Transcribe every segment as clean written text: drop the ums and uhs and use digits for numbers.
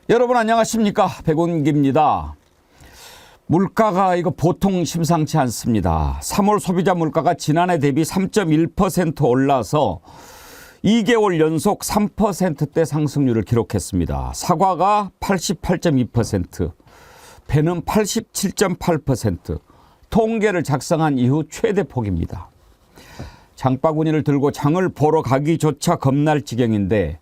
여러분 안녕하십니까? 백운기입니다. 물가가 이거 보통 심상치 않습니다. 3월 소비자 물가가 지난해 대비 3.1% 올라서 2개월 연속 3%대 상승률을 기록했습니다. 사과가 88.2%, 배는 87.8%, 통계를 작성한 이후 최대 폭입니다. 장바구니를 들고 장을 보러 가기조차 겁날 지경인데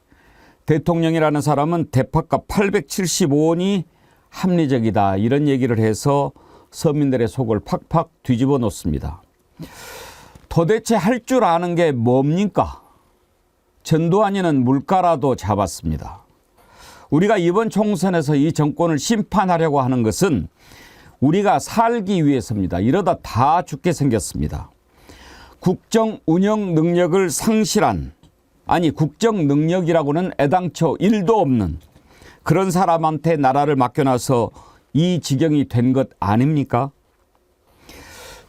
대통령이라는 사람은 대파값 875원이 합리적이다 이런 얘기를 해서 서민들의 속을 팍팍 뒤집어 놓습니다. 도대체 할 줄 아는 게 뭡니까? 전두환이는 물가라도 잡았습니다. 우리가 이번 총선에서 이 정권을 심판하려고 하는 것은 우리가 살기 위해서입니다. 이러다 다 죽게 생겼습니다. 국정 운영 능력을 상실한, 아니 국정 능력이라고는 애당초 1도 없는 그런 사람한테 나라를 맡겨놔서 이 지경이 된 것 아닙니까?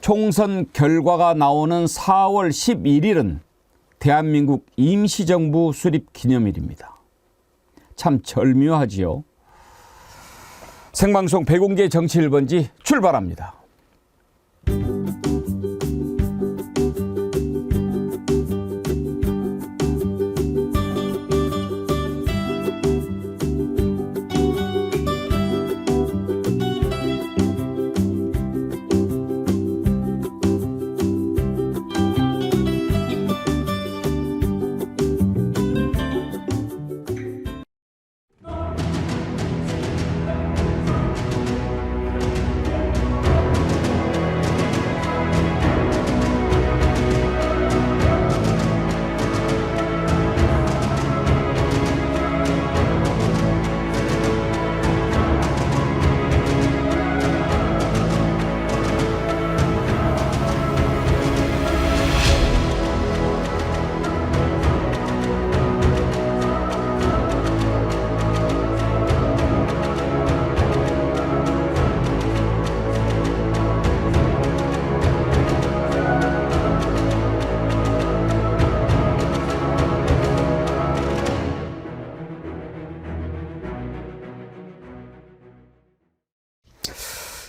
총선 결과가 나오는 4월 11일은 대한민국 임시정부 수립 기념일입니다. 참 절묘하지요. 생방송 백운기의 정치 1번지 출발합니다.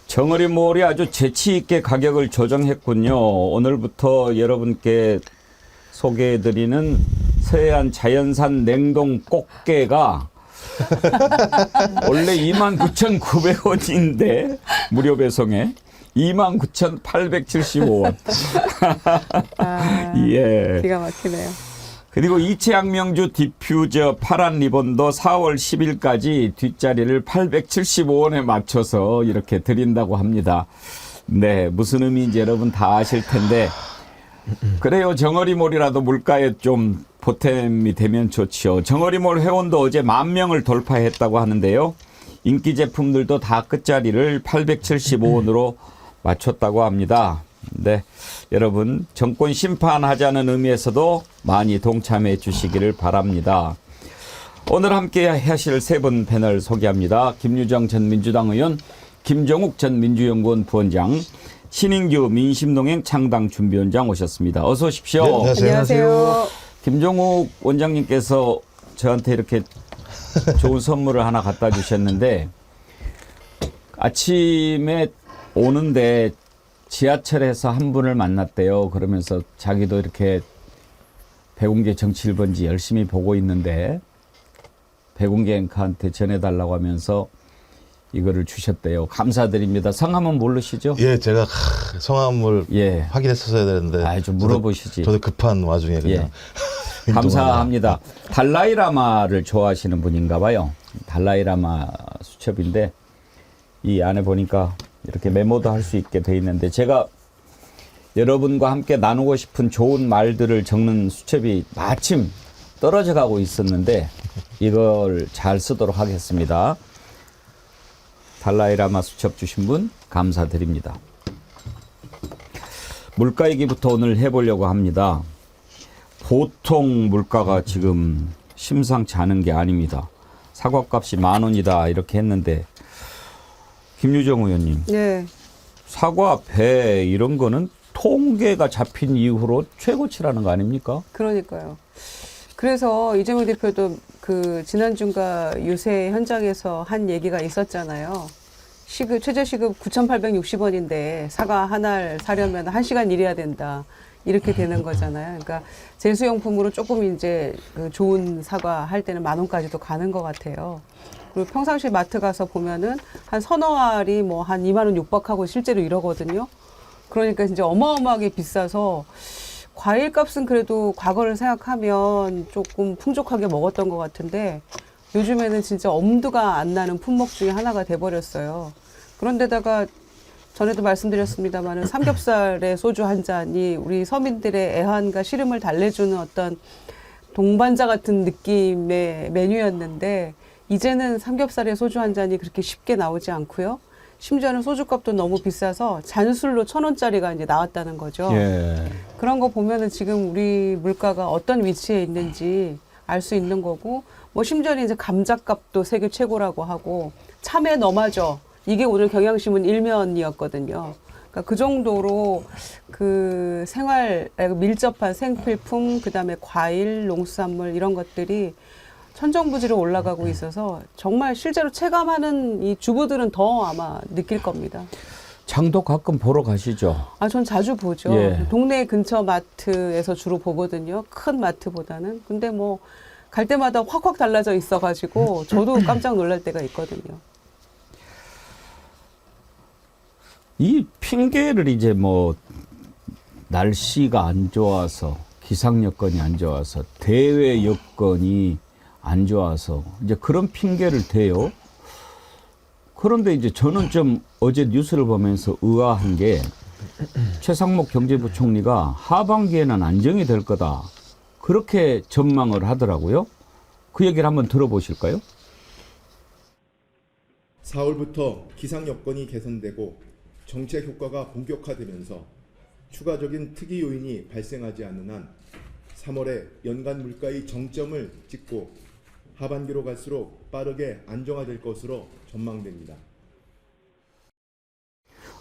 정어리몰이 아주 재치있게 가격을 조정했군요. 오늘부터 여러분께 소개해드리는 서해안 자연산 냉동 꽃게가 원래 29,900원인데 무료 배송에 29,875원. 예. 기가 막히네요. 그리고 이채양명주 디퓨저 파란 리본도 4월 10일까지 뒷자리를 875원에 맞춰서 이렇게 드린다고 합니다. 네, 무슨 의미인지 여러분 다 아실 텐데 그래요. 정어리몰이라도 물가에 좀 보탬이 되면 좋지요. 정어리몰 회원도 어제 10,000명을 돌파했다고 하는데요. 인기 제품들도 다 끝자리를 875원으로 맞췄다고 합니다. 네, 여러분 정권 심판하자는 의미에서도 많이 동참해 주시기를 바랍니다. 오늘 함께 하실 세 분 패널 소개합니다. 김유정 전 민주당 의원, 김종욱 전 민주연구원 부원장, 신인규 민심동행 창당 준비원장 오셨습니다. 어서 오십시오. 네, 안녕하세요. 김종욱 원장님께서 저한테 이렇게 좋은 선물을 하나 갖다 주셨는데 아침에 오는데 지하철에서 한 분을 만났대요. 그러면서 자기도 이렇게 백운기 정치 1번지 열심히 보고 있는데 백운기 앵커한테 전해달라고 하면서 이거를 주셨대요. 감사드립니다. 성함은 모르시죠? 예, 제가 성함을 예. 확인했었어야 되는데. 좀 물어보시지. 저도 급한 와중에 그냥. 예. 감사합니다. 달라이라마를 좋아하시는 분인가 봐요. 달라이라마 수첩인데 이 안에 보니까 이렇게 메모도 할 수 있게 돼 있는데 제가 여러분과 함께 나누고 싶은 좋은 말들을 적는 수첩이 마침 떨어져 가고 있었는데 이걸 잘 쓰도록 하겠습니다. 달라이라마 수첩 주신 분 감사드립니다. 물가 얘기부터 오늘 해보려고 합니다. 보통 물가가 지금 심상치 않은 게 아닙니다. 사과값이 10,000원이다 이렇게 했는데 김유정 의원님. 네. 사과, 배 이런 거는 통계가 잡힌 이후로 최고치라는 거 아닙니까? 그러니까요. 그래서 이재명 대표도 그 지난주인가 유세 현장에서 한 얘기가 있었잖아요. 최저시급 9,860원인데 사과 한 알 사려면 1시간 일해야 된다. 이렇게 되는 거잖아요. 그러니까 제수용품으로 조금 이제 그 좋은 사과 할 때는 10,000원까지도 가는 것 같아요. 그리고 평상시 마트 가서 보면은 한 서너 알이 뭐 한 20,000원 육박하고 실제로 이러거든요. 그러니까 진짜 어마어마하게 비싸서 과일 값은 그래도 과거를 생각하면 조금 풍족하게 먹었던 것 같은데 요즘에는 진짜 엄두가 안 나는 품목 중에 하나가 돼버렸어요. 그런데다가 전에도 말씀드렸습니다마는 삼겹살에 소주 한 잔이 우리 서민들의 애환과 시름을 달래주는 어떤 동반자 같은 느낌의 메뉴였는데 이제는 삼겹살에 소주 한 잔이 그렇게 쉽게 나오지 않고요. 심지어는 소주값도 너무 비싸서 잔술로 1,000원짜리가 이제 나왔다는 거죠. 예. 그런 거 보면은 지금 우리 물가가 어떤 위치에 있는지 알 수 있는 거고, 뭐 심지어는 이제 감자값도 세계 최고라고 하고, 참외 너마저 이게 오늘 경향신문 일면이었거든요. 그러니까 그 정도로 그 생활 밀접한 생필품, 그다음에 과일, 농수산물 이런 것들이 천정부지로 올라가고 있어서 정말 실제로 체감하는 이 주부들은 더 아마 느낄 겁니다. 장도 가끔 보러 가시죠? 아, 전 자주 보죠. 예. 동네 근처 마트에서 주로 보거든요. 큰 마트보다는. 근데 뭐 갈 때마다 확확 달라져 있어가지고 저도 깜짝 놀랄 때가 있거든요. 이 핑계를 이제 뭐 날씨가 안 좋아서 기상 여건이 안 좋아서 대외 여건이 안 좋아서 이제 그런 핑계를 대요. 그런데 이제 저는 좀 어제 뉴스를 보면서 의아한 게 최상목 경제부총리가 하반기에는 안정이 될 거다. 그렇게 전망을 하더라고요. 그 얘기를 한번 들어보실까요? 4월부터 기상 여건이 개선되고 정책 효과가 본격화되면서 추가적인 특이 요인이 발생하지 않는 한 3월에 연간 물가의 정점을 찍고 하반기로 갈수록 빠르게 안정화될 것으로 전망됩니다.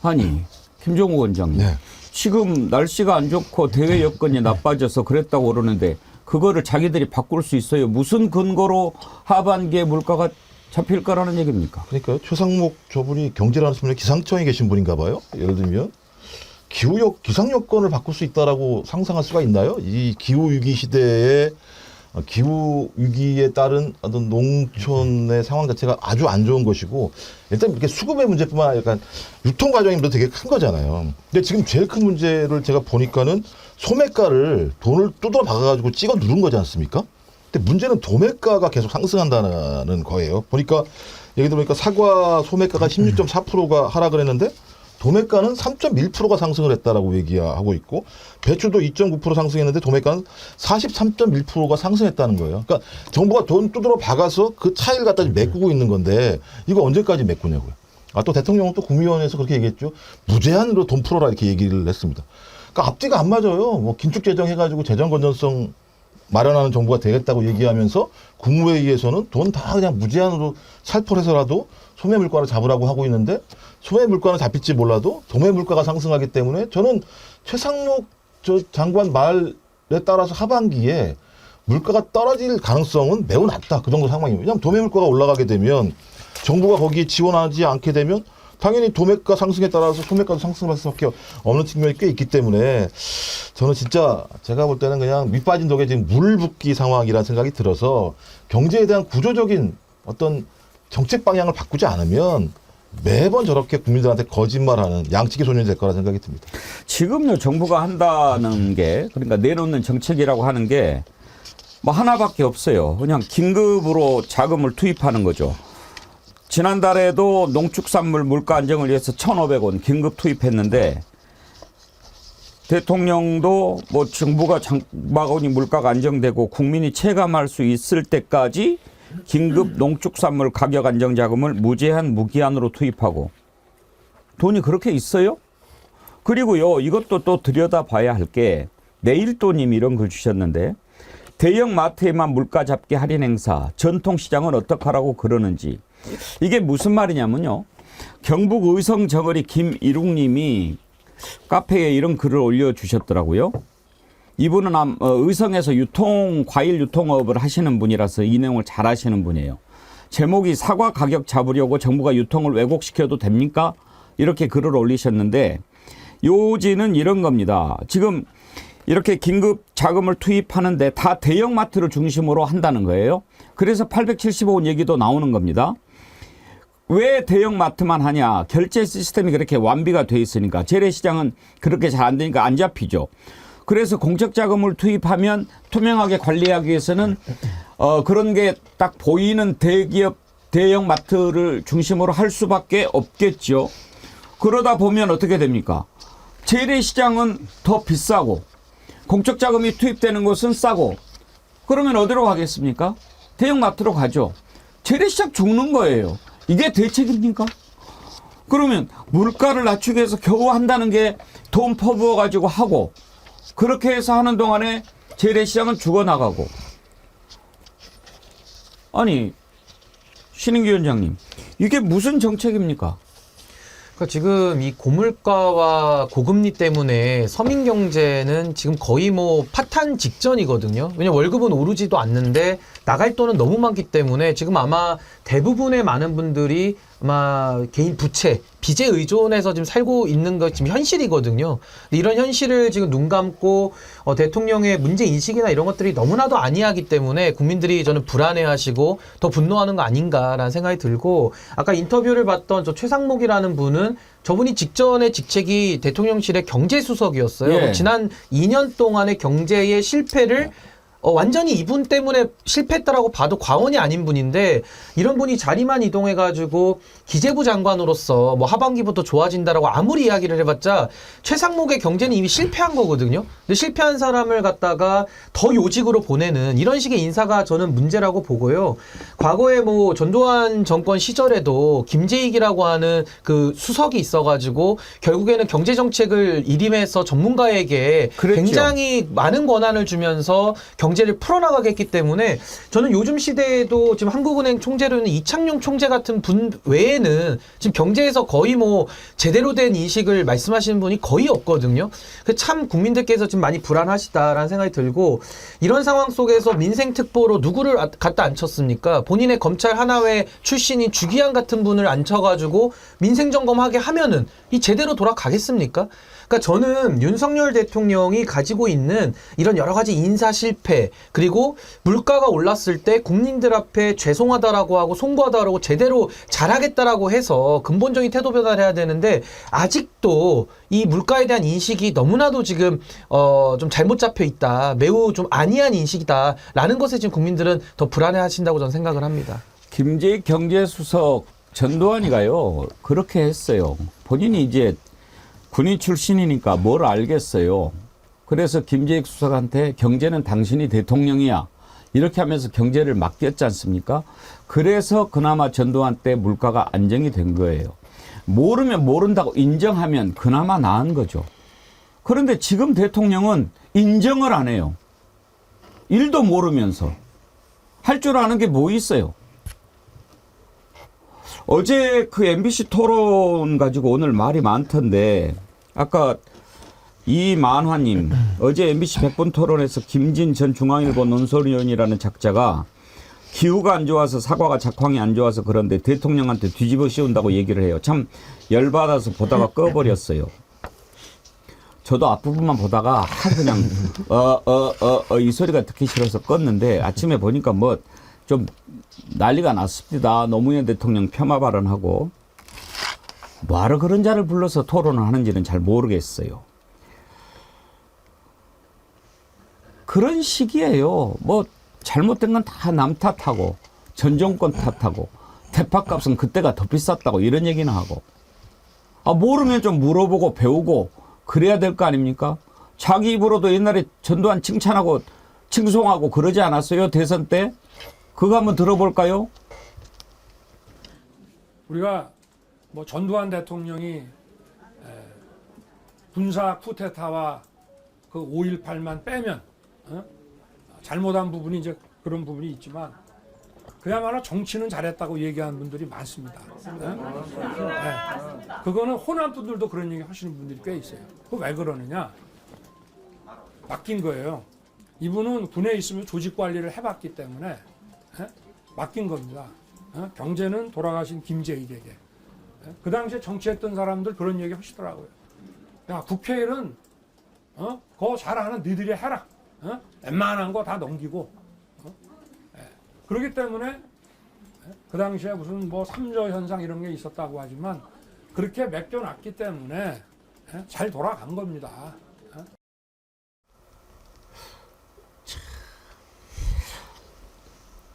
아니, 김종우 원장님. 네. 지금 날씨가 안 좋고 대외 여건이 나빠져서 그랬다고 그러는데 그거를 자기들이 바꿀 수 있어요. 무슨 근거로 하반기에 물가가 잡힐 거라는 얘기입니까? 그러니까요. 최상목 저분이 경제라는 분이 기상청에 계신 분인가 봐요. 예를 들면 기상 여건을 바꿀 수 있다라고 상상할 수가 있나요? 이 기후 위기 시대에 기후 위기에 따른 어떤 농촌의 상황 자체가 아주 안 좋은 것이고 일단 이렇게 수급의 문제뿐만 아니라 약간 유통 과정이 되게 큰 거잖아요. 근데 지금 제일 큰 문제를 제가 보니까는 소매가를 돈을 두드러 박아가지고 찍어 누른 거지 않습니까? 근데 문제는 도매가가 계속 상승한다는 거예요. 보니까 얘기 들어보니까 사과 소매가가 16.4%가 하락을 했는데 도매가는 3.1%가 상승을 했다라고 얘기하고 있고 배추도 2.9% 상승했는데 도매가는 43.1%가 상승했다는 거예요. 그러니까 정부가 돈 두드러 박아서 그 차이를 갖다 메꾸고 있는 건데 이거 언제까지 메꾸냐고요. 아, 또 대통령은 또 국무위원회에서 그렇게 얘기했죠. 무제한으로 돈 풀어라 이렇게 얘기를 했습니다. 그러니까 앞뒤가 안 맞아요. 뭐 긴축재정 해가지고 재정 건전성 마련하는 정부가 되겠다고 얘기하면서 국무회의에서는 돈 다 그냥 무제한으로 살포해서라도 소매 물가를 잡으라고 하고 있는데 소매 물가는 잡힐지 몰라도 도매 물가가 상승하기 때문에 저는 최상목 장관 말에 따라서 하반기에 물가가 떨어질 가능성은 매우 낮다. 그 정도 상황입니다. 왜냐하면 도매 물가가 올라가게 되면 정부가 거기에 지원하지 않게 되면 당연히 도매가 상승에 따라서 소매가도 상승할 수밖에 없는 측면이 꽤 있기 때문에 저는 진짜 제가 볼 때는 그냥 밑빠진 독에 지금 물 붓기 상황이라는 생각이 들어서 경제에 대한 구조적인 어떤 정책 방향을 바꾸지 않으면 매번 저렇게 국민들한테 거짓말하는 양치기 소년이 될 거라 생각이 듭니다. 지금요 정부가 한다는 게 그러니까 내놓는 정책이라고 하는 게 뭐 하나밖에 없어요. 그냥 긴급으로 자금을 투입하는 거죠. 지난달에도 농축산물 물가 안정을 위해서 1,500원 긴급 투입했는데 대통령도 뭐 정부가 장마건이 물가가 안정되고 국민이 체감할 수 있을 때까지 긴급 농축산물 가격 안정 자금을 무제한 무기한으로 투입하고 돈이 그렇게 있어요? 그리고요 이것도 또 들여다봐야 할 게 내일도님 이런 글 주셨는데 대형 마트에만 물가 잡기 할인 행사 전통시장은 어떡하라고 그러는지 이게 무슨 말이냐면요 경북 의성 정어리 김일웅님이 카페에 이런 글을 올려주셨더라고요. 이분은 의성에서 과일 유통업을 하시는 분이라서 이 내용을 잘 아시는 분이에요. 제목이 사과 가격 잡으려고 정부가 유통을 왜곡시켜도 됩니까? 이렇게 글을 올리셨는데 요지는 이런 겁니다. 지금 이렇게 긴급 자금을 투입하는데 다 대형마트를 중심으로 한다는 거예요. 그래서 875원 얘기도 나오는 겁니다. 왜 대형마트만 하냐? 결제 시스템이 그렇게 완비가 돼 있으니까. 재래시장은 그렇게 잘 안 되니까 안 잡히죠. 그래서 공적 자금을 투입하면 투명하게 관리하기 위해서는 그런 게 딱 보이는 대기업 대형마트를 중심으로 할 수밖에 없겠죠. 그러다 보면 어떻게 됩니까? 재래시장은 더 비싸고 공적 자금이 투입되는 곳은 싸고 그러면 어디로 가겠습니까? 대형마트로 가죠. 재래시장 죽는 거예요. 이게 대책입니까? 그러면 물가를 낮추기 위해서 겨우 한다는 게 돈 퍼부어 가지고 하고 그렇게 해서 하는 동안에 재래시장은 죽어나가고. 아니 신인규 위원장님 이게 무슨 정책입니까? 그러니까 지금 이 고물가와 고금리 때문에 서민 경제는 지금 거의 뭐 파탄 직전이거든요. 왜냐면 월급은 오르지도 않는데 나갈 돈은 너무 많기 때문에 지금 아마 대부분의 많은 분들이 아마 개인 부채, 빚에 의존해서 지금 살고 있는 것 지금 현실이거든요. 근데 이런 현실을 지금 눈 감고 대통령의 문제 인식이나 이런 것들이 너무나도 아니하기 때문에 국민들이 저는 불안해하시고 더 분노하는 거 아닌가라는 생각이 들고 아까 인터뷰를 봤던 저 최상목이라는 분은 저분이 직전의 직책이 대통령실의 경제수석이었어요. 예. 지난 2년 동안의 경제의 실패를 완전히 이분 때문에 실패했다라고 봐도 과언이 아닌 분인데 이런 분이 자리만 이동해가지고 기재부 장관으로서 뭐 하반기부터 좋아진다라고 아무리 이야기를 해봤자 최상목의 경제는 이미 실패한 거거든요. 근데 실패한 사람을 갖다가 더 요직으로 보내는 이런 식의 인사가 저는 문제라고 보고요. 과거에 뭐 전두환 정권 시절에도 김재익이라고 하는 그 수석이 있어가지고 결국에는 경제정책을 일임해서 전문가에게 그랬죠. 굉장히 많은 권한을 주면서 경제를 풀어나가겠기 때문에 저는 요즘 시대에도 지금 한국은행 총재로는 이창용 총재 같은 분 외에는 지금 경제에서 거의 뭐 제대로 된 인식을 말씀하시는 분이 거의 없거든요. 참 국민들께서 지금 많이 불안하시다라는 생각이 들고 이런 상황 속에서 민생특보로 누구를 갖다 앉혔습니까? 본인의 검찰 하나회 출신인 주기한 같은 분을 앉혀가지고 민생점검하게 하면은 이 제대로 돌아가겠습니까? 그러니까 저는 윤석열 대통령이 가지고 있는 이런 여러 가지 인사 실패 그리고 물가가 올랐을 때 국민들 앞에 죄송하다라고 하고 송구하다라고 제대로 잘하겠다라고 해서 근본적인 태도 변화를 해야 되는데 아직도 이 물가에 대한 인식이 너무나도 지금 좀 잘못 잡혀 있다. 매우 좀 안이한 인식이다라는 것에 지금 국민들은 더 불안해하신다고 저는 생각을 합니다. 김재익 경제수석 전두환이가요 그렇게 했어요. 본인이 이제 군인 출신이니까 뭘 알겠어요. 그래서 김재익 수석한테 경제는 당신이 대통령이야. 이렇게 하면서 경제를 맡겼지 않습니까? 그래서 그나마 전두환 때 물가가 안정이 된 거예요. 모르면 모른다고 인정하면 그나마 나은 거죠. 그런데 지금 대통령은 인정을 안 해요. 일도 모르면서. 할 줄 아는 게 뭐 있어요? 어제 그 MBC 토론 가지고 오늘 말이 많던데 아까 이만화님 어제 MBC 100분 토론에서 김진 전 중앙일보 논설위원이라는 작자가 기후가 안 좋아서 사과가 작황이 안 좋아서 그런데 대통령한테 뒤집어 씌운다고 얘기를 해요. 참 열받아서 보다가 꺼버렸어요. 저도 앞부분만 보다가 그냥 이 소리가 듣기 싫어서 껐는데 아침에 보니까 뭐 좀 난리가 났습니다. 노무현 대통령 폄하 발언하고 뭐하러 그런 자를 불러서 토론을 하는지는 잘 모르겠어요. 그런 식이에요. 뭐 잘못된 건 다 남 탓하고 전 정권 탓하고 대파값은 그때가 더 비쌌다고 이런 얘기는 하고 모르면 좀 물어보고 배우고 그래야 될 거 아닙니까? 자기 입으로도 옛날에 전두환 칭찬하고 칭송하고 그러지 않았어요? 대선 때? 그거 한번 들어볼까요? 우리가 뭐 전두환 대통령이 군사 쿠데타와 그 5.18만 빼면 잘못한 부분이 이제 그런 부분이 있지만 그야말로 정치는 잘했다고 얘기하는 분들이 많습니다. 그거는 호남 분들도 그런 얘기 하시는 분들이 꽤 있어요. 그 왜 그러느냐? 맡긴 거예요. 이분은 군에 있으면 조직 관리를 해봤기 때문에 예? 맡긴 겁니다. 경제는 돌아가신 김재익에게. 그 당시에 정치했던 사람들 그런 얘기 하시더라고요. 야, 국회의는 그거 잘하는 니들이 해라. 웬만한 거 다 넘기고. 그렇기 때문에 그 당시에 무슨 뭐 삼저 현상 이런 게 있었다고 하지만 그렇게 맡겨놨기 때문에 잘 돌아간 겁니다.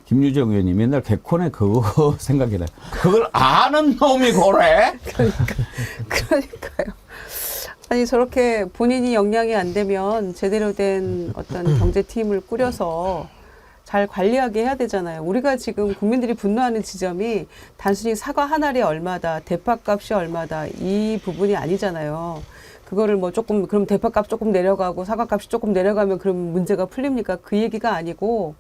김유정 의원님 맨날 개콘에 그거 생각이 나요. 그걸 아는 놈이 고래? 그러니까요. 아니 저렇게 본인이 역량이 안 되면 제대로 된 어떤 경제팀을 꾸려서 잘 관리하게 해야 되잖아요. 우리가 지금 국민들이 분노하는 지점이 단순히 사과 한 알이 얼마다, 대파값이 얼마다 이 부분이 아니잖아요. 그거를 뭐 조금 그럼 대파값 조금 내려가고 사과값이 조금 내려가면 그럼 문제가 풀립니까? 그 얘기가 아니고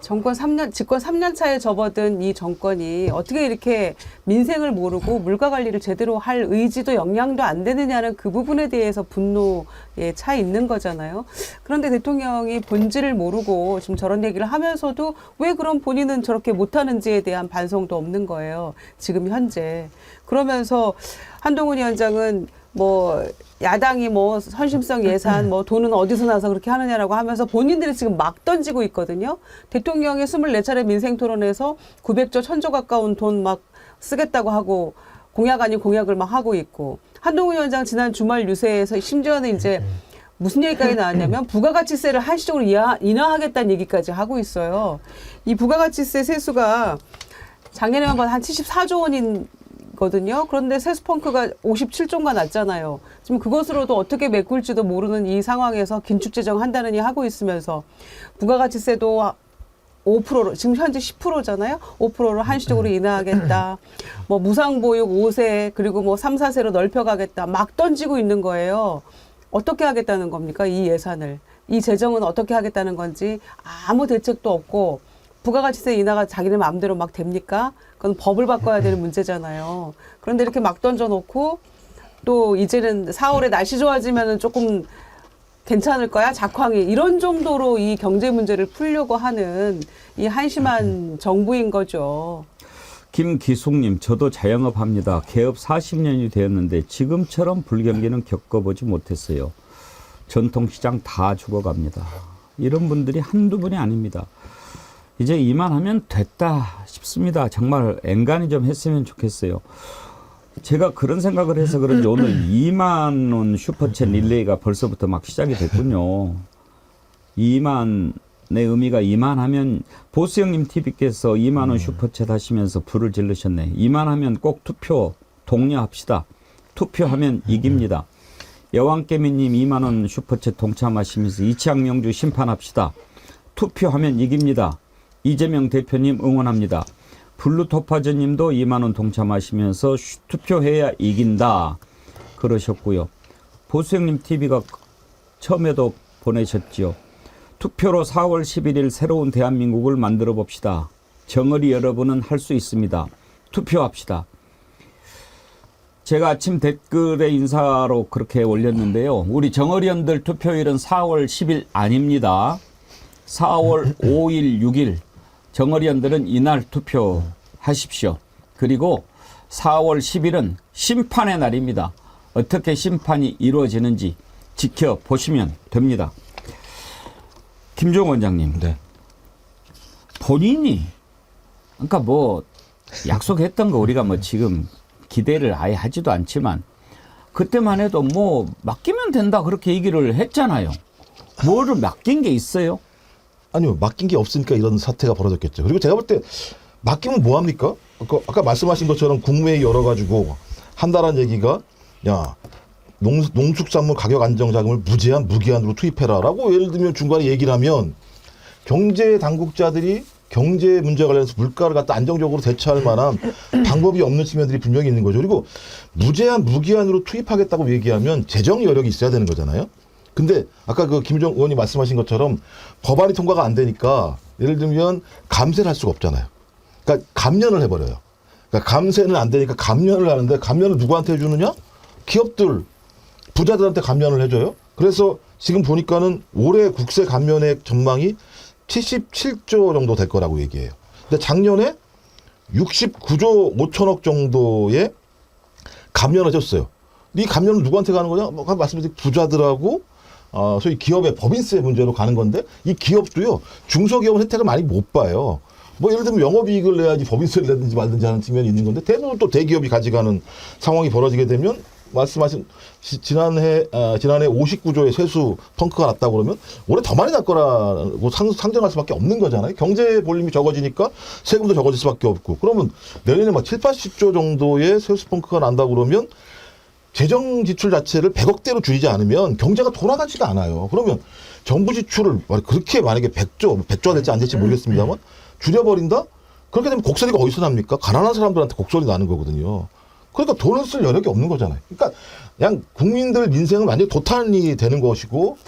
집권 3년 차에 접어든 이 정권이 어떻게 이렇게 민생을 모르고 물가 관리를 제대로 할 의지도 역량도 안 되느냐는 그 부분에 대해서 분노에 차 있는 거잖아요. 그런데 대통령이 본질을 모르고 지금 저런 얘기를 하면서도 왜 그럼 본인은 저렇게 못하는지에 대한 반성도 없는 거예요. 지금 현재. 그러면서 한동훈 위원장은 뭐 야당이 뭐 선심성 예산 뭐 돈은 어디서 나서 그렇게 하느냐라고 하면서 본인들이 지금 막 던지고 있거든요. 대통령이 24차례 민생 토론에서 900조 1000조 가까운 돈 막 쓰겠다고 하고 공약 아닌 공약을 막 하고 있고 한동훈 위원장 지난 주말 유세에서 심지어는 이제 무슨 얘기까지 나왔냐면 부가가치세를 한시적으로 인하하겠다는 얘기까지 하고 있어요. 이 부가가치세 세수가 작년에만 봐도 한 74조 원인 거든요. 그런데 세수펑크가 57조가 났잖아요. 지금 그것으로도 어떻게 메꿀지도 모르는 이 상황에서 긴축 재정 한다느니 하고 있으면서 부가가치세도 5%로 지금 현재 10%잖아요. 5%로 한시적으로 인하하겠다. 뭐 무상보육 5세 그리고 뭐 3, 4세로 넓혀가겠다. 막 던지고 있는 거예요. 어떻게 하겠다는 겁니까? 이 예산을. 이 재정은 어떻게 하겠다는 건지 아무 대책도 없고 부가가치세 인하가 자기네 마음대로 막 됩니까? 그건 법을 바꿔야 되는 문제잖아요. 그런데 이렇게 막 던져놓고 또 이제는 4월에 날씨 좋아지면은 조금 괜찮을 거야? 작황이. 이런 정도로 이 경제 문제를 풀려고 하는 이 한심한 정부인 거죠. 김기숙님, 저도 자영업 합니다. 개업 40년이 되었는데 지금처럼 불경기는 겪어보지 못했어요. 전통시장 다 죽어갑니다. 이런 분들이 한두 분이 아닙니다. 이제 이만하면 됐다 싶습니다. 정말 엔간히 좀 했으면 좋겠어요. 제가 그런 생각을 해서 그런지 오늘 2만 원 슈퍼챗 릴레이가 벌써부터 막 시작이 됐군요. 2만의 의미가 이만하면 보스 형님 TV께서 2만 원 슈퍼챗 하시면서 불을 질르셨네. 이만하면 꼭 투표 독려합시다. 투표하면 이깁니다. 여왕개미님 2만 원 슈퍼챗 동참하시면서 이치학명주 심판합시다. 투표하면 이깁니다. 이재명 대표님 응원합니다. 블루토파즈님도 2만 원 동참하시면서 투표해야 이긴다 그러셨고요. 보수형님 TV가 처음에도 보내셨죠. 투표로 4월 11일 새로운 대한민국을 만들어 봅시다. 정어리 여러분은 할 수 있습니다. 투표합시다. 제가 아침 댓글에 인사로 그렇게 올렸는데요. 우리 정어리원들 투표일은 4월 10일 아닙니다. 4월 5일, 6일 정어리원들은 이날 투표하십시오. 그리고 4월 10일은 심판의 날입니다. 어떻게 심판이 이루어지는지 지켜보시면 됩니다. 김종 원장님, 네. 본인이 그러니까 뭐 약속했던 거 우리가 뭐 지금 기대를 아예 하지도 않지만 그때만 해도 뭐 맡기면 된다 그렇게 얘기를 했잖아요. 뭐를 맡긴 게 있어요? 아니요, 맡긴 게 없으니까 이런 사태가 벌어졌겠죠. 그리고 제가 볼 때 맡기면 뭐 합니까? 아까 말씀하신 것처럼 국무회의 열어가지고 한다는 얘기가 야 농축산물 가격 안정 자금을 무제한 무기한으로 투입해라라고 예를 들면 중간에 얘기를 하면 경제 당국자들이 경제 문제 관련해서 물가를 갖다 안정적으로 대처할 만한 방법이 없는 측면들이 분명히 있는 거죠. 그리고 무제한 무기한으로 투입하겠다고 얘기하면 재정 여력이 있어야 되는 거잖아요. 근데 아까 그 김종 의원이 말씀하신 것처럼 법안이 통과가 안 되니까 예를 들면 감세를 할 수가 없잖아요. 그러니까 감면을 해버려요. 그러니까 감세는 안 되니까 감면을 하는데 감면을 누구한테 해주느냐? 기업들, 부자들한테 감면을 해줘요. 그래서 지금 보니까는 올해 국세 감면액 전망이 77조 정도 될 거라고 얘기해요. 근데 작년에 69조 5천억 정도의 감면을 줬어요. 이 감면은 누구한테 가는 거냐? 아까 말씀드린 부자들하고 소위 기업의 법인세 문제로 가는 건데 이 기업도요. 중소기업은 혜택을 많이 못 봐요. 뭐 예를 들면 영업이익을 내야지 법인세를 내든지 말든지 하는 측면이 있는 건데 대부분 또 대기업이 가져가는 상황이 벌어지게 되면 말씀하신 지난해 59조의 세수 펑크가 났다고 그러면 올해 더 많이 날 거라고 상정할 수밖에 없는 거잖아요. 경제 볼륨이 적어지니까 세금도 적어질 수밖에 없고 그러면 내년에 막 7, 80조 정도의 세수 펑크가 난다고 그러면 재정 지출 자체를 100억대로 줄이지 않으면 경제가 돌아가지가 않아요. 그러면 정부 지출을 그렇게 만약에 100조가 될지 안 될지 모르겠습니다만 줄여버린다? 그렇게 되면 곡소리가 어디서 납니까? 가난한 사람들한테 곡소리 나는 거거든요. 그러니까 돈을 쓸 여력이 없는 거잖아요. 그러니까 그냥 국민들 민생은 완전히 도탄이 되는 것이고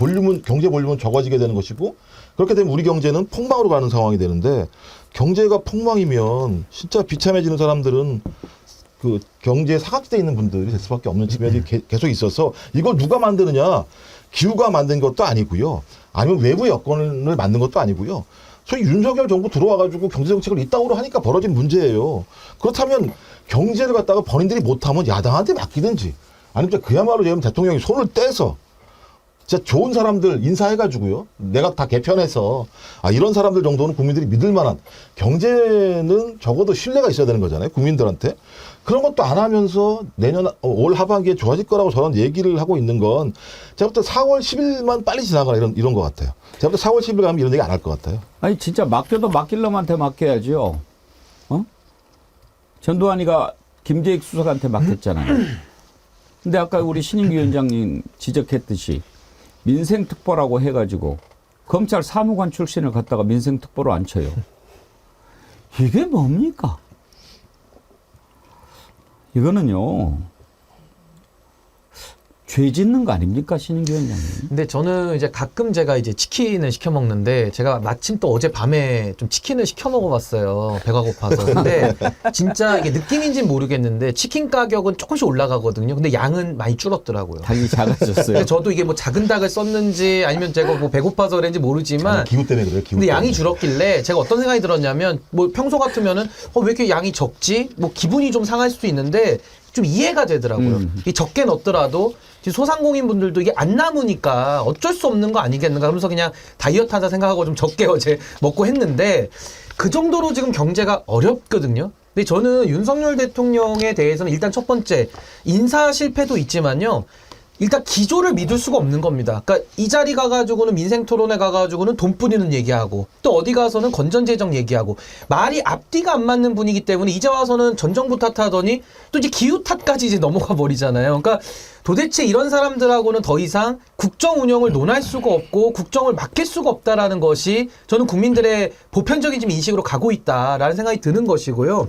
경제 볼륨은 적어지게 되는 것이고 그렇게 되면 우리 경제는 폭망으로 가는 상황이 되는데 경제가 폭망이면 진짜 비참해지는 사람들은 그 경제 사각지대에 있는 분들이 될 수밖에 없는 측면이 계속 있어서 이걸 누가 만드느냐 기후가 만든 것도 아니고요. 아니면 외부 여건을 만든 것도 아니고요. 소위 윤석열 정부 들어와가지고 경제정책을 이따구로 하니까 벌어진 문제예요. 그렇다면 경제를 갖다가 본인들이 못하면 야당한테 맡기든지 아니면 그야말로 지금 대통령이 손을 떼서 진짜 좋은 사람들 인사해가지고요. 내가 다 개편해서 이런 사람들 정도는 국민들이 믿을 만한 경제는 적어도 신뢰가 있어야 되는 거잖아요. 국민들한테. 그런 것도 안 하면서 올 하반기에 좋아질 거라고 저는 얘기를 하고 있는 건 제가 볼 때 4월 10일만 빨리 지나가라 이런 것 같아요. 제가 볼 때 4월 10일 가면 이런 얘기 안 할 것 같아요. 아니 진짜 맡겨도 맡길 놈한테 맡겨야죠. 전두환이가 김재익 수석한테 맡겼잖아요. 근데 아까 우리 신인규 위원장님 지적했듯이 민생특보라고 해가지고 검찰 사무관 출신을 갖다가 민생특보로 앉혀요. 이게 뭡니까? 이거는요. 죄 짓는 거 아닙니까, 신인규 위원장님? 근데 저는 이제 가끔 제가 이제 치킨을 시켜 먹는데 제가 마침 또 어제 밤에 좀 치킨을 시켜 먹어봤어요. 배가 고파서. 근데 진짜 이게 느낌인지는 모르겠는데 치킨 가격은 조금씩 올라가거든요. 근데 양은 많이 줄었더라고요. 닭이 작아졌어요. 근데 저도 이게 뭐 작은 닭을 썼는지 아니면 제가 뭐 배고파서 그런지 모르지만 기후 때문에 그래요. 기후 근데 때문에. 양이 줄었길래 제가 어떤 생각이 들었냐면 뭐 평소 같으면은 왜 이렇게 양이 적지? 뭐 기분이 좀 상할 수도 있는데 좀 이해가 되더라고요. 이 적게 넣더라도 소상공인 분들도 이게 안 남으니까 어쩔 수 없는 거 아니겠는가 하면서 그냥 다이어트 하자 생각하고 좀 적게 어제 먹고 했는데 그 정도로 지금 경제가 어렵거든요. 근데 저는 윤석열 대통령에 대해서는 일단 첫 번째 인사 실패도 있지만요. 일단 기조를 믿을 수가 없는 겁니다. 그러니까 이 자리 가가지고는 민생토론회 가가지고는 돈 뿌리는 얘기하고 또 어디 가서는 건전재정 얘기하고 말이 앞뒤가 안 맞는 분이기 때문에 이제 와서는 전 정부 탓하더니 또 이제 기후 탓까지 이제 넘어가 버리잖아요. 그러니까 도대체 이런 사람들하고는 더 이상 국정 운영을 논할 수가 없고 국정을 맡길 수가 없다라는 것이 저는 국민들의 보편적인 지금 인식으로 가고 있다라는 생각이 드는 것이고요.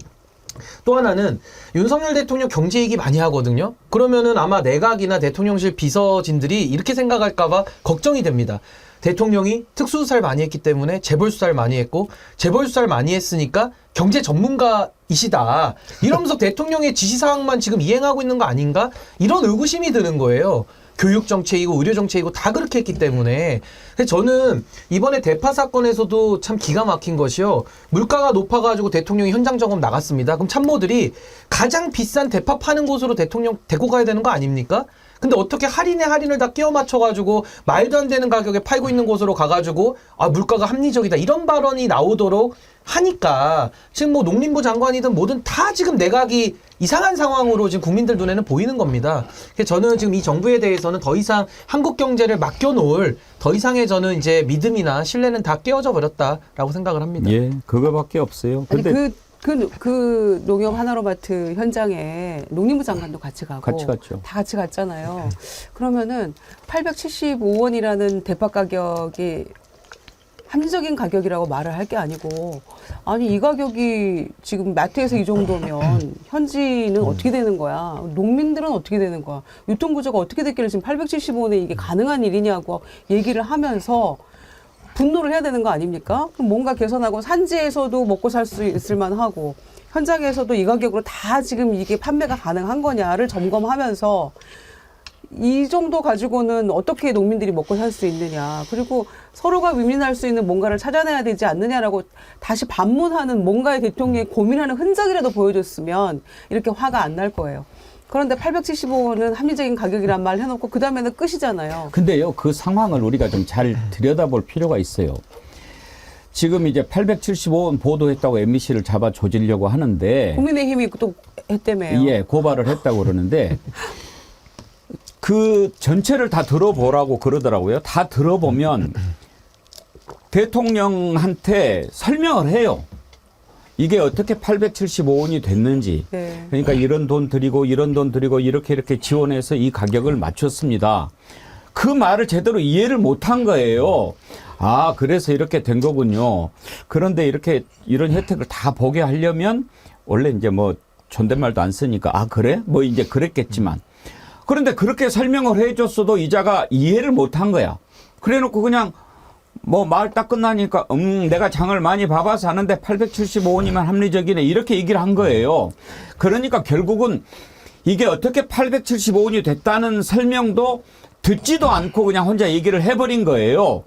또 하나는 윤석열 대통령 경제 얘기 많이 하거든요. 그러면은 아마 내각이나 대통령실 비서진들이 이렇게 생각할까봐 걱정이 됩니다. 대통령이 특수수사를 많이 했기 때문에 재벌수사를 많이 했고 재벌수사를 많이 했으니까 경제 전문가이시다. 이러면서 대통령의 지시사항만 지금 이행하고 있는 거 아닌가? 이런 의구심이 드는 거예요. 교육정책이고 의료정책이고 다 그렇게 했기 때문에. 그래서 저는 이번에 대파 사건에서도 참 기가 막힌 것이요. 물가가 높아가지고 대통령이 현장 점검 나갔습니다. 그럼 참모들이 가장 비싼 대파 파는 곳으로 대통령 데리고 가야 되는 거 아닙니까? 근데 어떻게 할인을 다 끼워 맞춰가지고 말도 안 되는 가격에 팔고 있는 곳으로 가가지고 물가가 합리적이다 이런 발언이 나오도록 하니까 지금 뭐 농림부 장관이든 뭐든 다 지금 내각이 이상한 상황으로 지금 국민들 눈에는 보이는 겁니다. 그래서 저는 지금 이 정부에 대해서는 더 이상 한국 경제를 맡겨놓을 더 이상의 저는 이제 믿음이나 신뢰는 다 깨어져 버렸다라고 생각을 합니다. 예, 그거밖에 없어요. 아니, 근데 그 농협 하나로마트 현장에 농림부 장관도 같이 가고 같이 갔죠. 다 같이 갔잖아요. 그러면은 875원이라는 대파 가격이 합리적인 가격이라고 말을 할 게 아니고 아니 이 가격이 지금 마트에서 이 정도면 현지는 어떻게 되는 거야? 농민들은 어떻게 되는 거야? 유통구조가 어떻게 됐길래 지금 875원에 이게 가능한 일이냐고 얘기를 하면서 분노를 해야 되는 거 아닙니까? 그럼 뭔가 개선하고 산지에서도 먹고 살 수 있을 만하고 현장에서도 이 가격으로 다 지금 이게 판매가 가능한 거냐를 점검하면서 이 정도 가지고는 어떻게 농민들이 먹고 살 수 있느냐. 그리고 서로가 윈윈할 수 있는 뭔가를 찾아내야 되지 않느냐라고 다시 반문하는 뭔가의 대통령이 고민하는 흔적이라도 보여줬으면 이렇게 화가 안 날 거예요. 그런데 875원은 합리적인 가격이란 말 해놓고 그 다음에는 끝이잖아요. 근데요, 그 상황을 우리가 좀 잘 들여다볼 필요가 있어요. 지금 이제 875원 보도했다고 MBC를 잡아 조지려고 하는데, 국민의힘이 또 했다며요. 예, 고발을 했다고 그러는데, 그 전체를 다 들어보라고 그러더라고요. 다 들어보면 대통령한테 설명을 해요. 이게 어떻게 875원이 됐는지. 네. 그러니까 이런 돈 드리고 이런 돈 드리고 이렇게 지원해서 이 가격을 맞췄습니다. 그 말을 제대로 이해를 못한 거예요. 아, 그래서 이렇게 된 거군요. 그런데 이렇게 이런 혜택을 다 보게 하려면 원래 이제 뭐 존댓말도 안 쓰니까 아, 그래? 뭐 이제 그랬겠지만. 그런데 그렇게 설명을 해줬어도 이자가 이해를 못한 거야. 그래 놓고 그냥 뭐 말 딱 끝나니까 내가 장을 많이 봐봐서 하는데 875원이면 합리적이네 이렇게 얘기를 한 거예요. 그러니까 결국은 이게 어떻게 875원이 됐다는 설명도 듣지도 않고 그냥 혼자 얘기를 해버린 거예요.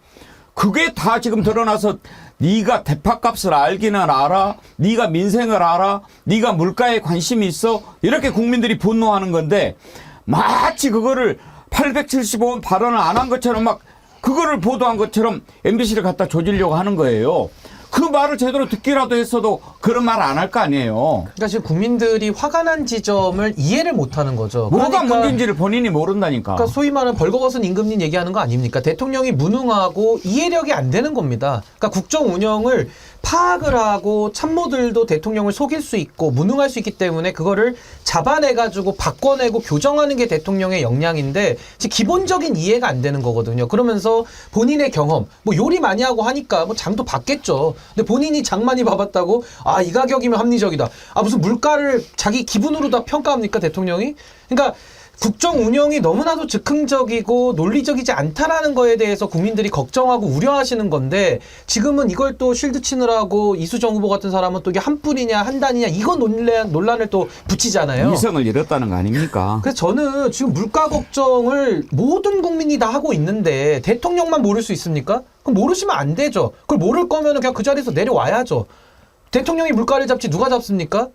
그게 다 지금 드러나서 네가 대파값을 알기는 알아, 네가 민생을 알아, 네가 물가에 관심이 있어 이렇게 국민들이 분노하는 건데 마치 그거를 875원 발언을 안 한 것처럼 막 그거를 보도한 것처럼 MBC를 갖다 조지려고 하는 거예요. 그 말을 제대로 듣기라도 했어도 그런 말 안 할 거 아니에요. 그러니까 지금 국민들이 화가 난 지점을 이해를 못하는 거죠. 뭐가 문제인지를 본인이 모른다니까. 그러니까 소위 말하는 벌거벗은 임금님 얘기하는 거 아닙니까? 대통령이 무능하고 이해력이 안 되는 겁니다. 그러니까 국정 운영을 파악을 하고 참모들도 대통령을 속일 수 있고 무능할 수 있기 때문에 그거를 잡아내가지고 바꿔내고 교정하는 게 대통령의 역량인데 지금 기본적인 이해가 안 되는 거거든요. 그러면서 본인의 경험, 뭐 요리 많이 하고 하니까 뭐 장도 봤겠죠. 근데 본인이 장 많이 봐봤다고 아, 이 가격이면 합리적이다. 아, 무슨 물가를 자기 기분으로 다 평가합니까, 대통령이? 그러니까 국정 운영이 너무나도 즉흥적이고 논리적이지 않다라는 거에 대해서 국민들이 걱정하고 우려하시는 건데 지금은 이걸 또 쉴드 치느라고 이수정 후보 같은 사람은 또 이게 한 뿔이냐 한 단이냐 이건 논란을 또 붙이잖아요. 이성을 잃었다는 거 아닙니까? 그래서 저는 지금 물가 걱정을 모든 국민이 다 하고 있는데 대통령만 모를 수 있습니까? 그럼 모르시면 안 되죠. 그걸 모를 거면 그냥 그 자리에서 내려와야죠. 대통령이 물가를 잡지 누가 잡습니까?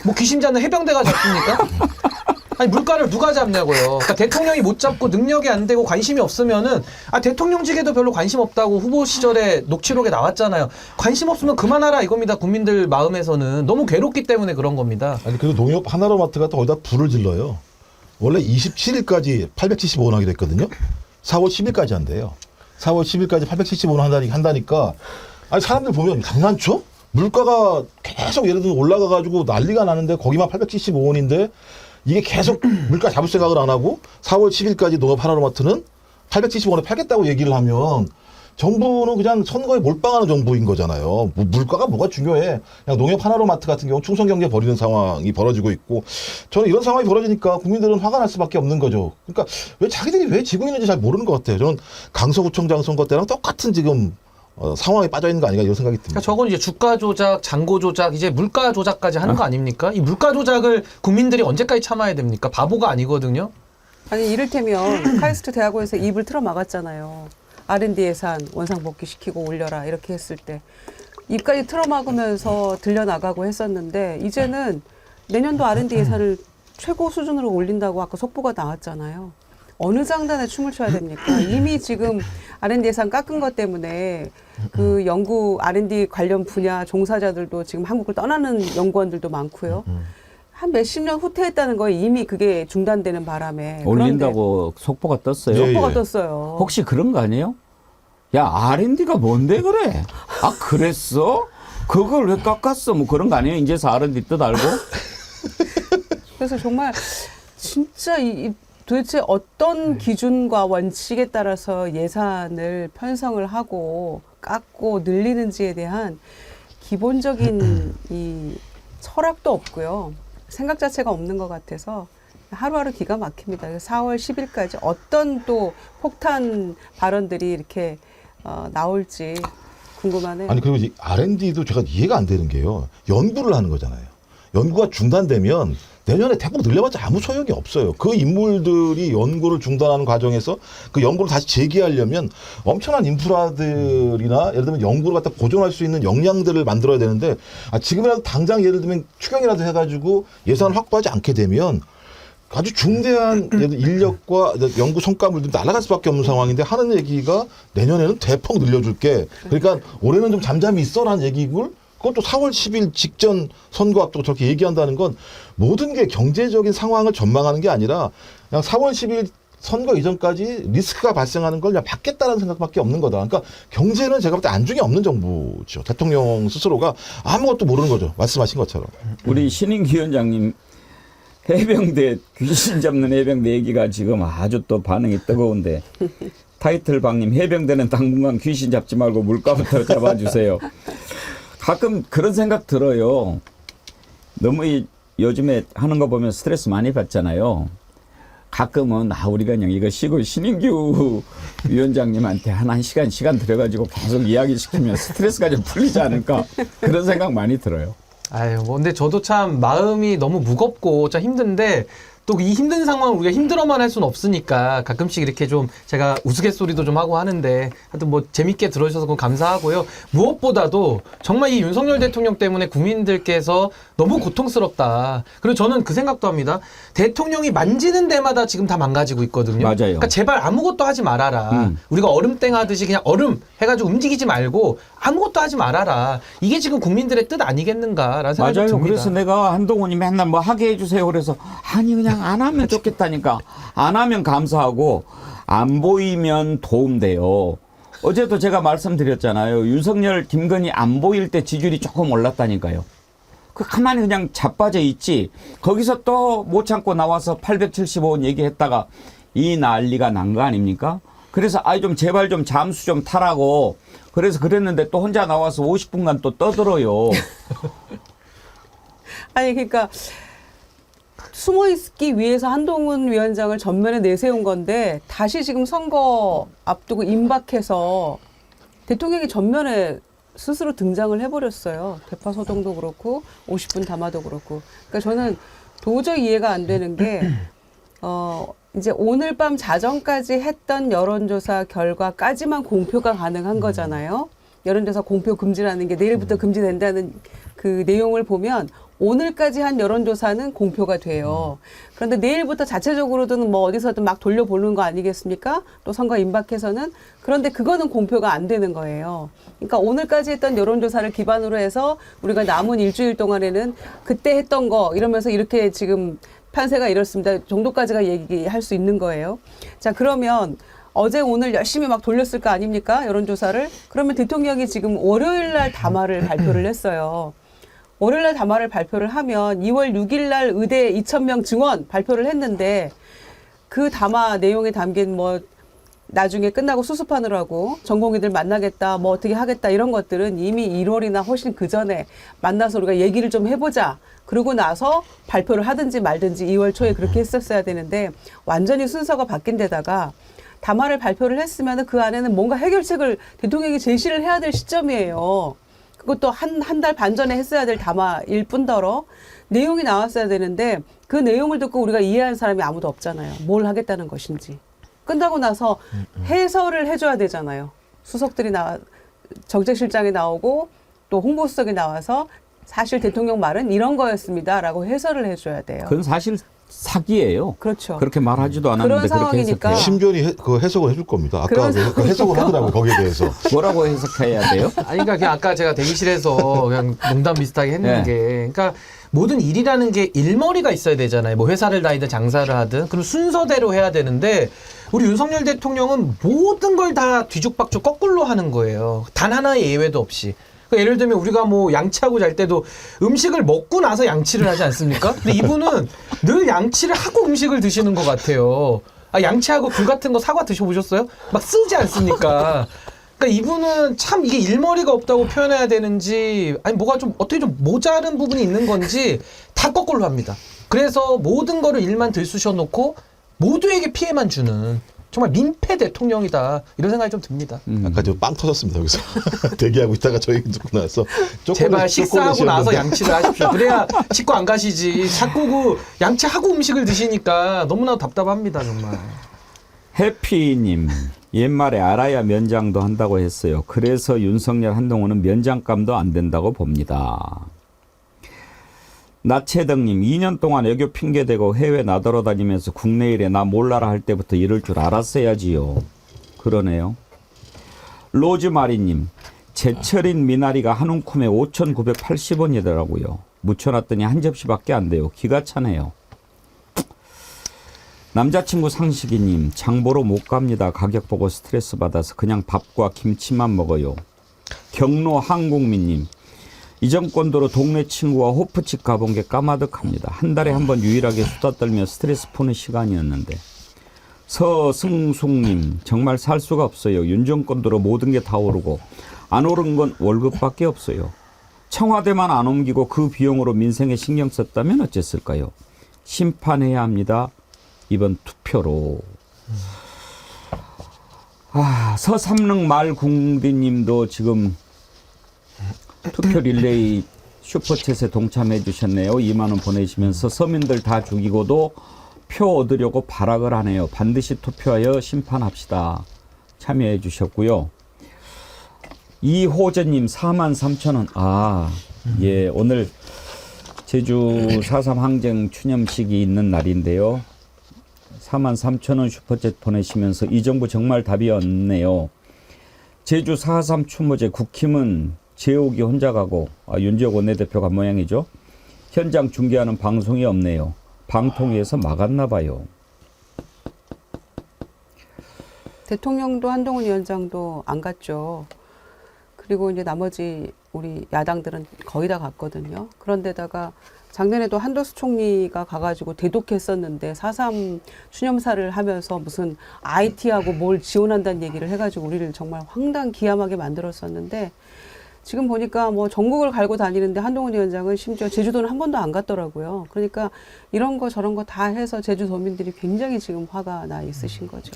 뭐 귀신 잡는 해병대가 잡습니까? 아니 물가를 누가 잡냐고요. 그러니까 대통령이 못 잡고 능력이 안 되고 관심이 없으면은 아 대통령직에도 별로 관심 없다고 후보 시절에 녹취록에 나왔잖아요. 관심 없으면 그만하라 이겁니다. 국민들 마음에서는 너무 괴롭기 때문에 그런 겁니다. 아니 그리고 농협 하나로마트가 또 거기다 불을 질러요. 원래 27일까지 875원 하기로 했거든요. 4월 10일까지 한대요. 4월 10일까지 875원 한다니까 아니 사람들 보면 장난쳐? 물가가 계속 예를 들어 올라가가지고 난리가 나는데 거기만 875원인데 이게 계속 물가 잡을 생각을 안 하고 4월 10일까지 농협 하나로마트는 875원에 팔겠다고 얘기를 하면 정부는 그냥 선거에 몰빵하는 정부인 거잖아요. 물가가 뭐가 중요해. 그냥 농협 하나로마트 같은 경우 충성경제 벌이는 상황이 벌어지고 있고 저는 이런 상황이 벌어지니까 국민들은 화가 날 수밖에 없는 거죠. 그러니까 왜 자기들이 왜 지고 있는지 잘 모르는 것 같아요. 저는 강서구청장 선거 때랑 똑같은 지금 상황에 빠져 있는 거 아닌가 이런 생각이 듭니다. 그러니까 저건 이제 주가 조작, 잔고 조작, 이제 물가 조작까지 하는 거 아닙니까? 이 물가 조작을 국민들이 언제까지 참아야 됩니까? 바보가 아니거든요. 아니 이를테면 카이스트 대학원에서 입을 틀어 막았잖아요. R&D 예산 원상 복귀시키고 올려라 이렇게 했을 때 입까지 틀어 막으면서 들려나가고 했었는데 이제는 내년도 R&D 예산을 최고 수준으로 올린다고 아까 속보가 나왔잖아요. 어느 장단에 춤을 춰야 됩니까? 이미 지금 R&D 예산 깎은 것 때문에 그 연구 R&D 관련 분야 종사자들도 지금 한국을 떠나는 연구원들도 많고요. 한 몇십 년 후퇴했다는 거에 이미 그게 중단되는 바람에 올린다고 속보가 떴어요. 예, 속보가 예. 떴어요. 혹시 그런 거 아니에요? 야, R&D가 뭔데 그래? 아, 그랬어? 그걸 왜 깎았어? 뭐 그런 거 아니에요? 이제서 R&D 뜻 알고? 그래서 정말 진짜 도대체 어떤 기준과 원칙에 따라서 예산을 편성을 하고 깎고 늘리는지에 대한 기본적인 이 철학도 없고요. 생각 자체가 없는 것 같아서 하루하루 기가 막힙니다. 4월 10일까지 어떤 또 폭탄 발언들이 이렇게 나올지 궁금하네요. 아니 그리고 이 R&D도 제가 이해가 안 되는 게요. 연구를 하는 거잖아요. 연구가 중단되면 내년에 대폭 늘려봤자 아무 소용이 없어요. 그 인물들이 연구를 중단하는 과정에서 그 연구를 다시 재개하려면 엄청난 인프라들이나 예를 들면 연구를 갖다 보존할 수 있는 역량들을 만들어야 되는데 지금이라도 당장 예를 들면 추경이라도 해가지고 예산을 확보하지 않게 되면 아주 중대한 인력과 연구 성과물들이 날아갈 수밖에 없는 상황인데 하는 얘기가 내년에는 대폭 늘려줄게. 그러니까 올해는 좀 잠잠히 있어라는 얘기를 그것도 4월 10일 직전 선거 앞두고 저렇게 얘기한다는 건 모든 게 경제적인 상황을 전망하는 게 아니라 그냥 4월 10일 선거 이전까지 리스크가 발생하는 걸 그냥 받겠다는 생각밖에 없는 거다. 그러니까 경제는 제가 볼 때 안중에 없는 정부죠. 대통령 스스로가 아무것도 모르는 거죠. 말씀하신 것처럼. 우리 신인기 위원장님 해병대 귀신 잡는 해병대 얘기가 지금 아주 또 반응이 뜨거운데 타이틀방님 해병대는 당분간 귀신 잡지 말고 물가부터 잡아주세요. 가끔 그런 생각 들어요. 너무 요즘에 하는 거 보면 스트레스 많이 받잖아요. 가끔은 우리가 그냥 이거 쉬고 신인규 위원장님한테 한 시간 들여가지고 계속 이야기시키면 스트레스가 좀 풀리지 않을까 그런 생각 많이 들어요. 아유, 뭐 근데 저도 참 마음이 너무 무겁고 참 힘든데 또 이 힘든 상황을 우리가 힘들어만 할 수는 없으니까 가끔씩 이렇게 좀 제가 우스갯소리도 좀 하고 하는데 하여튼 뭐 재밌게 들어주셔서 그건 감사하고요. 무엇보다도 정말 이 윤석열 대통령 때문에 국민들께서 너무 고통스럽다. 그리고 저는 그 생각도 합니다. 대통령이 만지는 데마다 지금 다 망가지고 있거든요. 맞아요. 그러니까 제발 아무것도 하지 말아라. 우리가 얼음땡 하듯이 그냥 얼음 해가지고 움직이지 말고 아무것도 하지 말아라. 이게 지금 국민들의 뜻 아니겠는가라는 생각이 맞아요. 듭니다. 그래서 내가 한동훈이 맨날 뭐 하게 해주세요. 그래서 아니 그냥 안 하면 좋겠다니까. 안 하면 감사하고 안 보이면 도움돼요. 어제도 제가 말씀드렸잖아요. 윤석열, 김건희 안 보일 때 지지율이 조금 올랐다니까요. 그 가만히 그냥 자빠져 있지. 거기서 또 못 참고 나와서 875원 얘기했다가 이 난리가 난 거 아닙니까? 그래서 좀 제발 좀 잠수 좀 타라고. 그래서 그랬는데 또 혼자 나와서 50분간 또 떠들어요. 아니 그러니까 숨어 있기 위해서 한동훈 위원장을 전면에 내세운 건데 다시 지금 선거 앞두고 임박해서 대통령이 전면에 스스로 등장을 해버렸어요. 대파 소동도 그렇고 50분 담화도 그렇고. 그러니까 저는 도저히 이해가 안 되는 게 이제 오늘 밤 자정까지 했던 여론조사 결과까지만 공표가 가능한 거잖아요. 여론조사 공표 금지라는 게 내일부터 금지된다는 그 내용을 보면 오늘까지 한 여론조사는 공표가 돼요. 그런데 내일부터 자체적으로든 뭐 어디서든 막 돌려보는 거 아니겠습니까? 또 선거 임박해서는. 그런데 그거는 공표가 안 되는 거예요. 그러니까 오늘까지 했던 여론조사를 기반으로 해서 우리가 남은 일주일 동안에는 그때 했던 거 이러면서 이렇게 지금 판세가 이렇습니다 정도까지가 얘기할 수 있는 거예요. 자, 그러면 어제 오늘 열심히 막 돌렸을 거 아닙니까? 여론조사를. 그러면 대통령이 지금 월요일 날 담화를 발표를 했어요. 월요일 날 담화를 발표를 하면 2월 6일 날 의대 2,000명 증원 발표를 했는데 그 담화 내용에 담긴 뭐 나중에 끝나고 수습하느라고 전공의들 만나겠다 뭐 어떻게 하겠다 이런 것들은 이미 1월이나 훨씬 그 전에 만나서 우리가 얘기를 좀 해보자. 그러고 나서 발표를 하든지 말든지 2월 초에 그렇게 했었어야 되는데 완전히 순서가 바뀐 데다가 담화를 발표를 했으면 그 안에는 뭔가 해결책을 대통령이 제시를 해야 될 시점이에요. 그것도 한 달 반 전에 했어야 될 담화일 뿐더러 내용이 나왔어야 되는데 그 내용을 듣고 우리가 이해하는 사람이 아무도 없잖아요. 뭘 하겠다는 것인지. 끝나고 나서 해설을 해줘야 되잖아요. 수석들이 정책실장이 나오고 또 홍보수석이 나와서 사실 대통령 말은 이런 거였습니다라고 해설을 해줘야 돼요. 그건 사실 사기예요. 그렇죠. 그렇게 말하지도 않았는데 그런 그렇게 상황이니까. 해석해요. 심지어 그 해석을 해줄 겁니다. 아까 그런 그 해석을 하더라고요. 거기에 대해서. 뭐라고 해석해야 돼요? 아니, 그러니까 그냥 아까 제가 대기실에서 그냥 농담 비슷하게 했는 네. 게, 그러니까 모든 일이라는 게 일머리가 있어야 되잖아요. 뭐 회사를 다니든 장사를 하든. 그럼 순서대로 해야 되는데, 우리 윤석열 대통령은 모든 걸 다 뒤죽박죽 거꾸로 하는 거예요. 단 하나의 예외도 없이. 그러니까 예를 들면 우리가 뭐 양치하고 잘 때도 음식을 먹고 나서 양치를 하지 않습니까? 근데 이분은 늘 양치를 하고 음식을 드시는 것 같아요. 양치하고 귤 같은 거 사과 드셔보셨어요? 막 쓰지 않습니까? 그러니까 이분은 참 이게 일머리가 없다고 표현해야 되는지 아니 뭐가 좀 어떻게 좀 모자른 부분이 있는 건지 다 거꾸로 합니다. 그래서 모든 거를 일만 들쑤셔 놓고 모두에게 피해만 주는 정말 민폐 대통령이다 이런 생각이 좀 듭니다. 아까 저 빵 터졌습니다 여기서 대기하고 있다가 저희 듣고 나서 제발 식사하고 나서 양치를 하십시오. 그래야 씻고 안 가시지. 자꾸 그 양치하고 음식을 드시니까 너무나 답답합니다 정말. 해피님, 옛말에 알아야 면장도 한다고 했어요. 그래서 윤석열 한동훈은 면장감도 안 된다고 봅니다. 나채덕님, 2년 동안 외교 핑계대고 해외 나돌아다니면서 국내 일에 나 몰라라 할 때부터 이럴 줄 알았어야지요. 그러네요. 로즈마리님, 제철인 미나리가 한 움큼에 5,980원이더라고요. 묻혀놨더니 한 접시밖에 안 돼요. 기가 차네요. 남자친구 상식이님, 장보러 못 갑니다. 가격 보고 스트레스 받아서 그냥 밥과 김치만 먹어요. 경로 한국민님, 이 정권도로 동네 친구와 호프집 가본 게 까마득합니다. 한 달에 한 번 유일하게 수다 떨며 스트레스 푸는 시간이었는데. 서승숙님, 정말 살 수가 없어요. 윤 정권도로 모든 게 다 오르고 안 오른 건 월급밖에 없어요. 청와대만 안 옮기고 그 비용으로 민생에 신경 썼다면 어쨌을까요? 심판해야 합니다. 이번 투표로. 서삼릉 말궁디님도 지금 투표 릴레이 슈퍼챗에 동참해 주셨네요. 2만 원 보내시면서 서민들 다 죽이고도 표 얻으려고 발악을 하네요. 반드시 투표하여 심판합시다. 참여해 주셨고요. 이호재님 43,000원. 예, 오늘 제주 4.3 항쟁 추념식이 있는 날인데요. 43,000원 슈퍼챗 보내시면서 이 정부 정말 답이 없네요. 제주 4.3 추모제 국힘은 재욱이 혼자 가고 윤지혁 원내대표가 모양이죠. 현장 중계하는 방송이 없네요. 방통위에서 막았나 봐요. 대통령도 한동훈 위원장도 안 갔죠. 그리고 이제 나머지 우리 야당들은 거의 다 갔거든요. 그런데다가 작년에도 한도수 총리가 가가지고 대독했었는데 4.3 추념사를 하면서 무슨 IT하고 뭘 지원한다는 얘기를 해가지고 우리를 정말 황당기암하게 만들었었는데 지금 보니까 뭐 전국을 갈고 다니는데 한동훈 위원장은 심지어 제주도는 한 번도 안 갔더라고요. 그러니까 이런 거 저런 거 다 해서 제주도민들이 굉장히 지금 화가 나 있으신 거죠.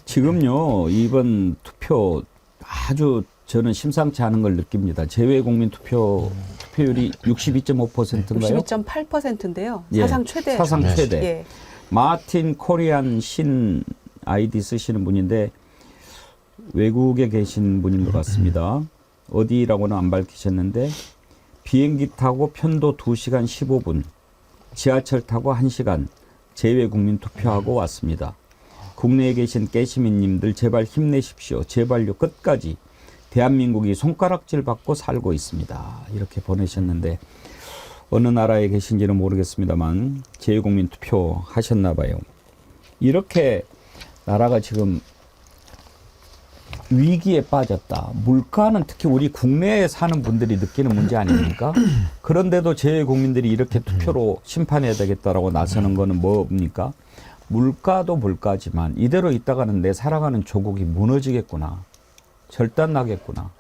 지금요, 이번 투표 아주 저는 심상치 않은 걸 느낍니다. 재외국민 투표율이 62.5%인가요? 62.8%인데요. 예, 사상 최대. 사상 최대. 예. 마틴 코리안 신 아이디 쓰시는 분인데 외국에 계신 분인 것 같습니다. 어디라고는 안 밝히셨는데 비행기 타고 편도 2시간 15분, 지하철 타고 1시간 재외국민 투표하고 왔습니다. 국내에 계신 깨시민님들 제발 힘내십시오. 제발요 끝까지. 대한민국이 손가락질 받고 살고 있습니다. 이렇게 보내셨는데 어느 나라에 계신지는 모르겠습니다만 재외국민 투표 하셨나 봐요. 이렇게 나라가 지금 위기에 빠졌다. 물가는 특히 우리 국내에 사는 분들이 느끼는 문제 아닙니까? 그런데도 재외국민들이 이렇게 투표로 심판해야 되겠다라고 나서는 거는 뭡니까? 물가도 물가지만 이대로 있다가는 내 살아가는 조국이 무너지겠구나. 절단나겠구나.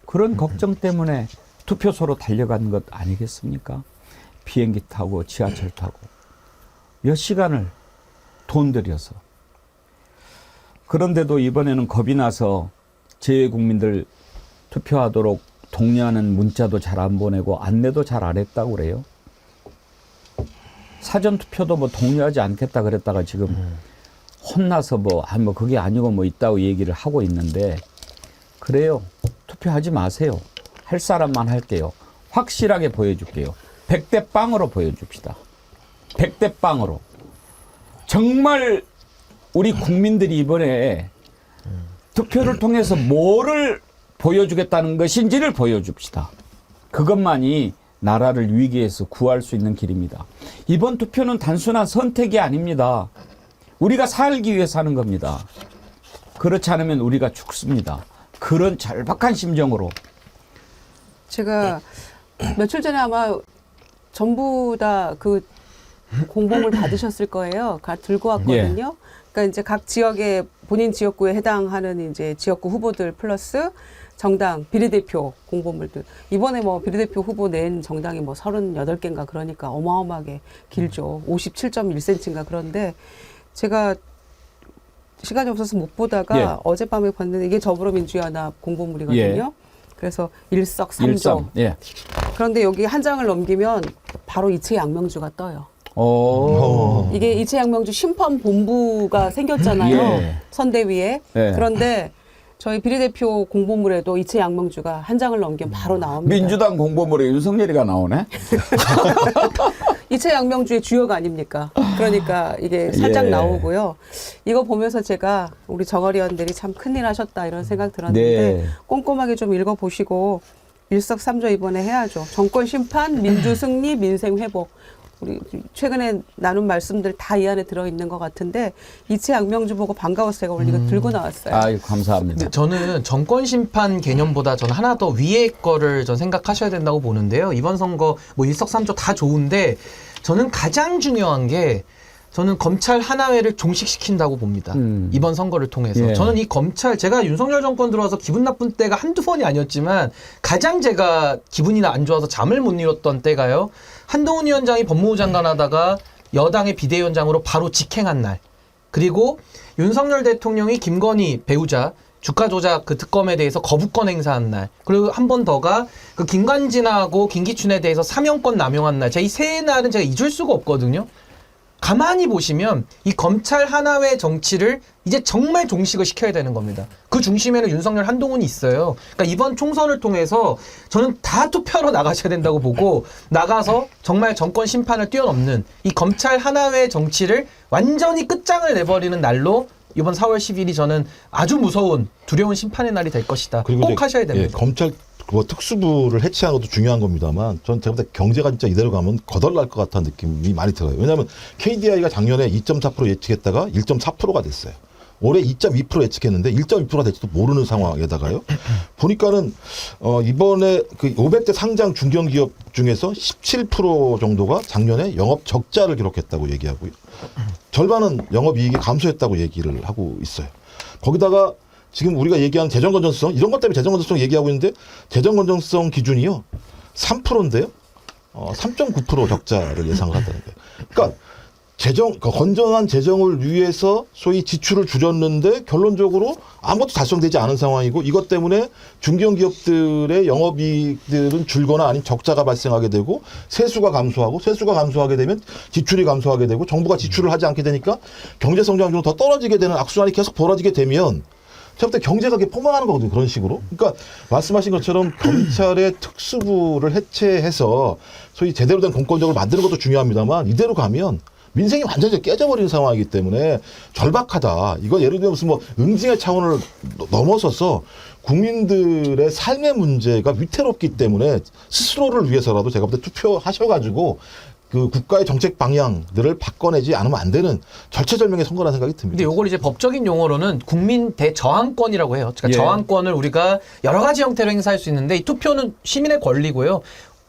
그런 걱정 때문에 투표소로 달려간 것 아니겠습니까? 비행기 타고 지하철 타고 몇 시간을 돈 들여서. 그런데도 이번에는 겁이 나서 재외국민들 투표하도록 독려하는 문자도 잘 안 보내고 안내도 잘 안 했다고 그래요. 사전투표도 뭐 독려하지 않겠다 그랬다가 지금 혼나서 뭐 그게 아니고 뭐 있다고 얘기를 하고 있는데 그래요. 투표하지 마세요. 할 사람만 할게요. 확실하게 보여줄게요. 100대 빵으로 보여줍시다. 100대 빵으로. 정말 우리 국민들이 이번에 투표를 통해서 뭐를 보여주겠다는 것인지를 보여줍시다. 그것만이 나라를 위기에서 구할 수 있는 길입니다. 이번 투표는 단순한 선택이 아닙니다. 우리가 살기 위해 사는 겁니다. 그렇지 않으면 우리가 죽습니다. 그런 절박한 심정으로. 제가 며칠 전에 아마 전부 다 그 공범을 받으셨을 거예요. 들고 왔거든요. 그러니까 이제 각 지역의 본인 지역구에 해당하는 이제 지역구 후보들 플러스 정당 비례대표 공보물들. 이번에 뭐 비례대표 후보 낸 정당이 뭐 38개인가 그러니까 어마어마하게 길죠. 57.1cm인가 그런데 제가 시간이 없어서 못 보다가 예. 어젯밤에 봤는데 이게 더불어민주연합 공보물이거든요. 예. 그래서 일석삼조. 일삼. 예. 그런데 여기 한 장을 넘기면 바로 이채양명주가 떠요. 오. 이게 이채양명주 심판본부가 생겼잖아요. 예. 선대위에. 예. 그런데 저희 비례대표 공보물에도 이채양명주가 한 장을 넘기면 바로 나옵니다. 민주당 공보물에 윤석열이가 나오네. 이채양명주의 주역 아닙니까? 그러니까 이게 살짝 예. 나오고요. 이거 보면서 제가 우리 정어리원들이 참 큰일 하셨다 이런 생각 들었는데 네. 꼼꼼하게 좀 읽어보시고 일석삼조 이번에 해야죠. 정권 심판, 민주 승리, 민생 회복. 우리 최근에 나눈 말씀들 다 이 안에 들어있는 것 같은데 이채양명주 보고 반가워서 제가 오늘 이거 들고 나왔어요. 아유, 감사합니다. 근데 저는 정권 심판 개념보다 저는 하나 더 위에 거를 전 생각하셔야 된다고 보는데요. 이번 선거 뭐 일석삼조 다 좋은데 저는 가장 중요한 게 저는 검찰 하나회를 종식시킨다고 봅니다. 이번 선거를 통해서. 예. 저는 이 검찰, 제가 윤석열 정권 들어와서 기분 나쁜 때가 한두 번이 아니었지만 가장 제가 기분이 안 좋아서 잠을 못 이뤘던 때가요. 한동훈 위원장이 법무부 장관 하다가 여당의 비대위원장으로 바로 직행한 날. 그리고 윤석열 대통령이 김건희 배우자 주가 조작 그 특검에 대해서 거부권 행사한 날. 그리고 한 번 더가 그 김관진하고 김기춘에 대해서 사면권 남용한 날. 제가 이 세 날은 제가 잊을 수가 없거든요. 가만히 보시면 이 검찰 하나회 정치를 이제 정말 종식을 시켜야 되는 겁니다. 그 중심에는 윤석열, 한동훈이 있어요. 그러니까 이번 총선을 통해서 저는 다 투표하러 나가셔야 된다고 보고 나가서 정말 정권 심판을 뛰어넘는 이 검찰 하나회 정치를 완전히 끝장을 내버리는 날로 이번 4월 10일이 저는 아주 무서운 두려운 심판의 날이 될 것이다. 그리고 꼭 이제, 하셔야 됩니다. 예, 검찰 뭐 특수부를 해체하는 것도 중요한 겁니다만 전 제가 볼 때 경제가 진짜 이대로 가면 거덜날 것 같다는 느낌이 많이 들어요. 왜냐하면 KDI가 작년에 2.4% 예측했다가 1.4%가 됐어요. 올해 2.2% 예측했는데 1.2%가 될지도 모르는 상황에다가요. 보니까는 이번에 그 500대 상장 중견기업 중에서 17% 정도가 작년에 영업 적자를 기록했다고 얘기하고요. 절반은 영업이익이 감소했다고 얘기를 하고 있어요. 거기다가 지금 우리가 얘기하는 재정 건전성 이런 것 때문에 재정 건전성 얘기하고 있는데 재정 건전성 기준이요 3%인데요 3.9% 적자를 예상을 한다는 거예요. 그러니까 건전한 재정을 위해서 소위 지출을 줄였는데 결론적으로 아무것도 달성되지 않은 상황이고 이것 때문에 중견기업들의 영업이익들은 줄거나 아니면 적자가 발생하게 되고 세수가 감소하게 되면 지출이 감소하게 되고 정부가 지출을 하지 않게 되니까 경제성장률은 더 떨어지게 되는 악순환이 계속 벌어지게 되면 제가 볼 때 경제가 폭망하는 거거든요. 그런 식으로. 그러니까 말씀하신 것처럼 검찰의 특수부를 해체해서 소위 제대로 된 공권력을 만드는 것도 중요합니다만 이대로 가면 민생이 완전히 깨져버리는 상황이기 때문에 절박하다. 이건 예를 들면 무슨 뭐 응징의 차원을 넘어서서 국민들의 삶의 문제가 위태롭기 때문에 스스로를 위해서라도 제가 볼 때 투표하셔가지고 그 국가의 정책 방향들을 바꿔내지 않으면 안 되는 절체절명의 선거라는 생각이 듭니다. 근데 이걸 이제 법적인 용어로는 국민 대저항권이라고 해요. 그러니까 예. 저항권을 우리가 여러 가지 형태로 행사할 수 있는데 이 투표는 시민의 권리고요.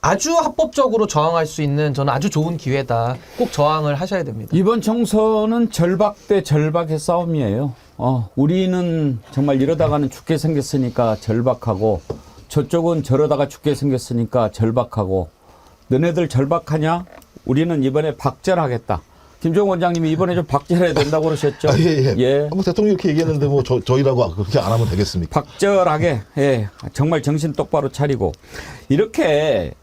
아주 합법적으로 저항할 수 있는 저는 아주 좋은 기회다. 꼭 저항을 하셔야 됩니다. 이번 총선은 절박 대 절박의 싸움이에요. 우리는 정말 이러다가는 죽게 생겼으니까 절박하고 저쪽은 저러다가 죽게 생겼으니까 절박하고 너네들 절박하냐? 우리는 이번에 박절하겠다. 김종원 원장님이 이번에 좀 박절해야 된다고 그러셨죠? 예. 뭐 대통령이 이렇게 얘기했는데 뭐 저희라고 그렇게 안 하면 되겠습니까? 박절하게, 예. 정말 정신 똑바로 차리고. 이렇게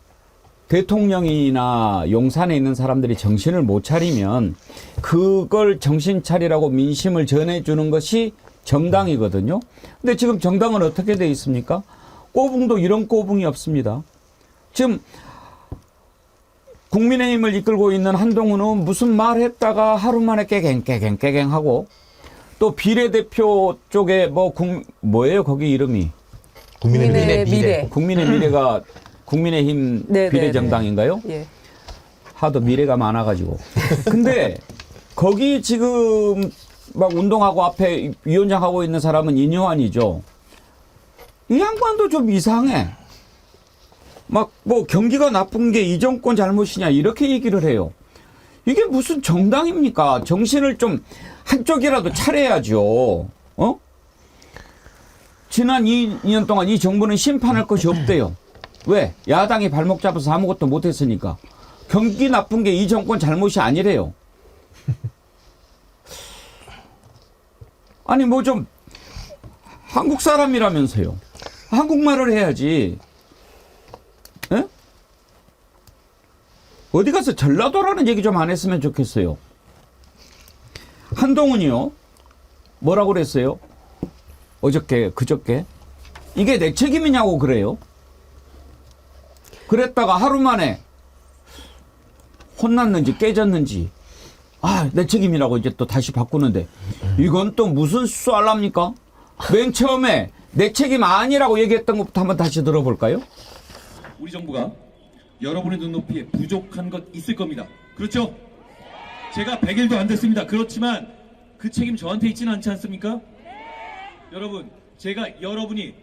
대통령이나 용산에 있는 사람들이 정신을 못 차리면 그걸 정신 차리라고 민심을 전해주는 것이 정당이거든요. 근데 지금 정당은 어떻게 돼 있습니까? 꼬붕도 이런 꼬붕이 없습니다. 지금 국민의힘을 이끌고 있는 한동훈은 무슨 말 했다가 하루 만에 깨갱하고 또 비례대표 쪽에 뭐예요? 거기 이름이? 국민의 미래. 국민의 미래가 국민의힘 네, 비례정당인가요? 예. 하도 미래가 많아가지고. 근데 거기 지금 막 운동하고 앞에 위원장하고 있는 사람은 인효환이죠. 이 양반도 좀 이상해. 막 뭐 경기가 나쁜 게 이 정권 잘못이냐 이렇게 얘기를 해요. 이게 무슨 정당입니까? 정신을 좀 한쪽이라도 차려야죠. 지난 2년 동안 이 정부는 심판할 것이 없대요. 왜? 야당이 발목 잡아서 아무것도 못했으니까. 경기 나쁜 게 이 정권 잘못이 아니래요. 아니 뭐 좀 한국 사람이라면서요. 한국말을 해야지. 에? 어디 가서 전라도라는 얘기 좀 안 했으면 좋겠어요. 한동훈이요. 뭐라고 그랬어요? 어저께 그저께 이게 내 책임이냐고 그래요. 그랬다가 하루 만에 혼났는지 깨졌는지 내 책임이라고 이제 또 다시 바꾸는데 이건 또 무슨 쏘알랍니까? 맨 처음에 내 책임 아니라고 얘기했던 것부터 한번 다시 들어볼까요? 우리 정부가 여러분의 눈높이에 부족한 것 있을 겁니다. 그렇죠? 제가 100일도 안 됐습니다. 그렇지만 그 책임 저한테 있지는 않지 않습니까? 여러분, 제가 여러분이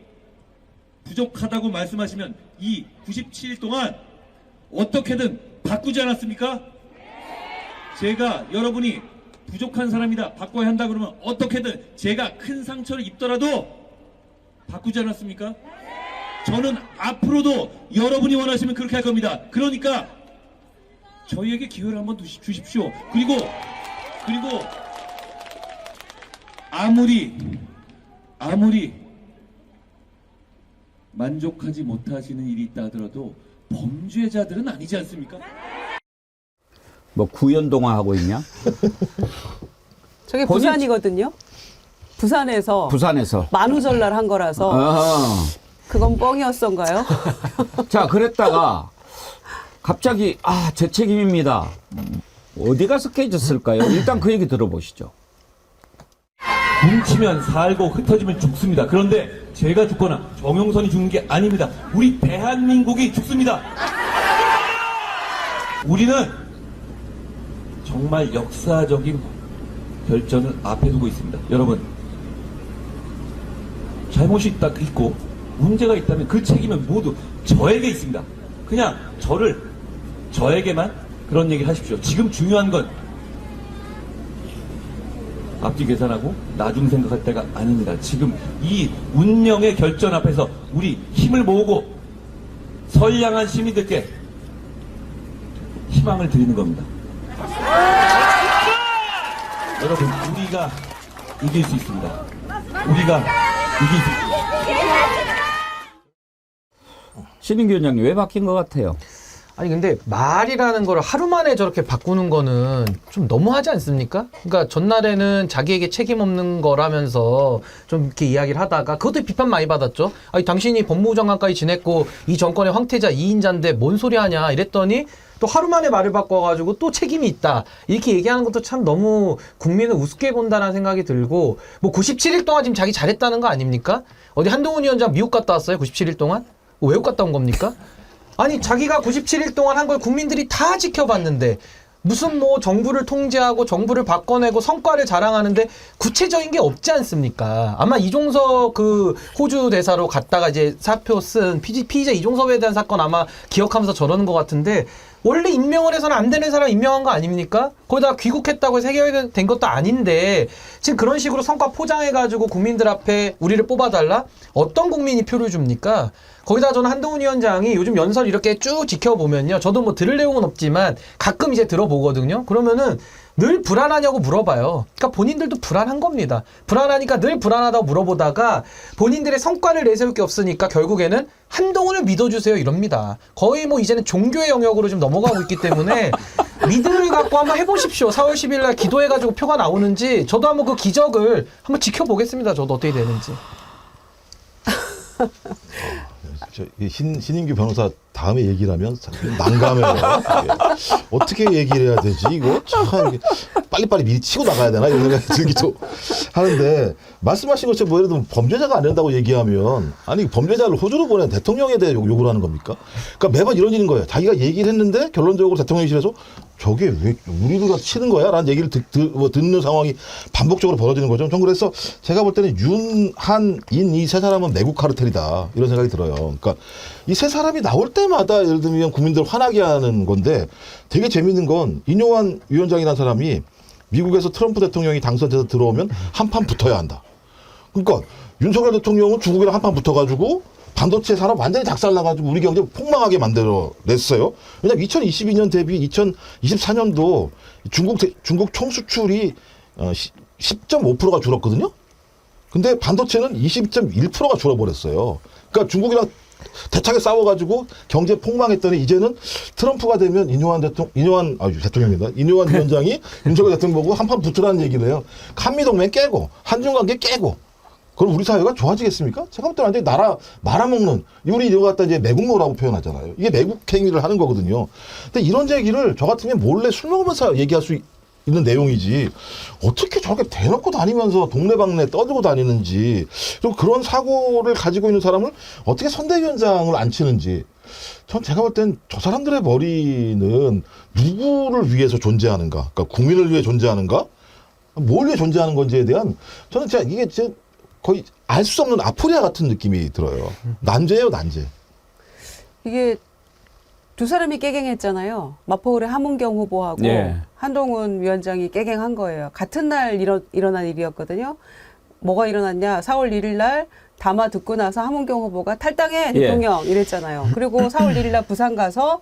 부족하다고 말씀하시면 이 97일 동안 어떻게든 바꾸지 않았습니까? 제가 여러분이 부족한 사람이다, 바꿔야 한다 그러면 어떻게든 제가 큰 상처를 입더라도 바꾸지 않았습니까? 저는 앞으로도 여러분이 원하시면 그렇게 할 겁니다. 그러니까 저희에게 기회를 한번 주십시오. 그리고 아무리 만족하지 못하시는 일이 있다 하더라도 범죄자들은 아니지 않습니까? 뭐 구연동화 하고 있냐? 저게 본인- 부산이거든요. 부산에서 만우절날 한 거라서 그건 뻥이었던가요? 자, 그랬다가 갑자기 제 책임입니다. 어디 가서 깨졌을까요? 일단 그 얘기 들어보시죠. 뭉치면 살고 흩어지면 죽습니다. 그런데 제가 죽거나 정용선이 죽는 게 아닙니다. 우리 대한민국이 죽습니다. 우리는 정말 역사적인 결정을 앞에 두고 있습니다. 여러분, 잘못이 있고 문제가 있다면 그 책임은 모두 저에게 있습니다. 그냥 저에게만 그런 얘기를 하십시오. 지금 중요한 건 앞뒤 계산하고 나중 생각할 때가 아닙니다. 지금 이 운명의 결전 앞에서 우리 힘을 모으고 선량한 시민들께 희망을 드리는 겁니다. 여러분, 우리가 이길 수 있습니다. 우리가 이길 수 있습니다. 신인규 위원장님 왜 바뀐 것 같아요? 아니 근데 말이라는 걸 하루 만에 저렇게 바꾸는 거는 좀 너무하지 않습니까? 그러니까 전날에는 자기에게 책임 없는 거라면서 좀 이렇게 이야기를 하다가 그것도 비판 많이 받았죠. 아니 당신이 법무부 장관까지 지냈고 이 정권의 황태자 2인자인데 뭔 소리 하냐 이랬더니 또 하루 만에 말을 바꿔가지고 또 책임이 있다 이렇게 얘기하는 것도 참 너무 국민을 우습게 본다는 생각이 들고 뭐 97일 동안 지금 자기 잘했다는 거 아닙니까? 어디 한동훈 위원장 미국 갔다 왔어요? 97일 동안? 외국 갔다 온 겁니까? 아니 자기가 97일 동안 한 걸 국민들이 다 지켜봤는데 무슨 뭐 정부를 통제하고 정부를 바꿔내고 성과를 자랑하는데 구체적인 게 없지 않습니까? 아마 이종석 그 호주 대사로 갔다가 이제 사표 쓴 피의자 이종석에 대한 사건 아마 기억하면서 저러는 것 같은데 원래 임명을 해서는 안 되는 사람 임명한 거 아닙니까? 거기다가 귀국했다고 해서 해결된 것도 아닌데 지금 그런 식으로 성과 포장해가지고 국민들 앞에 우리를 뽑아달라? 어떤 국민이 표를 줍니까? 거기다 저는 한동훈 위원장이 요즘 연설 이렇게 쭉 지켜보면요. 저도 뭐 들을 내용은 없지만 가끔 이제 들어보거든요. 그러면은 늘 불안하냐고 물어봐요. 그러니까 본인들도 불안한 겁니다. 불안하니까 늘 불안하다고 물어보다가 본인들의 성과를 내세울 게 없으니까 결국에는 한동훈을 믿어주세요 이럽니다. 거의 뭐 이제는 종교의 영역으로 좀 넘어가고 있기 때문에 믿음을 갖고 한번 해보십시오. 4월 10일 날 기도해가지고 표가 나오는지 저도 한번 그 기적을 한번 지켜보겠습니다. 저도 어떻게 되는지. 신인규 변호사 다음에 얘기를 하면 난감해요. 어떻게 얘기를 해야 되지? 이거 참 빨리빨리 미리 치고 나가야 되나 이런 생각이 들기도 하는데 말씀하신 것처럼 뭐 예를 들면 범죄자가 안 된다고 얘기하면 아니 범죄자를 호주로 보낸 대통령에 대해 요구를 하는 겁니까? 그러니까 매번 이런 일인 거예요. 자기가 얘기를 했는데 결론적으로 대통령실에서 저게 왜 우리가 치는 거야? 라는 얘기를 듣는 상황이 반복적으로 벌어지는 거죠. 전 그래서 제가 볼 때는 윤, 한, 인 이 세 사람은 내국 카르텔이다. 이런 생각이 들어요. 그러니까 이 세 사람이 나올 때마다 예를 들면 국민들 화나게 하는 건데 되게 재밌는 건 인요한 위원장이라는 사람이 미국에서 트럼프 대통령이 당선돼서 들어오면 한판 붙어야 한다. 그러니까 윤석열 대통령은 중국이랑 한판 붙어가지고 반도체 산업 완전히 작살나가지고 우리 경제 폭망하게 만들어냈어요. 왜냐하면 2022년 대비 2024년도 중국 총수출이 10.5%가 줄었거든요. 근데 반도체는 20.1%가 줄어버렸어요. 그러니까 중국이랑 대차게 싸워가지고 경제 폭망했더니 이제는 트럼프가 되면 이뇨한 위원장이 윤석열 대통령 보고 한판 붙으라는 얘기를 해요. 한미동맹 깨고 한중관계 깨고 그럼 우리 사회가 좋아지겠습니까? 제가 볼 때는 완전히 나라 말아먹는 우리 이거 갖다 이제 매국노라고 표현하잖아요. 이게 매국 행위를 하는 거거든요. 근데 이런 얘기를 저 같으면 몰래 술 먹으면서 얘기할 수 있는 내용이지 어떻게 저렇게 대놓고 다니면서 동네방네 떠들고 다니는지 좀 그런 사고를 가지고 있는 사람을 어떻게 선대위원장을 앉히는지 전 제가 볼 땐 저 사람들의 머리는 누구를 위해서 존재하는가, 그러니까 국민을 위해 존재하는가, 뭘 위해 존재하는 건지에 대한 저는 진짜 이게 진짜 거의 알 수 없는 아포리아 같은 느낌이 들어요. 난제예요, 난제. 이게 두 사람이 깨갱했잖아요. 마포구의 함은경 후보하고 예. 한동훈 위원장이 깨갱한 거예요. 같은 날 일어난 일이었거든요. 뭐가 일어났냐? 4월 1일 날 담화 듣고 나서 함은경 후보가 탈당해 대통령 이랬잖아요. 그리고 4월 1일 날 부산 가서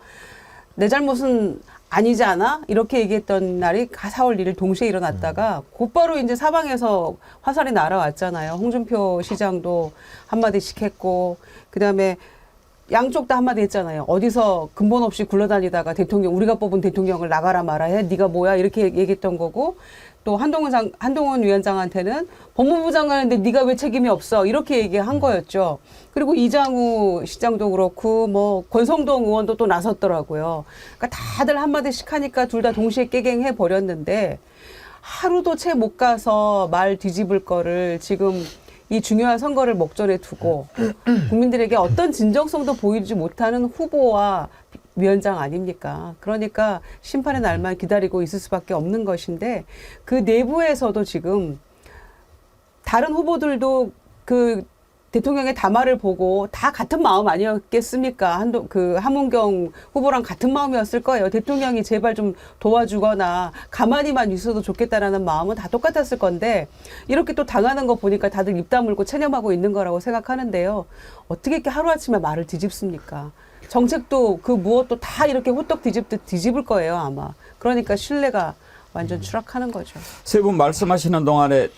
내 잘못은 아니지 않아? 이렇게 얘기했던 날이 4월 1일 동시에 일어났다가 곧바로 이제 사방에서 화살이 날아왔잖아요. 홍준표 시장도 한마디씩 했고 그다음에 양쪽 다 한마디 했잖아요. 어디서 근본 없이 굴러다니다가 대통령 우리가 뽑은 대통령을 나가라 마라 해. 네가 뭐야? 이렇게 얘기했던 거고 또 한동훈 위원장한테는 법무부 장관인데 네가 왜 책임이 없어? 이렇게 얘기한 거였죠. 그리고 이장우 시장도 그렇고 뭐 권성동 의원도 또 나섰더라고요. 그러니까 다들 한마디씩 하니까 둘 다 동시에 깨갱해 버렸는데 하루도 채 못 가서 말 뒤집을 거를 지금 이 중요한 선거를 목전에 두고 국민들에게 어떤 진정성도 보이지 못하는 후보와 위원장 아닙니까? 그러니까 심판의 날만 기다리고 있을 수밖에 없는 것인데 그 내부에서도 지금 다른 후보들도 그 대통령의 담화를 보고 다 같은 마음 아니었겠습니까? 함은경 후보랑 같은 마음이었을 거예요. 대통령이 제발 좀 도와주거나 가만히만 있어도 좋겠다라는 마음은 다 똑같았을 건데 이렇게 또 당하는 거 보니까 다들 입 다물고 체념하고 있는 거라고 생각하는데요. 어떻게 이렇게 하루아침에 말을 뒤집습니까? 정책도 그 무엇도 다 이렇게 호떡 뒤집듯 뒤집을 거예요, 아마. 그러니까 신뢰가 완전 추락하는 거죠. 세 분 말씀하시는 동안에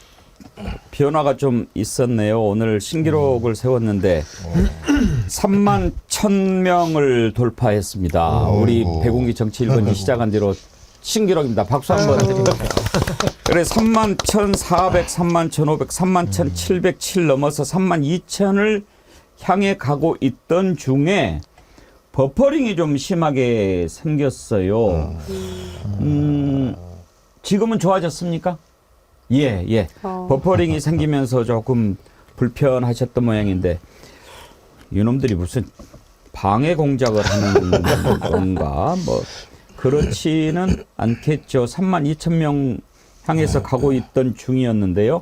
변화가 좀 있었네요. 오늘 신기록을 세웠는데 3만 1,000명을 돌파했습니다. 우리 백운기 정치 1번지 시작한 뒤로 신기록입니다. 박수 한번 드립니다. 그래 3만 1,400, 3만 1,500, 3만 1,707 넘어서 3만 2천을 향해 가고 있던 중에 버퍼링이 좀 심하게 생겼어요. 지금은 좋아졌습니까? 예. 버퍼링이 생기면서 조금 불편하셨던 모양인데 이놈들이 무슨 방해 공작을 하는 건가? 뭐 그렇지는 않겠죠. 3만 2천 명 향해서 가고 있던 중이었는데요.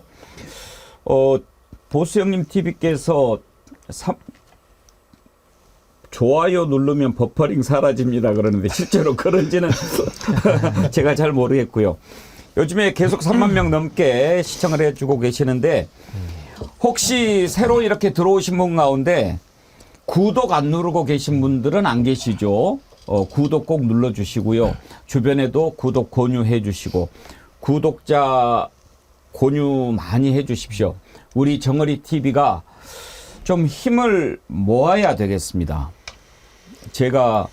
보수형님 TV께서 좋아요 누르면 버퍼링 사라집니다 그러는데 실제로 그런지는 제가 잘 모르겠고요. 요즘에 계속 3만 명 넘게 시청을 해주고 계시는데 혹시 새로 이렇게 들어오신 분 가운데 구독 안 누르고 계신 분들은 안 계시죠? 구독 꼭 눌러주시고요. 주변에도 구독 권유해 주시고 구독자 권유 많이 해 주십시오. 우리 정어리 TV가 좀 힘을 모아야 되겠습니다. 제가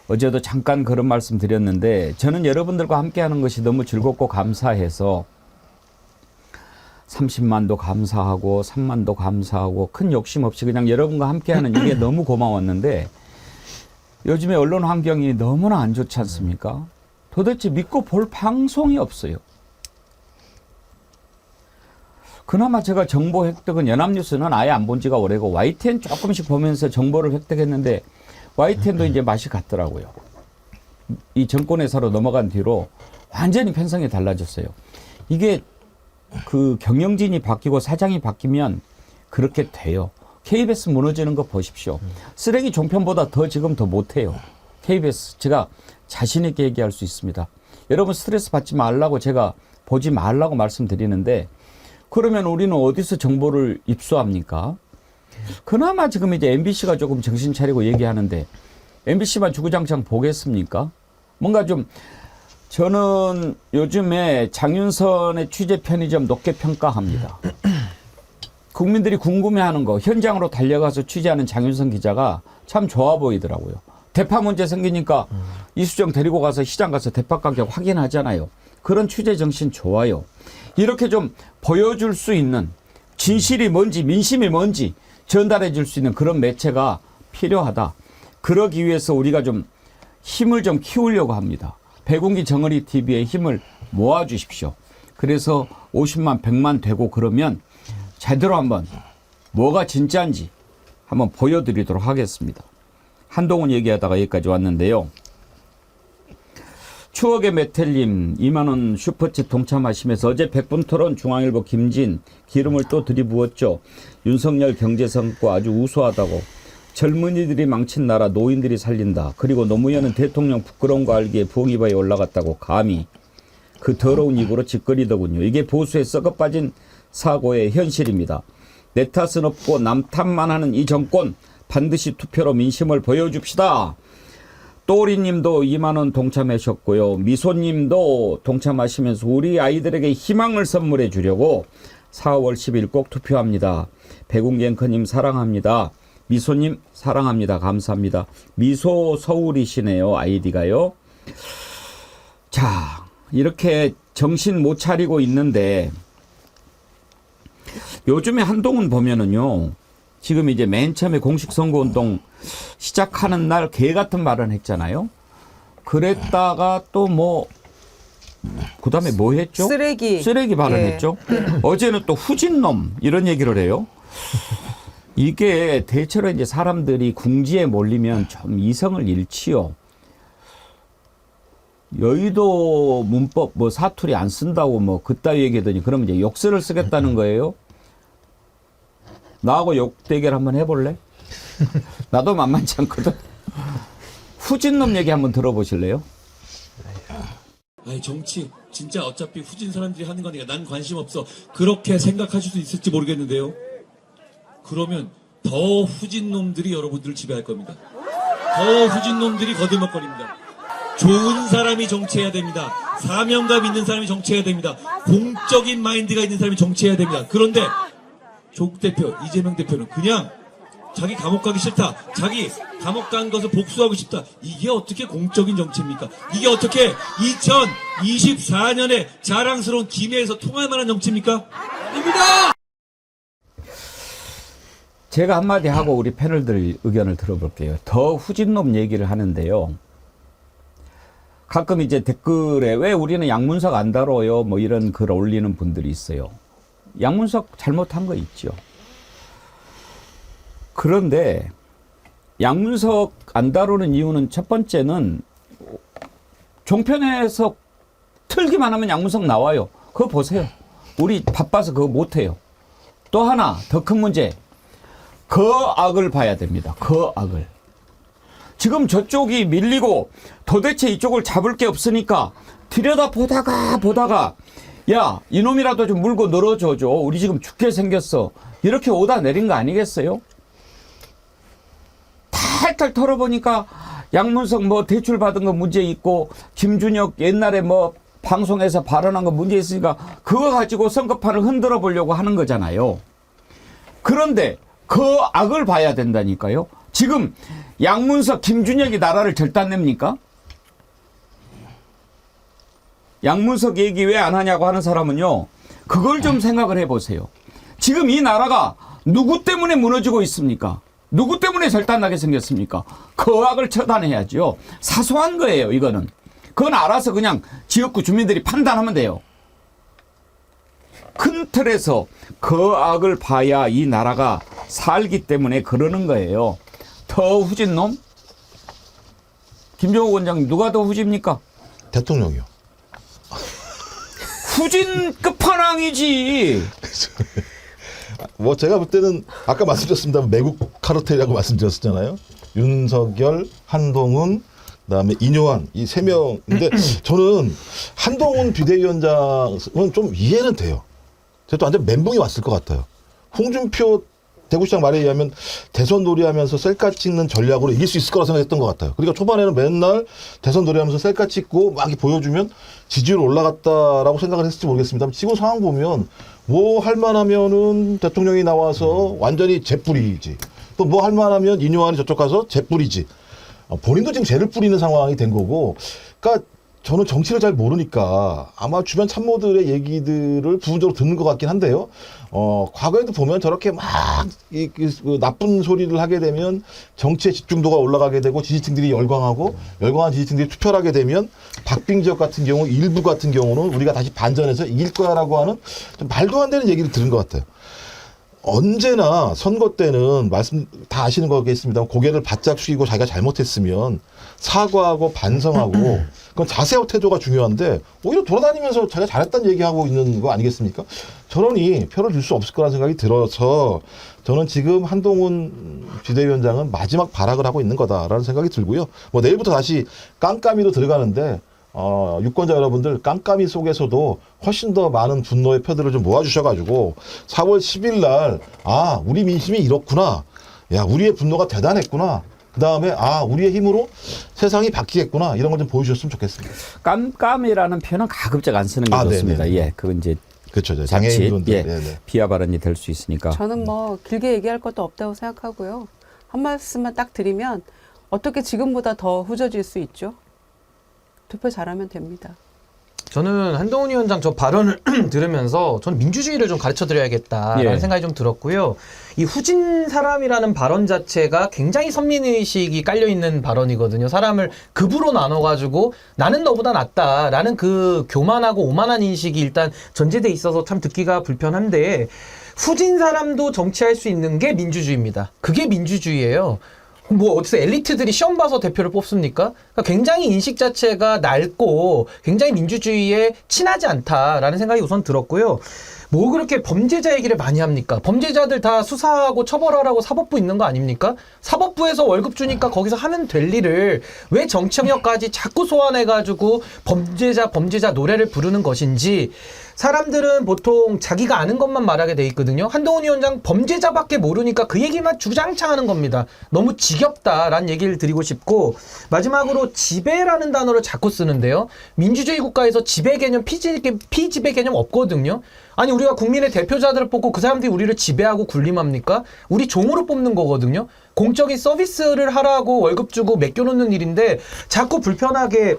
어제도 잠깐 그런 말씀 드렸는데 저는 여러분들과 함께하는 것이 너무 즐겁고 감사해서 30만도 감사하고 3만도 감사하고 큰 욕심 없이 그냥 여러분과 함께하는 이게 너무 고마웠는데 요즘에 언론 환경이 너무나 안 좋지 않습니까? 도대체 믿고 볼 방송이 없어요. 그나마 제가 정보 획득은 연합뉴스는 아예 안 본 지가 오래고 YTN 조금씩 보면서 정보를 획득했는데 YTN도 이제 맛이 갔더라고요. 이 정권회사로 넘어간 뒤로 완전히 편성이 달라졌어요. 이게 그 경영진이 바뀌고 사장이 바뀌면 그렇게 돼요. KBS 무너지는 거 보십시오. 쓰레기 종편보다 지금 더 못해요. KBS 제가 자신 있게 얘기할 수 있습니다. 여러분 스트레스 받지 말라고 제가 보지 말라고 말씀드리는데 그러면 우리는 어디서 정보를 입수합니까? 그나마 지금 이제 MBC가 조금 정신 차리고 얘기하는데 MBC만 주구장창 보겠습니까? 뭔가 좀 저는 요즘에 장윤선의 취재 편의점 높게 평가합니다. 국민들이 궁금해하는 거 현장으로 달려가서 취재하는 장윤성 기자가 참 좋아 보이더라고요. 대파 문제 생기니까 이수정 데리고 가서 시장 가서 대파 가격 확인하잖아요. 그런 취재 정신 좋아요. 이렇게 좀 보여줄 수 있는 진실이 뭔지 민심이 뭔지 전달해 줄 수 있는 그런 매체가 필요하다. 그러기 위해서 우리가 좀 힘을 좀 키우려고 합니다. 백운기 정어리 TV의 힘을 모아 주십시오. 그래서 50만 100만 되고 그러면 제대로 한번 뭐가 진짜인지 한번 보여드리도록 하겠습니다. 한동훈 얘기하다가 여기까지 왔는데요. 추억의 메텔님 2만원 슈퍼챗 동참하시면서 어제 100분 토론 중앙일보 김진 기름을 또 들이부었죠. 윤석열 경제성과 아주 우수하다고. 젊은이들이 망친 나라 노인들이 살린다. 그리고 노무현은 대통령 부끄러운 거 알기에 부엌이바에 올라갔다고 감히 그 더러운 입으로 짓거리더군요. 이게 보수의 썩어 빠진 사고의 현실입니다. 내 탓은 없고 남 탓만 하는 이 정권 반드시 투표로 민심을 보여줍시다. 또리님도 2만원 동참하셨고요. 미소님도 동참하시면서 우리 아이들에게 희망을 선물해 주려고 4월 10일 꼭 투표합니다. 백운기 앵커님 사랑합니다. 미소님 사랑합니다. 감사합니다. 미소 서울이시네요. 아이디가요. 자, 이렇게 정신 못 차리고 있는데 요즘에 한동훈 보면은요. 지금 이제 맨 처음에 공식 선거운동 시작하는 날 개 같은 말은 했잖아요. 그랬다가 또 뭐 그다음에 뭐 했죠? 쓰레기 발언했죠. 어제는 또 후진놈 이런 얘기를 해요. 이게 대체로 이제 사람들이 궁지에 몰리면 좀 이성을 잃지요. 여의도 문법 뭐 사투리 안 쓴다고 뭐 그따위 얘기하더니 그럼 이제 욕설을 쓰겠다는 거예요. 나하고 욕 대결 한번 해볼래? 나도 만만치 않거든. 후진놈 얘기 한번 들어보실래요? 아니 정치 진짜 어차피 후진 사람들이 하는 거니까 난 관심 없어. 그렇게 생각하실 수 있을지 모르겠는데요. 그러면 더 후진 놈들이 여러분들을 지배할 겁니다. 더 후진 놈들이 거들먹거립니다. 좋은 사람이 정치해야 됩니다. 사명감 있는 사람이 정치해야 됩니다. 공적인 마인드가 있는 사람이 정치해야 됩니다. 그런데 조국 대표, 이재명 대표는 그냥 자기 감옥 가기 싫다. 자기 감옥 간 것을 복수하고 싶다. 이게 어떻게 공적인 정치입니까? 이게 어떻게 2024년에 자랑스러운 김해에서 통할 만한 정치입니까? 아닙니다! 제가 한마디 하고 우리 패널들 의견을 들어볼게요. 더 후진놈 얘기를 하는데요. 가끔 이제 댓글에 왜 우리는 양문석 안 다뤄요? 뭐 이런 글 올리는 분들이 있어요. 양문석 잘못한 거 있죠. 그런데 양문석 안 다루는 이유는 첫 번째는 종편에서 틀기만 하면 양문석 나와요. 그거 보세요. 우리 바빠서 그거 못해요. 또 하나 더 큰 문제. 그 악을 봐야 됩니다. 그 악을. 지금 저쪽이 밀리고 도대체 이쪽을 잡을 게 없으니까 들여다 보다가 야 이놈이라도 좀 물고 늘어줘줘. 우리 지금 죽게 생겼어. 이렇게 오다 내린 거 아니겠어요? 탈탈 털어보니까 양문석 뭐 대출 받은 거 문제 있고 김준혁 옛날에 뭐 방송에서 발언한 거 문제 있으니까 그거 가지고 선거판을 흔들어 보려고 하는 거잖아요. 그런데 그 악을 봐야 된다니까요. 지금 양문석, 김준혁이 나라를 절단냅니까? 양문석 얘기 왜 안 하냐고 하는 사람은요. 그걸 좀 생각을 해보세요. 지금 이 나라가 누구 때문에 무너지고 있습니까? 누구 때문에 절단나게 생겼습니까? 그 악을 처단해야죠. 사소한 거예요, 이거는. 그건 알아서 그냥 지역구 주민들이 판단하면 돼요. 큰 틀에서 그 악을 봐야 이 나라가 살기 때문에 그러는 거예요. 더 후진 놈? 김정욱 원장님 누가 더 후집니까? 대통령이요. 후진 끝판왕이지. 뭐 제가 볼 때는 아까 말씀드렸습니다. 매국 카르텔이라고 말씀드렸었잖아요. 윤석열, 한동훈, 그다음에 인요한 이 세 명인데 저는 한동훈 비대위원장은 좀 이해는 돼요. 저도 완전 멘붕이 왔을 것 같아요. 홍준표 대구시장 말에 의하면 대선 놀이하면서 셀카 찍는 전략으로 이길 수 있을 거라 생각했던 것 같아요. 그러니까 초반에는 맨날 대선 놀이하면서 셀카 찍고 막 보여주면 지지율 올라갔다라고 생각을 했을지 모르겠습니다. 지금 상황 보면 뭐 할 만하면은 대통령이 나와서 완전히 재뿌리지. 또 뭐 할 만하면 인요한이 저쪽 가서 재뿌리지. 본인도 지금 죄를 뿌리는 상황이 된 거고. 그러니까 저는 정치를 잘 모르니까 아마 주변 참모들의 얘기들을 부분적으로 듣는 것 같긴 한데요. 과거에도 보면 저렇게 막 그 나쁜 소리를 하게 되면 정치의 집중도가 올라가게 되고 지지층들이 열광하고 열광한 지지층들이 투표를 하게 되면 박빙 지역 같은 경우 일부 같은 경우는 우리가 다시 반전해서 이길 거야라고 하는 좀 말도 안 되는 얘기를 들은 것 같아요. 언제나 선거 때는 말씀 다 아시는 거겠습니다. 고개를 바짝 숙이고 자기가 잘못했으면 사과하고 반성하고 그건 자세와 태도가 중요한데 오히려 돌아다니면서 자기가 잘했다는 얘기하고 있는 거 아니겠습니까? 저러니 표를 줄 수 없을 거라는 생각이 들어서 저는 지금 한동훈 비대위원장은 마지막 발악을 하고 있는 거다라는 생각이 들고요. 뭐 내일부터 다시 깜깜이로 들어가는데 유권자 여러분들 깜깜이 속에서도 훨씬 더 많은 분노의 표들을 좀 모아주셔가지고 4월 10일 날 우리 민심이 이렇구나. 야, 우리의 분노가 대단했구나. 그 다음에 우리의 힘으로 세상이 바뀌겠구나. 이런 걸 좀 보여주셨으면 좋겠습니다. 깜깜이라는 표현은 가급적 안 쓰는 게 좋습니다. 네네. 예, 그건 이제 그렇죠. 자칫 장애인분들. 비하 발언이 될 수 있으니까. 저는 뭐 길게 얘기할 것도 없다고 생각하고요. 한 말씀만 딱 드리면 어떻게 지금보다 더 후져질 수 있죠? 투표 잘하면 됩니다. 저는 한동훈 위원장 저 발언을 들으면서 저는 민주주의를 좀 가르쳐 드려야겠다라는 생각이 좀 들었고요. 이 후진 사람이라는 발언 자체가 굉장히 선민의식이 깔려있는 발언이거든요. 사람을 급으로 나눠가지고 나는 너보다 낫다라는 그 교만하고 오만한 인식이 일단 전제돼 있어서 참 듣기가 불편한데 후진 사람도 정치할 수 있는 게 민주주의입니다. 그게 민주주의예요. 뭐 어디서 엘리트들이 시험 봐서 대표를 뽑습니까? 그러니까 굉장히 인식 자체가 낡고 굉장히 민주주의에 친하지 않다라는 생각이 우선 들었고요. 뭐 그렇게 범죄자 얘기를 많이 합니까? 범죄자들 다 수사하고 처벌하라고 사법부 있는 거 아닙니까? 사법부에서 월급 주니까 거기서 하면 될 일을 왜 정치형까지 자꾸 소환해가지고 범죄자 노래를 부르는 것인지 사람들은 보통 자기가 아는 것만 말하게 돼 있거든요. 한동훈 위원장 범죄자밖에 모르니까 그 얘기만 주장창 하는 겁니다. 너무 지겹다라는 얘기를 드리고 싶고 마지막으로 지배라는 단어를 자꾸 쓰는데요. 민주주의 국가에서 지배 개념, 피지배 개념 없거든요. 아니 우리가 국민의 대표자들을 뽑고 그 사람들이 우리를 지배하고 군림합니까? 우리 종으로 뽑는 거거든요. 공적인 서비스를 하라고 월급 주고 맡겨놓는 일인데 자꾸 불편하게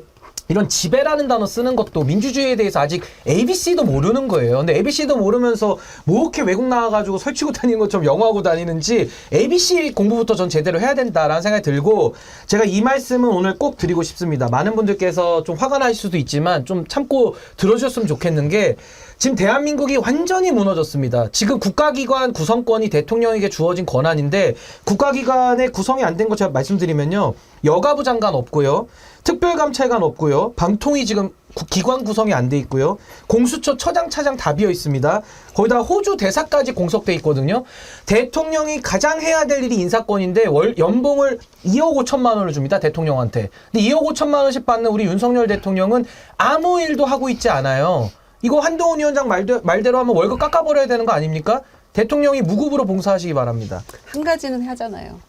이런 지배라는 단어 쓰는 것도 민주주의에 대해서 아직 ABC도 모르는 거예요. 근데 ABC도 모르면서 뭐 이렇게 외국 나와가지고 설치고 다니는 것처럼 영어하고 다니는지 ABC 공부부터 전 제대로 해야 된다라는 생각이 들고 제가 이 말씀은 오늘 꼭 드리고 싶습니다. 많은 분들께서 좀 화가 나실 수도 있지만 좀 참고 들어주셨으면 좋겠는 게 지금 대한민국이 완전히 무너졌습니다. 지금 국가기관 구성권이 대통령에게 주어진 권한인데 국가기관의 구성이 안 된 거 제가 말씀드리면요. 여가부 장관 없고요. 특별감찰관 없고요. 방통위 지금 기관 구성이 안 돼 있고요. 공수처 처장, 차장 다 비어 있습니다. 거기다 호주 대사까지 공석돼 있거든요. 대통령이 가장 해야 될 일이 인사권인데 연봉을 2억 5천만 원을 줍니다. 대통령한테. 근데 2억 5천만 원씩 받는 우리 윤석열 대통령은 아무 일도 하고 있지 않아요. 이거 한동훈 위원장 말대로 하면 월급 깎아버려야 되는 거 아닙니까? 대통령이 무급으로 봉사하시기 바랍니다. 한 가지는 하잖아요.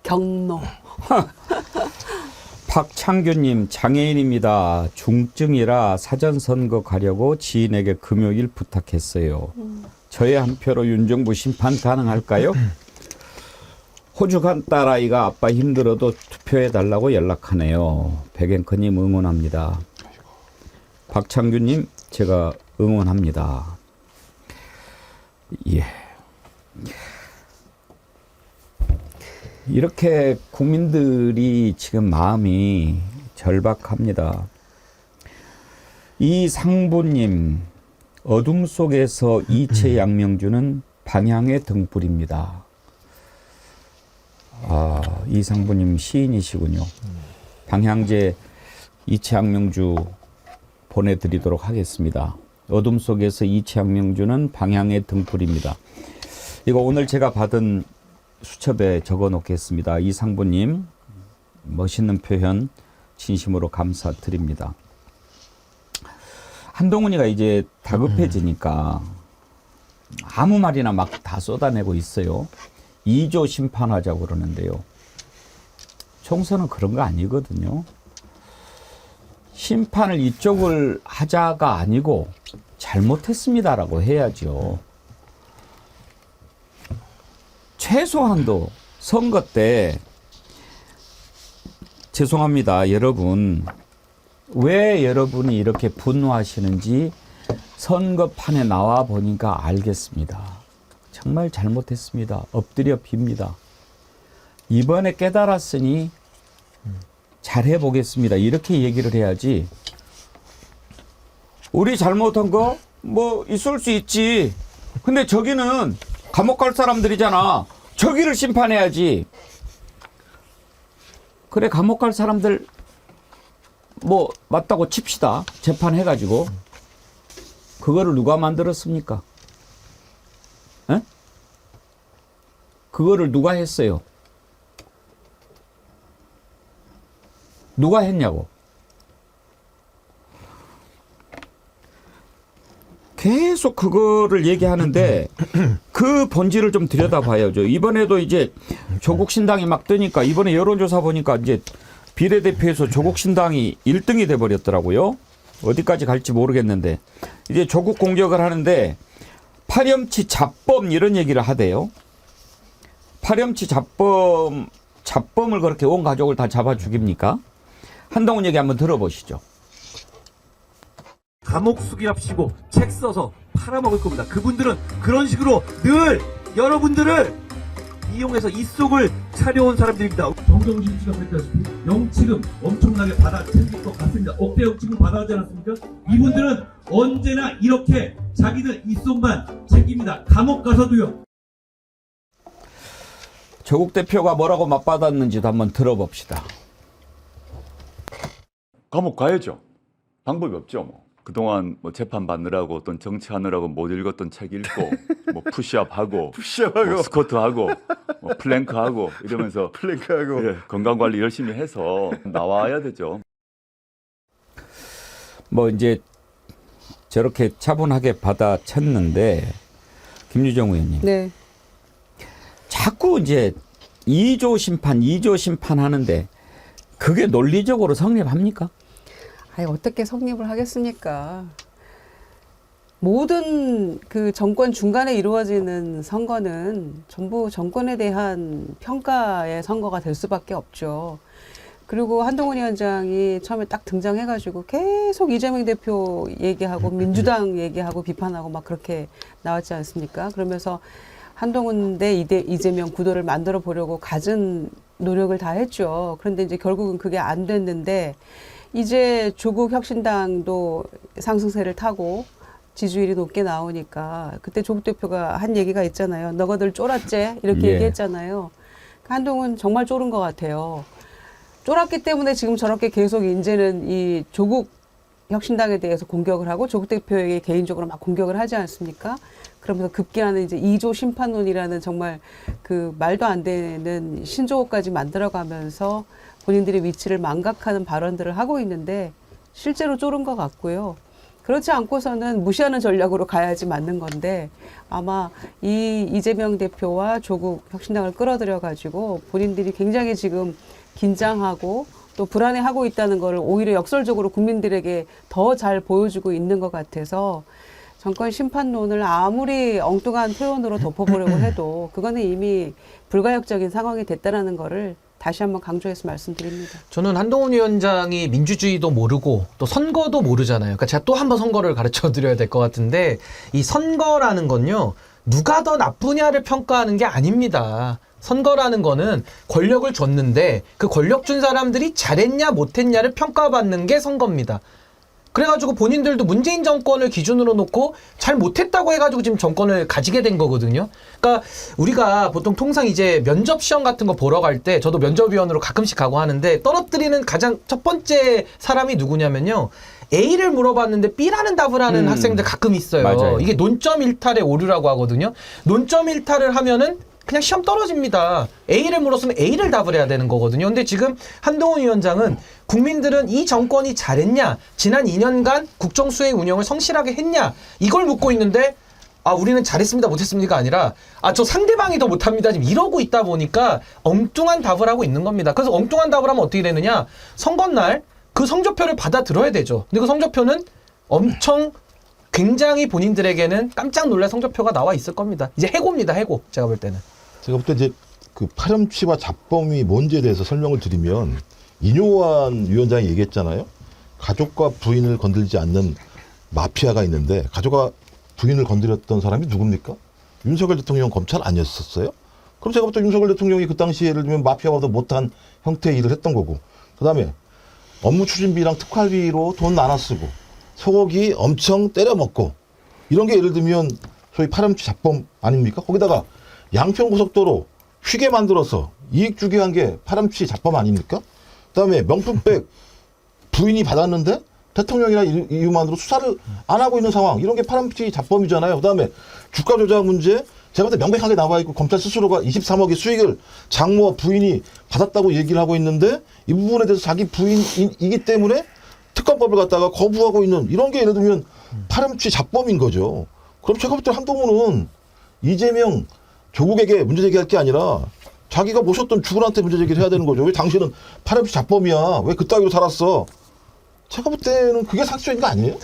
경로. 박창규님, 장애인입니다. 중증이라 사전선거 가려고 지인에게 금요일 부탁했어요. 저의 한 표로 윤정부 심판 가능할까요? 호주 간 딸아이가 아빠 힘들어도 투표해달라고 연락하네요. 백앵커님 응원합니다. 박창규님, 제가 응원합니다. 예. 이렇게 국민들이 지금 마음이 절박합니다. 이상부님, 어둠 속에서 이채 양명주는 방향의 등불입니다. 이상부님 시인이시군요. 방향제 이채 양명주 보내드리도록 하겠습니다. 어둠 속에서 이채 양명주는 방향의 등불입니다. 이거 오늘 제가 받은 수첩에 적어 놓겠습니다. 이상부님 멋있는 표현 진심으로 감사드립니다. 한동훈이가 이제 다급해지니까 아무 말이나 막 다 쏟아내고 있어요. 2조 심판하자고 그러는데요. 총선은 그런 거 아니거든요. 심판을 이쪽을 하자가 아니고 잘못했습니다라고 해야죠. 최소한도 선거 때 죄송합니다. 여러분 왜 여러분이 이렇게 분노하시는지 선거판에 나와 보니까 알겠습니다. 정말 잘못했습니다. 엎드려 빕니다. 이번에 깨달았으니 잘해보겠습니다. 이렇게 얘기를 해야지. 우리 잘못한 거 뭐 있을 수 있지. 근데 저기는 감옥 갈 사람들이잖아. 저기를 심판해야지. 그래 감옥 갈 사람들 뭐 맞다고 칩시다. 재판해가지고. 그거를 누가 만들었습니까? 에? 그거를 누가 했어요? 누가 했냐고. 계속 그거를 얘기하는데 그 본질을 좀 들여다봐야죠. 이번에도 이제 조국 신당이 막 뜨니까 이번에 여론조사 보니까 이제 비례대표에서 조국 신당이 1등이 돼 버렸더라고요. 어디까지 갈지 모르겠는데 이제 조국 공격을 하는데 파렴치 잡범 이런 얘기를 하대요. 파렴치 잡범을 그렇게 온 가족을 다 잡아 죽입니까? 한동훈 얘기 한번 들어보시죠. 감옥 수기합시고 책 써서 팔아먹을 겁니다. 그분들은 그런 식으로 늘 여러분들을 이용해서 입속을 차려온 사람들입니다. 정정신 씨가 그랬다시피 영치금 엄청나게 받아 챙길 것 같습니다. 억대 영치금 받아가지 않았습니까? 이분들은 언제나 이렇게 자기들 입속만 챙깁니다. 감옥 가서도요. 조국 대표가 뭐라고 맞받았는지도 한번 들어봅시다. 감옥 가야죠. 방법이 없죠. 뭐. 그동안 뭐 재판 받느라고 어떤 정치하느라고 못 읽었던 책 읽고 뭐 푸시업하고 뭐 스쿼트하고 뭐 플랭크하고 이러면서 예, 건강관리 열심히 해서 나와야 되죠. 뭐 이제 저렇게 차분하게 받아쳤는데 김유정 의원님. 네. 자꾸 이제 2조 심판 하는데 그게 논리적으로 성립합니까? 아니, 어떻게 성립을 하겠습니까? 모든 그 정권 중간에 이루어지는 선거는 전부 정권에 대한 평가의 선거가 될 수밖에 없죠. 그리고 한동훈 위원장이 처음에 딱 등장해가지고 계속 이재명 대표 얘기하고 민주당 얘기하고 비판하고 막 그렇게 나왔지 않습니까? 그러면서 한동훈 대 이재명 구도를 만들어 보려고 갖은 노력을 다 했죠. 그런데 이제 결국은 그게 안 됐는데 이제 조국 혁신당도 상승세를 타고 지지율이 높게 나오니까 그때 조국 대표가 한 얘기가 있잖아요. 너희들 쫄았지? 이렇게 예. 얘기했잖아요. 한동훈 정말 쫄은 것 같아요. 쫄았기 때문에 지금 저렇게 계속 이제는 이 조국 혁신당에 대해서 공격을 하고 조국 대표에게 개인적으로 막 공격을 하지 않습니까? 그러면서 급기야는 이제 2조 심판론이라는 정말 그 말도 안 되는 신조어까지 만들어가면서 본인들의 위치를 망각하는 발언들을 하고 있는데 실제로 쫄은 것 같고요. 그렇지 않고서는 무시하는 전략으로 가야지 맞는 건데 아마 이 이재명 대표와 조국 혁신당을 끌어들여 가지고 본인들이 굉장히 지금 긴장하고 또 불안해하고 있다는 걸 오히려 역설적으로 국민들에게 더 잘 보여주고 있는 것 같아서 정권 심판론을 아무리 엉뚱한 표현으로 덮어보려고 해도 그거는 이미 불가역적인 상황이 됐다라는 거를 다시 한번 강조해서 말씀드립니다. 저는 한동훈 위원장이 민주주의도 모르고 또 선거도 모르잖아요. 그러니까 제가 또 한 번 선거를 가르쳐 드려야 될 것 같은데 이 선거라는 건요. 누가 더 나쁘냐를 평가하는 게 아닙니다. 선거라는 거는 권력을 줬는데 그 권력 준 사람들이 잘했냐 못했냐를 평가받는 게 선거입니다. 그래가지고 본인들도 문재인 정권을 기준으로 놓고 잘 못했다고 해가지고 지금 정권을 가지게 된 거거든요. 그러니까 우리가 보통 통상 이제 면접 시험 같은 거 보러 갈 때 저도 면접위원으로 가끔씩 가고 하는데 떨어뜨리는 가장 첫 번째 사람이 누구냐면요. A를 물어봤는데 B라는 답을 하는 학생들 가끔 있어요. 맞아요. 이게 논점 일탈의 오류라고 하거든요. 논점 일탈을 하면은 그냥 시험 떨어집니다. A를 물었으면 A를 답을 해야 되는 거거든요. 근데 지금 한동훈 위원장은 국민들은 이 정권이 잘했냐, 지난 2년간 국정수행 운영을 성실하게 했냐, 이걸 묻고 있는데 아 우리는 잘했습니다 못했습니까 아니라 아 저 상대방이 더 못합니다 지금 이러고 있다 보니까 엉뚱한 답을 하고 있는 겁니다. 그래서 엉뚱한 답을 하면 어떻게 되느냐, 선거날 그 성적표를 받아 들어야 되죠. 근데 그 성적표는 엄청 굉장히 본인들에게는 깜짝 놀랄 성적표가 나와 있을 겁니다. 이제 해고입니다. 해고. 제가 볼 때는. 제가 볼 때 이제 그 파렴치와 잡범이 뭔지에 대해서 설명을 드리면 이뇨한 위원장이 얘기했잖아요. 가족과 부인을 건들지 않는 마피아가 있는데 가족과 부인을 건드렸던 사람이 누굽니까? 윤석열 대통령 검찰 아니었었어요? 그럼 제가 볼 때 윤석열 대통령이 그 당시에 예를 들면 마피아보다 못한 형태의 일을 했던 거고, 그 다음에 업무 추진비랑 특활비로 돈 나눠 쓰고 소고기 엄청 때려 먹고 이런 게 예를 들면 소위 파렴치 잡범 아닙니까? 거기다가 양평고속도로 휘게 만들어서 이익 주게 한 게 파렴치 잡범 아닙니까? 그다음에 명품백 부인이 받았는데 대통령이라 이유만으로 수사를 안 하고 있는 상황, 이런 게 파렴치 잡범이잖아요. 그다음에 주가 조작 문제 제가 볼 때 명백하게 나와 있고 검찰 스스로가 23억의 수익을 장모와 부인이 받았다고 얘기를 하고 있는데 이 부분에 대해서 자기 부인이기 때문에 특검법을 갖다가 거부하고 있는 이런 게 예를 들면 파렴치 잡범인 거죠. 그럼 제가 볼 때 한동훈은 이재명 조국에게 문제 제기할 게 아니라 자기가 모셨던 주군한테 문제 제기를 해야 되는 거죠. 왜 당신은 파렴치 잡범이야? 왜 그따위로 살았어? 제가 볼 때는 그게 상식적인 거 아니에요?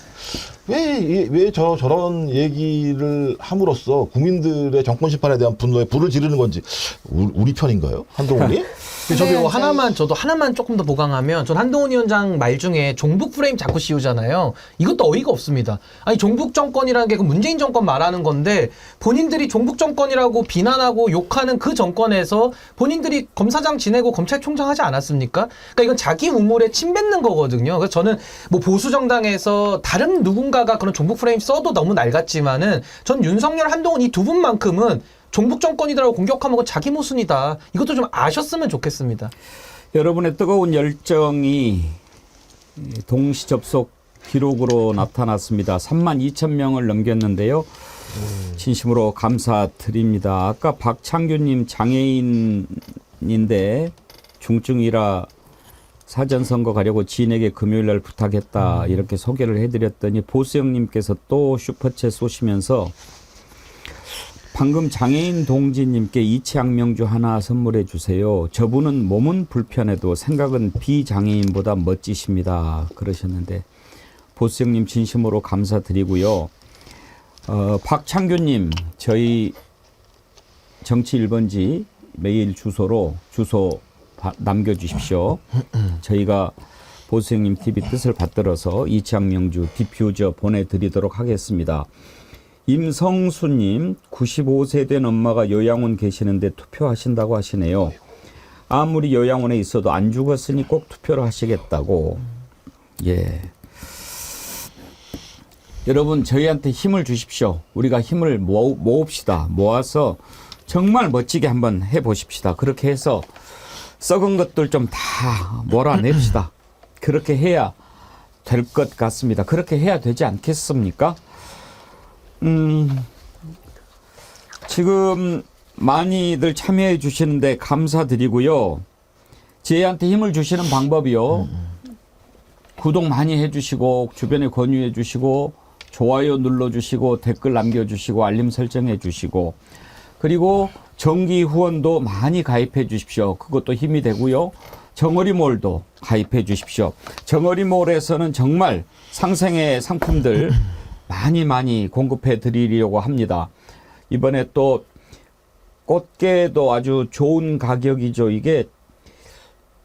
왜 저런 얘기를 함으로써 국민들의 정권 심판에 대한 분노에 불을 지르는 건지 우리 편인가요? 한동훈이? 저도 하나만 조금 더 보강하면, 전 한동훈 위원장 말 중에 종북 프레임 자꾸 씌우잖아요. 이것도 어이가 없습니다. 아니, 종북 정권이라는 게 그 문재인 정권 말하는 건데, 본인들이 종북 정권이라고 비난하고 욕하는 그 정권에서 본인들이 검사장 지내고 검찰총장 하지 않았습니까? 그러니까 이건 자기 우물에 침 뱉는 거거든요. 그래서 저는 뭐 보수 정당에서 다른 누군가가 그런 종북 프레임 써도 너무 낡았지만은, 전 윤석열, 한동훈 이 두 분만큼은 종북 정권이라고 공격하면 그건 자기 모순이다. 이것도 좀 아셨으면 좋겠습니다. 여러분의 뜨거운 열정이 동시 접속 기록으로 나타났습니다. 32,000명을 넘겼는데요. 진심으로 감사드립니다. 아까 박창규님 장애인인데 중증이라 사전선거 가려고 지인에게 금요일날 부탁했다, 이렇게 소개를 해드렸더니 보수형님께서 또 슈퍼챗 쏘시면서 방금 장애인 동지님께 이치앙명주 하나 선물해 주세요. 저분은 몸은 불편해도 생각은 비장애인보다 멋지십니다, 그러셨는데 보수형님 진심으로 감사드리고요. 박창규님, 저희 정치 1번지 메일 주소 남겨주십시오. 저희가 보수형님 TV 뜻을 받들어서 이치앙명주 디퓨저 보내드리도록 하겠습니다. 임성수님, 95세 된 엄마가 요양원 계시는데 투표하신다고 하시네요. 아무리 요양원에 있어도 안 죽었으니 꼭 투표를 하시겠다고. 예. 여러분, 저희한테 힘을 주십시오. 우리가 힘을 모읍시다. 모아서 정말 멋지게 한번 해보십시다. 그렇게 해서 썩은 것들 좀 다 몰아냅시다. 그렇게 해야 될 것 같습니다. 그렇게 해야 되지 않겠습니까? 지금 많이들 참여해 주시는데 감사드리고요. 저희한테 힘을 주시는 방법이요. 구독 많이 해주시고 주변에 권유해 주시고 좋아요 눌러주시고 댓글 남겨주시고 알림 설정해 주시고, 그리고 정기 후원도 많이 가입해 주십시오. 그것도 힘이 되고요. 정어리몰도 가입해 주십시오. 정어리몰에서는 정말 상생의 상품들 많이 공급해 드리려고 합니다. 이번에 또 꽃게도 아주 좋은 가격이죠. 이게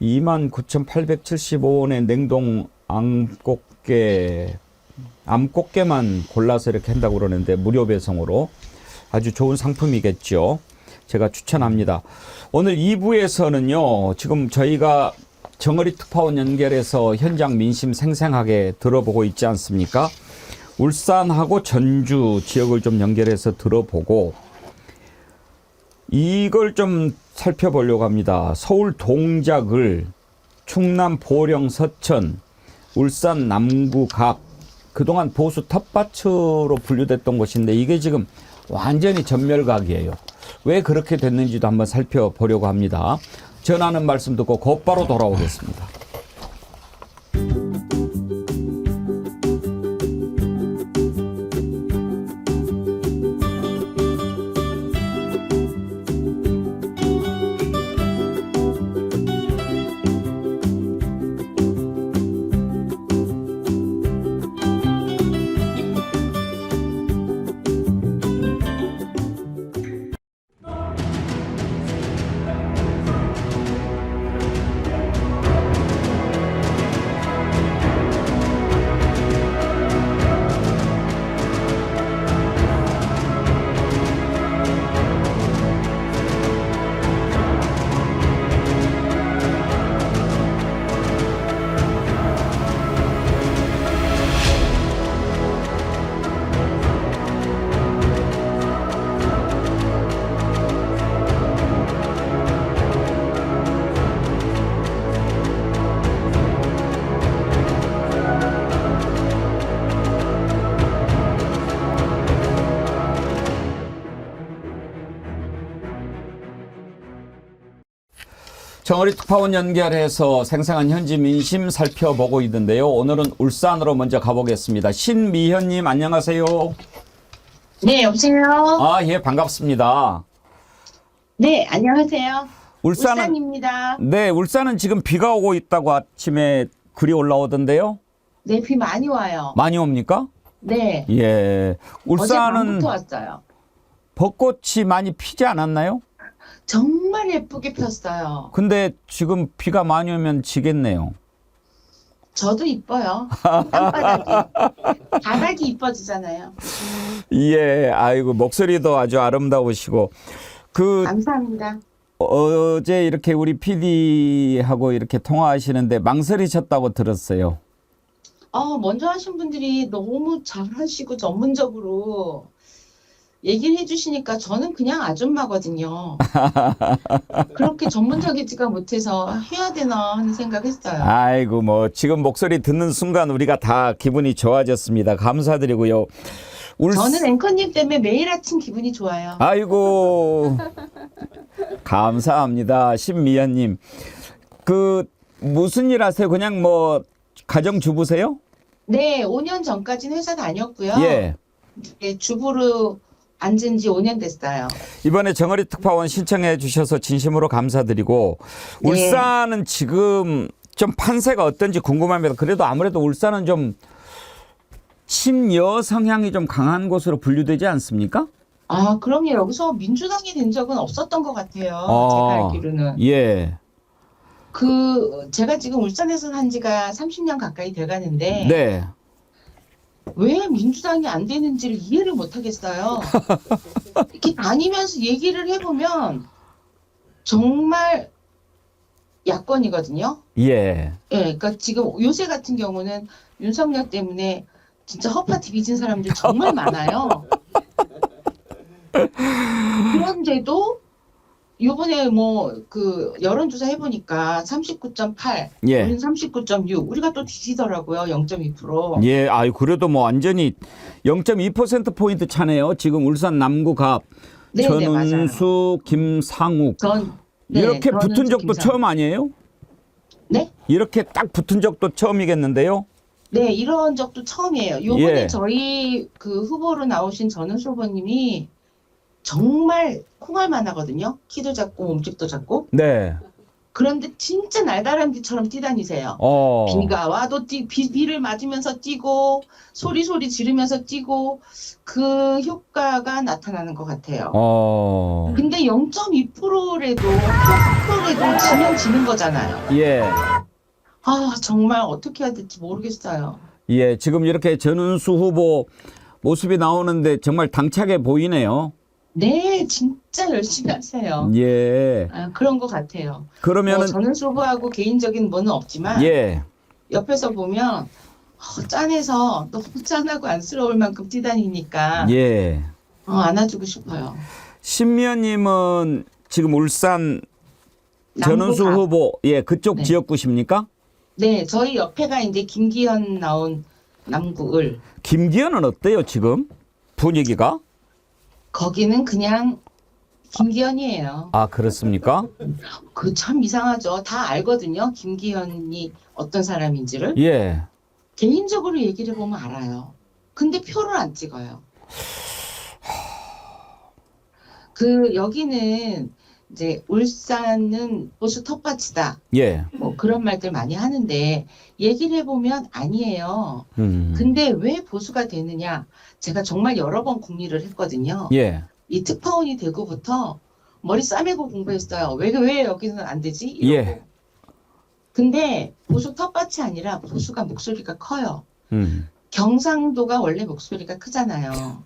29,875원의 냉동 암꽃게만 골라서 이렇게 한다고 그러는데 무료 배송으로 아주 좋은 상품이겠죠. 제가 추천합니다. 오늘 2부에서는요. 지금 저희가 정어리 특파원 연결해서 현장 민심 생생하게 들어보고 있지 않습니까? 울산하고 전주 지역을 좀 연결해서 들어보고 이걸 좀 살펴보려고 합니다. 서울 동작을, 충남 보령 서천, 울산 남구 갑, 그동안 보수 텃밭으로 분류됐던 곳인데 이게 지금 완전히 전멸각이에요. 왜 그렇게 됐는지도 한번 살펴보려고 합니다. 전하는 말씀 듣고 곧바로 돌아오겠습니다. 정어리 특파원 연결해서 생생한 현지 민심 살펴보고 있는데요. 오늘은 울산으로 먼저 가보겠습니다. 신미현님 안녕하세요. 네, 여보세요? 아, 예, 반갑습니다. 네, 안녕하세요. 울산은 울산입니다. 네, 울산은 지금 비가 오고 있다고 아침에 글이 올라오던데요. 네, 비 많이 와요. 많이 옵니까? 네. 예. 어제 울산은 밤부터 왔어요. 벚꽃이 많이 피지 않았나요? 정말 예쁘게 폈어요. 근데 지금 비가 많이 오면 지겠네요. 저도 이뻐요. 땅바닥이. 바닥이 이뻐지잖아요. 예, 아이고 목소리도 아주 아름다우시고 그 감사합니다. 어제 이렇게 우리 PD하고 이렇게 통화하시는데 망설이셨다고 들었어요. 먼저 하신 분들이 너무 잘하시고 전문적으로 얘기를 해주시니까 저는 그냥 아줌마거든요. 그렇게 전문적이지가 못해서 해야 되나 하는 생각했어요. 아이고 뭐 지금 목소리 듣는 순간 우리가 다 기분이 좋아졌습니다. 감사드리고요. 저는 앵커님 때문에 매일 아침 기분이 좋아요. 아이고 감사합니다. 신미연님. 그 무슨 일 하세요? 그냥 뭐 가정주부세요? 네, 5년 전까지는 회사 다녔고요. 예. 네, 주부로 앉은 지 5년 됐어요. 이번에 정어리 특파원 신청해 주셔서 진심으로 감사드리고 네. 울산은 지금 좀 판세가 어떤지 궁금합니다. 그래도 아무래도 울산은 좀 친여 성향이 좀 강한 곳으로 분류되지 않습니까? 아, 그럼요. 여기서 민주당이 된 적은 없었던 것 같아요. 제가 알기로는. 예. 제가 지금 울산에서 산 지가 30년 가까이 돼가는데, 네. 왜 민주당이 안 되는지를 이해를 못 하겠어요. 이렇게 다니면서 얘기를 해보면, 정말 야권이거든요. 예. 예, 그러니까 지금 요새 같은 경우는 윤석열 때문에 진짜 허파티 빚은 사람들 정말 많아요. 그런데도 요번에 여론조사 해보니까 39.8, 예. 우리는 39.6, 우리가 또 뒤지더라고요. 0.2%. 예. 아유, 그래도 뭐 완전히 0.2%포인트 차네요. 지금 울산 남구갑 네, 네, 전은수, 김상욱. 이렇게 전은수, 붙은 적도 김상욱. 처음 아니에요? 네? 이렇게 딱 붙은 적도 처음이겠는데요? 네, 이런 적도 처음이에요. 요번에 예. 저희 후보로 나오신 전은수 후보님이 정말 콩알만 하거든요. 키도 작고 몸집도 작고. 네. 그런데 진짜 날다람쥐처럼 뛰다니세요. 비가 와도 비를 맞으면서 뛰고 소리 지르면서 뛰고 그 효과가 나타나는 것 같아요. 근데 0.2%라도 지면 지는 거잖아요. 예. 아, 정말 어떻게 해야 될지 모르겠어요. 예. 지금 이렇게 전은수 후보 모습이 나오는데 정말 당차게 보이네요. 네, 진짜 열심히 하세요. 예. 그런 것 같아요. 그러면은 전은수 후보하고 개인적인 뭐는 없지만 예. 옆에서 보면 짠해서 너무 짠하고 안쓰러울 만큼 뛰다니니까 예. 안아주고 싶어요. 신미연님은 지금 울산 전은수 남구갑. 후보 예 그쪽 네. 지역구십니까? 네, 저희 옆에가 이제 김기현 나온 남구을. 김기현은 어때요 지금 분위기가? 거기는 그냥 김기현이에요. 아 그렇습니까? 참 이상하죠. 다 알거든요. 김기현이 어떤 사람인지를. 예. 개인적으로 얘기를 해보면 알아요. 근데 표를 안 찍어요. 여기는 이제 울산은 보수 텃밭이다. 예. 뭐 그런 말들 많이 하는데 얘기를 해보면 아니에요. 음. 근데 왜 보수가 되느냐? 제가 정말 여러 번 궁리를 했거든요. 예. 이 특파원이 되고부터 머리 싸매고 공부했어요. 왜 여기는 안 되지? 이러고. 예. 근데 보수 텃밭이 아니라 보수가 목소리가 커요. 음. 경상도가 원래 목소리가 크잖아요.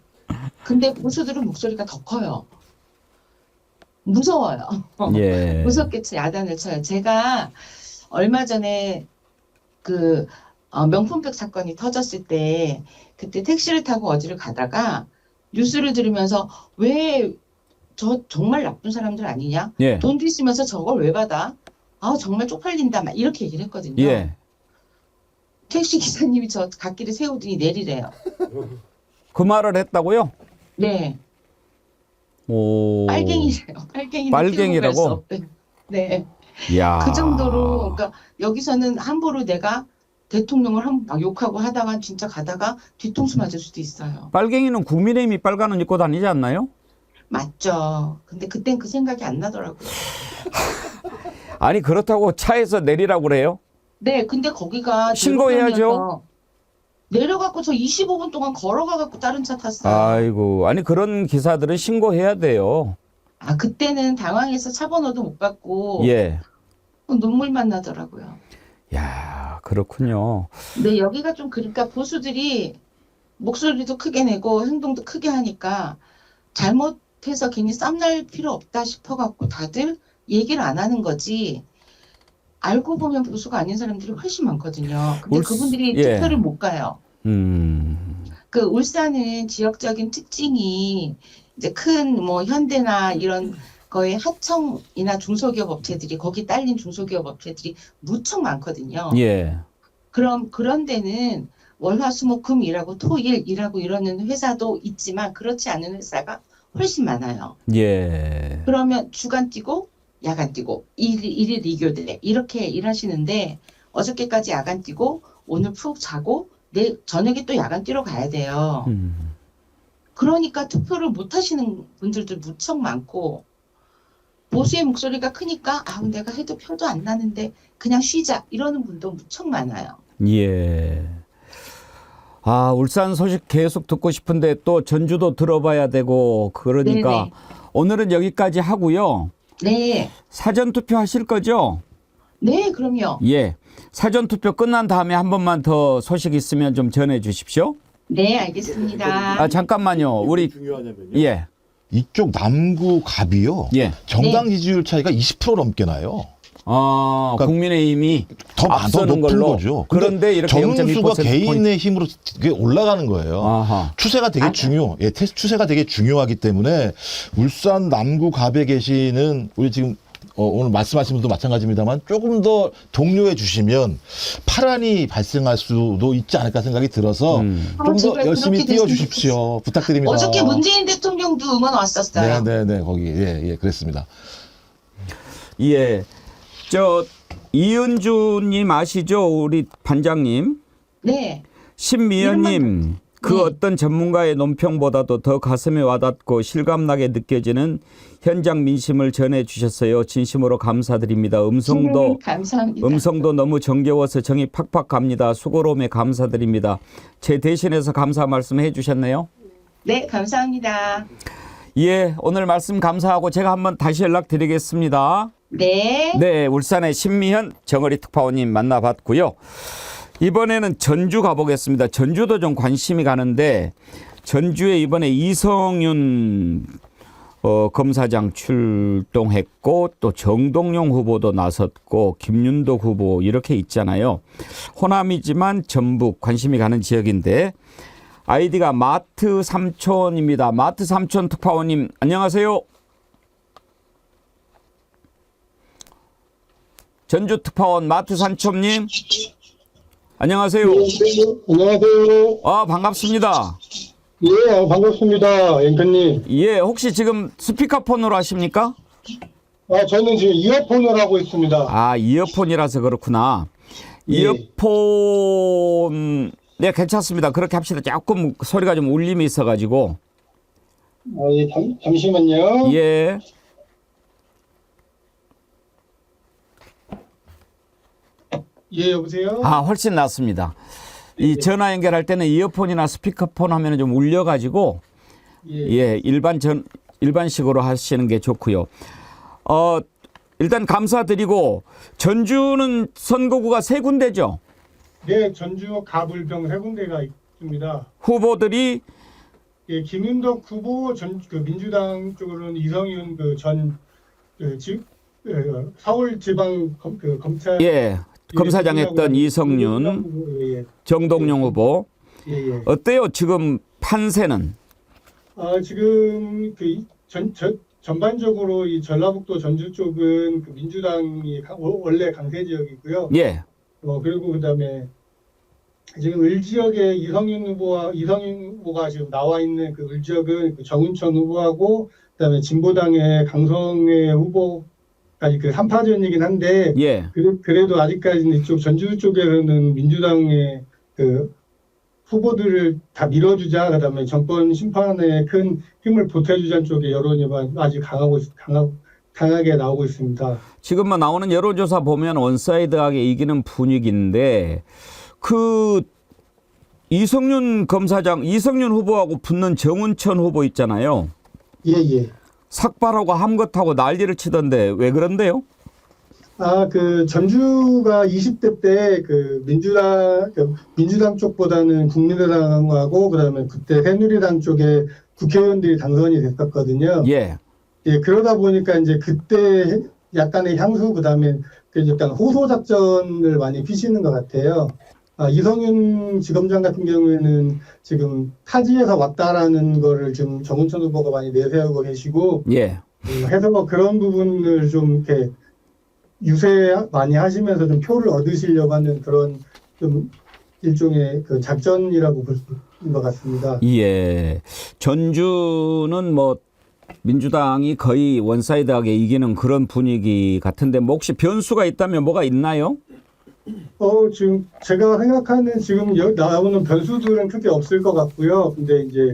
근데 보수들은 목소리가 더 커요. 무서워요. 예. 무섭게 야단을 쳐요. 제가 얼마 전에 명품백 사건이 터졌을 때 그때 택시를 타고 어디를 가다가 뉴스를 들으면서 왜 저 정말 나쁜 사람들 아니냐? 예. 돈도 있으면서 저걸 왜 받아? 아 정말 쪽팔린다. 막 이렇게 얘기를 했거든요. 예. 택시 기사님이 저 갓길에 세우더니 내리래요. 그 말을 했다고요? 네. 오. 빨갱이래요. 빨갱이는 빨갱이라고? 태우고 갈 수 없대. 네. 야. 그 정도로, 그러니까 여기서는 함부로 내가 대통령을 막 욕하고 하다가 진짜 가다가 뒤통수 맞을 수도 있어요. 빨갱이는 국민의힘이 빨간 옷 입고 다니지 않나요? 맞죠. 근데 그땐 그 생각이 안 나더라고요. 아니 그렇다고 차에서 내리라고 그래요? 네, 근데 거기가 신고해야죠. 대로변이어서 내려갖고 저 25분 동안 걸어가갖고 다른 차 탔어요. 아이고, 아니 그런 기사들은 신고해야 돼요. 아, 그때는 당황해서 차 번호도 못 받고 예. 눈물만 나더라고요. 야, 그렇군요. 근데 여기가 좀 그러니까 보수들이 목소리도 크게 내고 행동도 크게 하니까 잘못해서 괜히 쌈날 필요 없다 싶어갖고 다들 얘기를 안 하는 거지. 알고 보면 보수가 아닌 사람들이 훨씬 많거든요. 근데 그분들이 예. 투표를 못 가요. 음. 그 울산은 지역적인 특징이 이제 큰 뭐 현대나 이런 거에 하청이나 중소기업 업체들이 거기 딸린 중소기업 업체들이 무척 많거든요. 예. 그런 데는 월화수목금 일하고 토일 일하고 이러는 회사도 있지만 그렇지 않은 회사가 훨씬 많아요. 예. 그러면 주간 뛰고 야간 뛰고 일일 2교대 이렇게 일하시는데 어저께까지 야간 뛰고 오늘 푹 자고 내일 저녁에 또 야간 뛰러 가야 돼요. 그러니까 투표를 못 하시는 분들도 무척 많고 보수의 목소리가 크니까 아 내가 해도 표도 안 나는데 그냥 쉬자 이러는 분도 무척 많아요. 예. 아, 울산 소식 계속 듣고 싶은데 또 전주도 들어봐야 되고 그러니까 네네. 오늘은 여기까지 하고요. 네. 사전 투표 하실 거죠? 네, 그럼요. 예. 사전 투표 끝난 다음에 한 번만 더 소식 있으면 좀 전해 주십시오. 네, 알겠습니다. 아, 잠깐만요. 우리 예. 이쪽 남구 갑이요. 예. 정당 지지율 차이가 20% 넘게 나요. 아, 그러니까 국민의힘이 더 앞서는 높은 걸로. 거죠. 그런데 이렇게 정수가 0.2% 개인의 힘으로 그게 올라가는 거예요. 아하. 추세가 되게 추세가 되게 중요하기 때문에 울산 남구 갑에 계시는 우리 지금 오늘 말씀하신 분도 마찬가지입니다만 조금 더 독려해 주시면 파란이 발생할 수도 있지 않을까 생각이 들어서 좀 더 제발 열심히 그렇게 뛰어 됐으면 주십시오. 부탁드립니다. 어저께 문재인 대통령도 응원 왔었어요. 네네네 거기 예 그랬습니다. 예. 저 이은주님 아시죠? 우리 반장님. 네. 신미연님. 그 네. 어떤 전문가의 논평보다도 더 가슴에 와닿고 실감나게 느껴지는 현장 민심을 전해주셨어요. 진심으로 감사드립니다. 네, 감사합니다. 음성도 너무 정겨워서 정이 팍팍 갑니다. 수고로움에 감사드립니다. 제 대신해서 감사 말씀해 주셨네요. 네, 감사합니다. 예, 오늘 말씀 감사하고 제가 한번 다시 연락드리겠습니다. 네. 네, 울산의 신미현 정어리 특파원님 만나봤고요. 이번에는 전주 가보겠습니다. 전주도 좀 관심이 가는데 전주에 이번에 이성윤 검사장 출동했고 또 정동영 후보도 나섰고 김윤도 후보 이렇게 있잖아요. 호남이지만 전북 관심이 가는 지역인데 아이디가 마트 삼촌입니다. 마트 삼촌 특파원님 안녕하세요. 전주 특파원 마트 삼촌님 안녕하세요. 안녕하세요. 아, 반갑습니다. 예, 반갑습니다. 앵커님. 예, 혹시 지금 스피커폰으로 하십니까? 아, 저는 지금 이어폰을 하고 있습니다. 아, 이어폰이라서 그렇구나. 예. 이어폰, 네, 괜찮습니다. 그렇게 합시다. 조금 소리가 좀 울림이 있어가지고. 아, 예, 잠시만요. 예. 예, 여보세요? 아, 훨씬 낫습니다. 이 전화 연결할 때는 이어폰이나 스피커폰 하면 좀 울려가지고, 예, 일반식으로 하시는 게 좋고요. 일단 감사드리고, 전주는 선거구가 3군데죠? 네, 전주 가불병 3군데가 있습니다. 후보들이 예, 김윤덕 후보 민주당 쪽으로는 이성윤 서울지방 검찰 예, 검사장 했던 이성윤, 예, 정동영 후보. 예, 예. 어때요? 지금 판세는? 지금 전반적으로 이 전라북도 전주 쪽은 민주당이 원래 강세 지역이고요. 예. 그리고 그다음에 지금 을 지역에 이성윤 후보가 지금 나와 있는 그 을 지역은 정은천 후보하고 그다음에 진보당의 강성애 후보 아니 그 3파전이긴 한데 예. 그래도 아직까지는 이쪽 전주 쪽에서는 민주당의 그 후보들을 다 밀어주자, 그다음에 정권 심판에 큰 힘을 보태주자는 쪽의 여론이 아직 강하게 나오고 있습니다. 지금 뭐 나오는 여론조사 보면 원사이드하게 이기는 분위기인데 그 이성윤 검사장, 이성윤 후보하고 붙는 정운천 후보 있잖아요. 예. 삭발하고 함것하고 난리를 치던데 왜 그런데요? 그 전주가 20대 때 그 민주당 쪽보다는 국민의당하고 그다음에 그때 새누리당 쪽에 국회의원들이 당선이 됐었거든요. 예. 예, 그러다 보니까 이제 그때 약간의 향수 그다음에 그 약간 호소 작전을 많이 피시는 것 같아요. 이성윤 지검장 같은 경우에는 지금 타지에서 왔다라는 거를 좀 정운천 후보가 많이 내세우고 계시고, 예. 해서 뭐 그런 부분을 좀 이렇게 유세 많이 하시면서 좀 표를 얻으시려고 하는 그런 좀 일종의 그 작전이라고 볼 수 있는 것 같습니다. 예. 전주는 뭐 민주당이 거의 원사이드하게 이기는 그런 분위기 같은데 뭐 혹시 변수가 있다면 뭐가 있나요? 지금 제가 생각하는 지금 나오는 변수들은 크게 없을 것 같고요. 근데 이제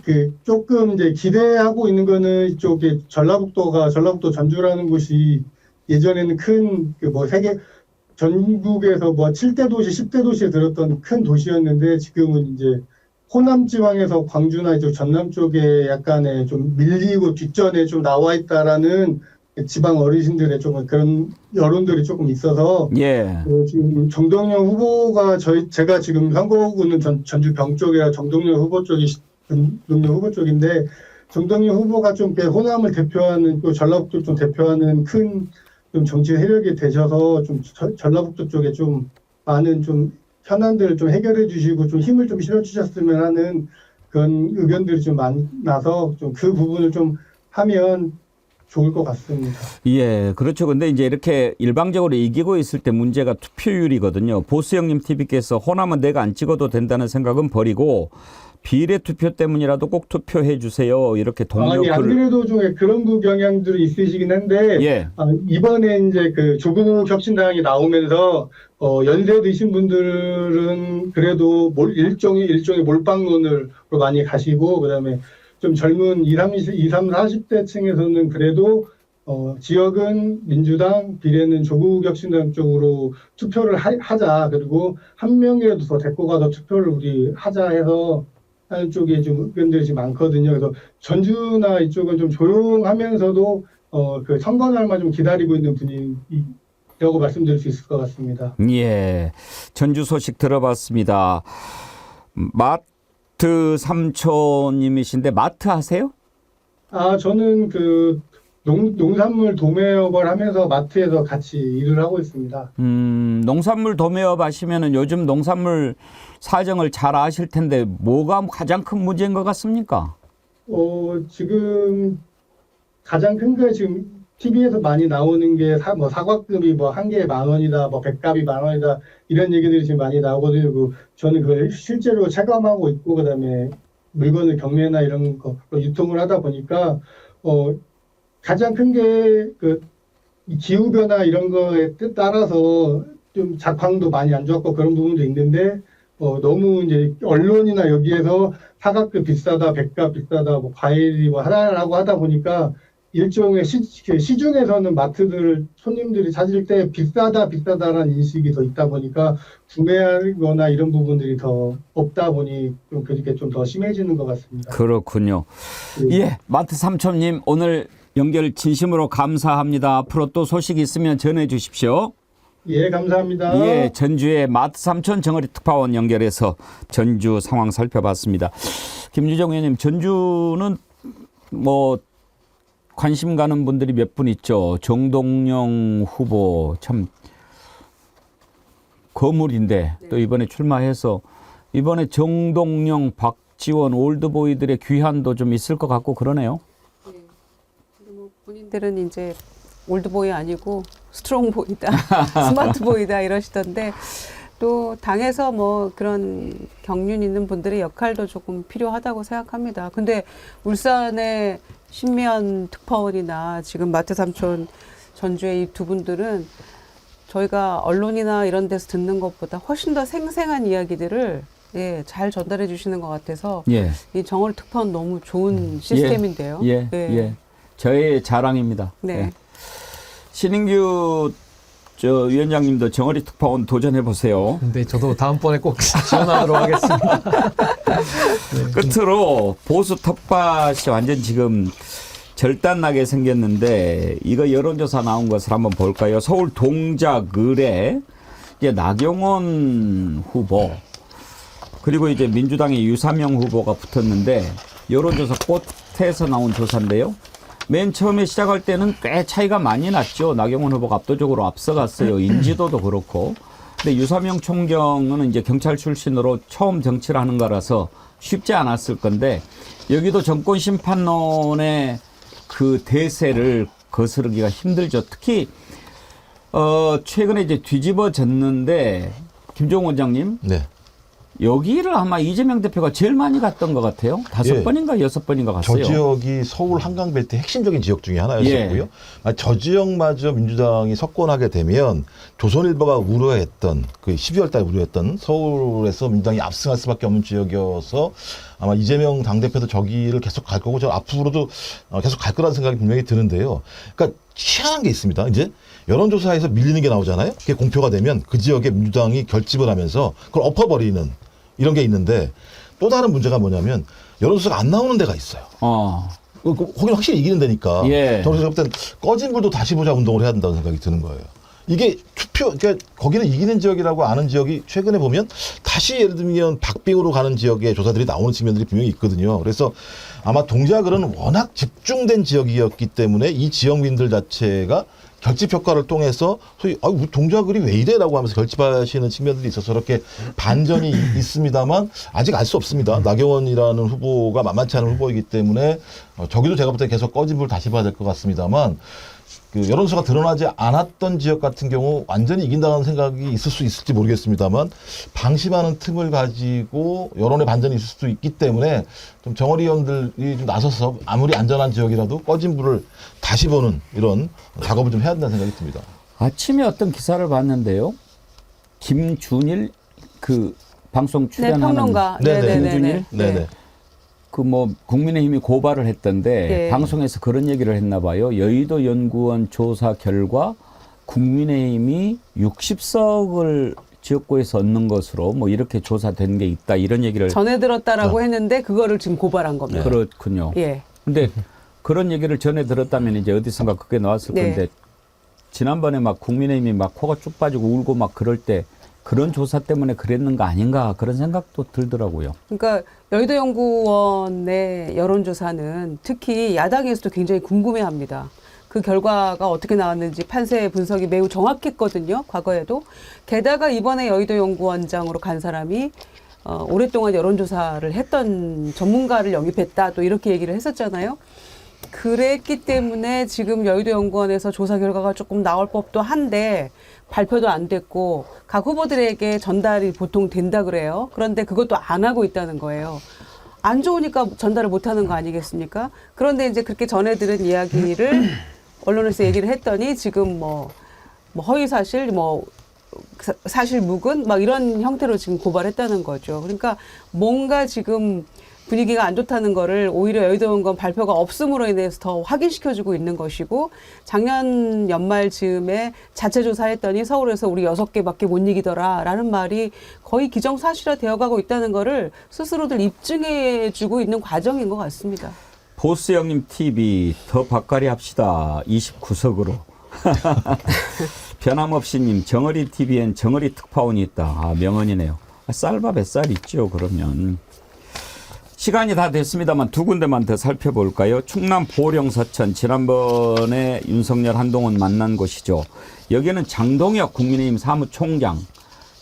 그 조금 이제 기대하고 있는 거는 이쪽에 전라북도 전주라는 곳이 예전에는 큰 그 뭐 세계 전국에서 뭐 7대 도시, 10대 도시에 들었던 큰 도시였는데 지금은 이제 호남 지방에서 광주나 이쪽 전남 쪽에 약간의 좀 밀리고 뒷전에 좀 나와 있다라는 지방 어르신들의 조금 그런 여론들이 조금 있어서 예. 지금 정동영 후보가 제가 지금 선거구는 전주 병 쪽이라 정동영 후보 쪽인데 정동영 후보가 좀 호남을 대표하는 또 전라북도 좀 대표하는 큰 좀 정치 세력이 되셔서 좀 전라북도 쪽에 좀 많은 좀 현안들을 좀 해결해 주시고 좀 힘을 좀 실어 주셨으면 하는 그런 의견들이 좀 많아서 좀 그 부분을 좀 하면 좋을 것 같습니다. 예, 그렇죠. 근데 이제 이렇게 일방적으로 이기고 있을 때 문제가 투표율이거든요. 보수형님 TV께서 호남은 내가 안 찍어도 된다는 생각은 버리고 비례 투표 때문이라도 꼭 투표해 주세요. 이렇게 동료 아니, 안 글을. 그래도 좀 그런 경향들이 있으시긴 한데 예. 이번에 이제 그 조국 혁신당이 나오면서 연세 드신 분들은 그래도 일종의 몰빵론을 많이 가시고 그다음에 좀 젊은 40대 층에서는 그래도 지역은 민주당, 비례는 조국혁신당 쪽으로 투표를 하자. 그리고 한 명이라도 더 데리고 가서 투표를 우리 하자 해서 하는 쪽에 좀 의견들이 좀 많거든요. 그래서 전주나 이쪽은 좀 조용하면서도 그 선거 날만 좀 기다리고 있는 분위기라고 말씀드릴 수 있을 것 같습니다. 예. 전주 소식 들어봤습니다. 마트 삼촌님이신데 마트 하세요? 저는 그 농산물 도매업을 하면서 마트에서 같이 일을 하고 있습니다. 농산물 도매업 하시면은 요즘 농산물 사정을 잘 아실 텐데 뭐가 가장 큰 문제인 것 같습니까? 지금 가장 큰 게 지금 TV에서 많이 나오는 게 사과급이 뭐 한 개에 10,000원이다, 뭐 백갑이 10,000원이다 이런 얘기들이 지금 많이 나오거든요. 저는 그걸 실제로 체감하고 있고 그다음에 물건을 경매나 이런 거 유통을 하다 보니까 가장 큰 게 그 기후 변화 이런 거에 따라서 좀 작황도 많이 안 좋았고 그런 부분도 있는데 너무 이제 언론이나 여기에서 사과급 비싸다, 백갑 비싸다, 뭐 과일이 뭐 하나라고 하다 보니까 일종의 시중에서는 마트들 손님들이 찾을 때 비싸다라는 인식이 더 있다 보니까 구매하거나 이런 부분들이 더 없다 보니 좀 그렇게 좀 더 심해지는 것 같습니다. 그렇군요. 예, 마트 삼촌님 오늘 연결 진심으로 감사합니다. 앞으로 또 소식 있으면 전해 주십시오. 예, 감사합니다. 예, 전주의 마트 삼촌 정어리 특파원 연결해서 전주 상황 살펴봤습니다. 김유정 의원님, 전주는 뭐 관심 가는 분들이 몇 분 있죠. 정동영 후보 참 거물인데 또 이번에 출마해서 이번에 정동영, 박지원, 올드보이들의 귀환도 좀 있을 것 같고 그러네요. 네. 근데 뭐 본인들은 이제 올드보이 아니고 스트롱보이다, 스마트보이다 이러시던데 또 당에서 뭐 그런 경륜 있는 분들의 역할도 조금 필요하다고 생각합니다. 근데 울산의 신미연 특파원이나 지금 마트 삼촌 전주의 이 두 분들은 저희가 언론이나 이런 데서 듣는 것보다 훨씬 더 생생한 이야기들을 예, 잘 전달해 주시는 것 같아서 예. 이 정월 특파원 너무 좋은 시스템인데요. 예, 예. 저의 자랑입니다. 네. 예. 신인규 위원장님도 정어리 특파원 도전해 보세요. 근데 저도 다음번에 꼭 지원하도록 하겠습니다. 끝으로 보수 텃밭이 완전 지금 절단나게 생겼는데 이거 여론조사 나온 것을 한번 볼까요? 서울 동작 의뢰 이제 나경원 후보 그리고 이제 민주당의 유사명 후보가 붙었는데 여론조사 꽃에서 나온 조사인데요. 맨 처음에 시작할 때는 꽤 차이가 많이 났죠. 나경원 후보가 압도적으로 앞서갔어요. 인지도도 그렇고. 근데 유사명 총경은 이제 경찰 출신으로 처음 정치를 하는 거라서 쉽지 않았을 건데 여기도 정권 심판론의 그 대세를 거스르기가 힘들죠. 특히 최근에 이제 뒤집어졌는데 김종원 원장님 네. 여기를 아마 이재명 대표가 제일 많이 갔던 것 같아요. 5번인가 6번인가 갔어요. 저 지역이 서울 한강벨트 핵심적인 지역 중에 하나였었고요. 저 지역마저 민주당이 석권하게 되면 조선일보가 우려했던 그 12월 달에 우려했던 서울에서 민주당이 압승할 수밖에 없는 지역이어서 아마 이재명 당대표도 저기를 계속 갈 거고 저 앞으로도 계속 갈 거라는 생각이 분명히 드는데요. 그러니까 희한한 게 있습니다. 이제 여론조사에서 밀리는 게 나오잖아요. 그게 공표가 되면 그 지역에 민주당이 결집을 하면서 그걸 엎어버리는 이런 게 있는데 또 다른 문제가 뭐냐면 여론조사가 안 나오는 데가 있어요. 거기는 확실히 이기는 데니까. 예. 저는 볼 땐 꺼진 불도 다시 보자 운동을 해야 된다는 생각이 드는 거예요. 이게 투표, 그러니까 거기는 이기는 지역이라고 아는 지역이 최근에 보면 다시 예를 들면 박빙으로 가는 지역의 조사들이 나오는 측면들이 분명히 있거든요. 그래서 아마 동작을은 워낙 집중된 지역이었기 때문에 이 지역민들 자체가 결집 효과를 통해서 소위 동작을이 왜 이래라고 하면서 결집하시는 측면들이 있어서 그렇게 반전이 있습니다만 아직 알 수 없습니다. 나경원이라는 후보가 만만치 않은 후보이기 때문에 저기도 제가 볼 때 계속 꺼진 불 다시 봐야 될 것 같습니다만 그 여론조사가 드러나지 않았던 지역 같은 경우 완전히 이긴다는 생각이 있을 수 있을지 모르겠습니다만 방심하는 틈을 가지고 여론의 반전이 있을 수도 있기 때문에 좀 정어리 의원들이 좀 나서서 아무리 안전한 지역이라도 꺼진 불을 다시 보는 이런 작업을 좀 해야 된다는 생각이 듭니다. 아침에 어떤 기사를 봤는데요. 김준일 그 방송 출연하는 평론가. 김준일 네네. 그 뭐 국민의힘이 고발을 했던데 네. 방송에서 그런 얘기를 했나 봐요. 여의도 연구원 조사 결과 국민의힘이 60석을 지역구에서 얻는 것으로 뭐 이렇게 조사된 게 있다 이런 얘기를 전해 들었다라고 했는데 그거를 지금 고발한 겁니다. 그렇군요. 예. 근데 그런 얘기를 전해 들었다면 이제 어디선가 그게 나왔을 네. 건데 지난번에 막 국민의힘이 막 코가 쭉 빠지고 울고 막 그럴 때 그런 조사 때문에 그랬는가 아닌가 그런 생각도 들더라고요. 그러니까 여의도 연구원의 여론조사는 특히 야당에서도 굉장히 궁금해합니다. 그 결과가 어떻게 나왔는지 판세 분석이 매우 정확했거든요. 과거에도. 게다가 이번에 여의도 연구원장으로 간 사람이 오랫동안 여론조사를 했던 전문가를 영입했다. 또 이렇게 얘기를 했었잖아요. 그랬기 때문에 지금 여의도 연구원에서 조사 결과가 조금 나올 법도 한데 발표도 안 됐고 각 후보들에게 전달이 보통 된다 그래요. 그런데 그것도 안 하고 있다는 거예요. 안 좋으니까 전달을 못 하는 거 아니겠습니까? 그런데 이제 그렇게 전해 들은 이야기를 언론에서 얘기를 했더니 지금 뭐 허위 사실 사실 묵은 막 이런 형태로 지금 고발했다는 거죠. 그러니까 뭔가 지금 분위기가 안 좋다는 거를 오히려 여의도 연구원 발표가 없음으로 인해서 더 확인시켜주고 있는 것이고 작년 연말 즈음에 자체 조사했더니 서울에서 우리 6개밖에 못 이기더라라는 말이 거의 기정사실화 되어가고 있다는 거를 스스로들 입증해주고 있는 과정인 것 같습니다. 보스 형님 TV 더 바까리 합시다. 29석으로. 변함없이님 정어리 TV엔 정어리 특파원이 있다. 아, 명언이네요. 쌀밥 뱃살 있죠. 그러면. 시간이 다 됐습니다만 두 군데만 더 살펴볼까요? 충남 보령서천 지난번에 윤석열 한동훈 만난 곳이죠. 여기는 장동혁 국민의힘 사무총장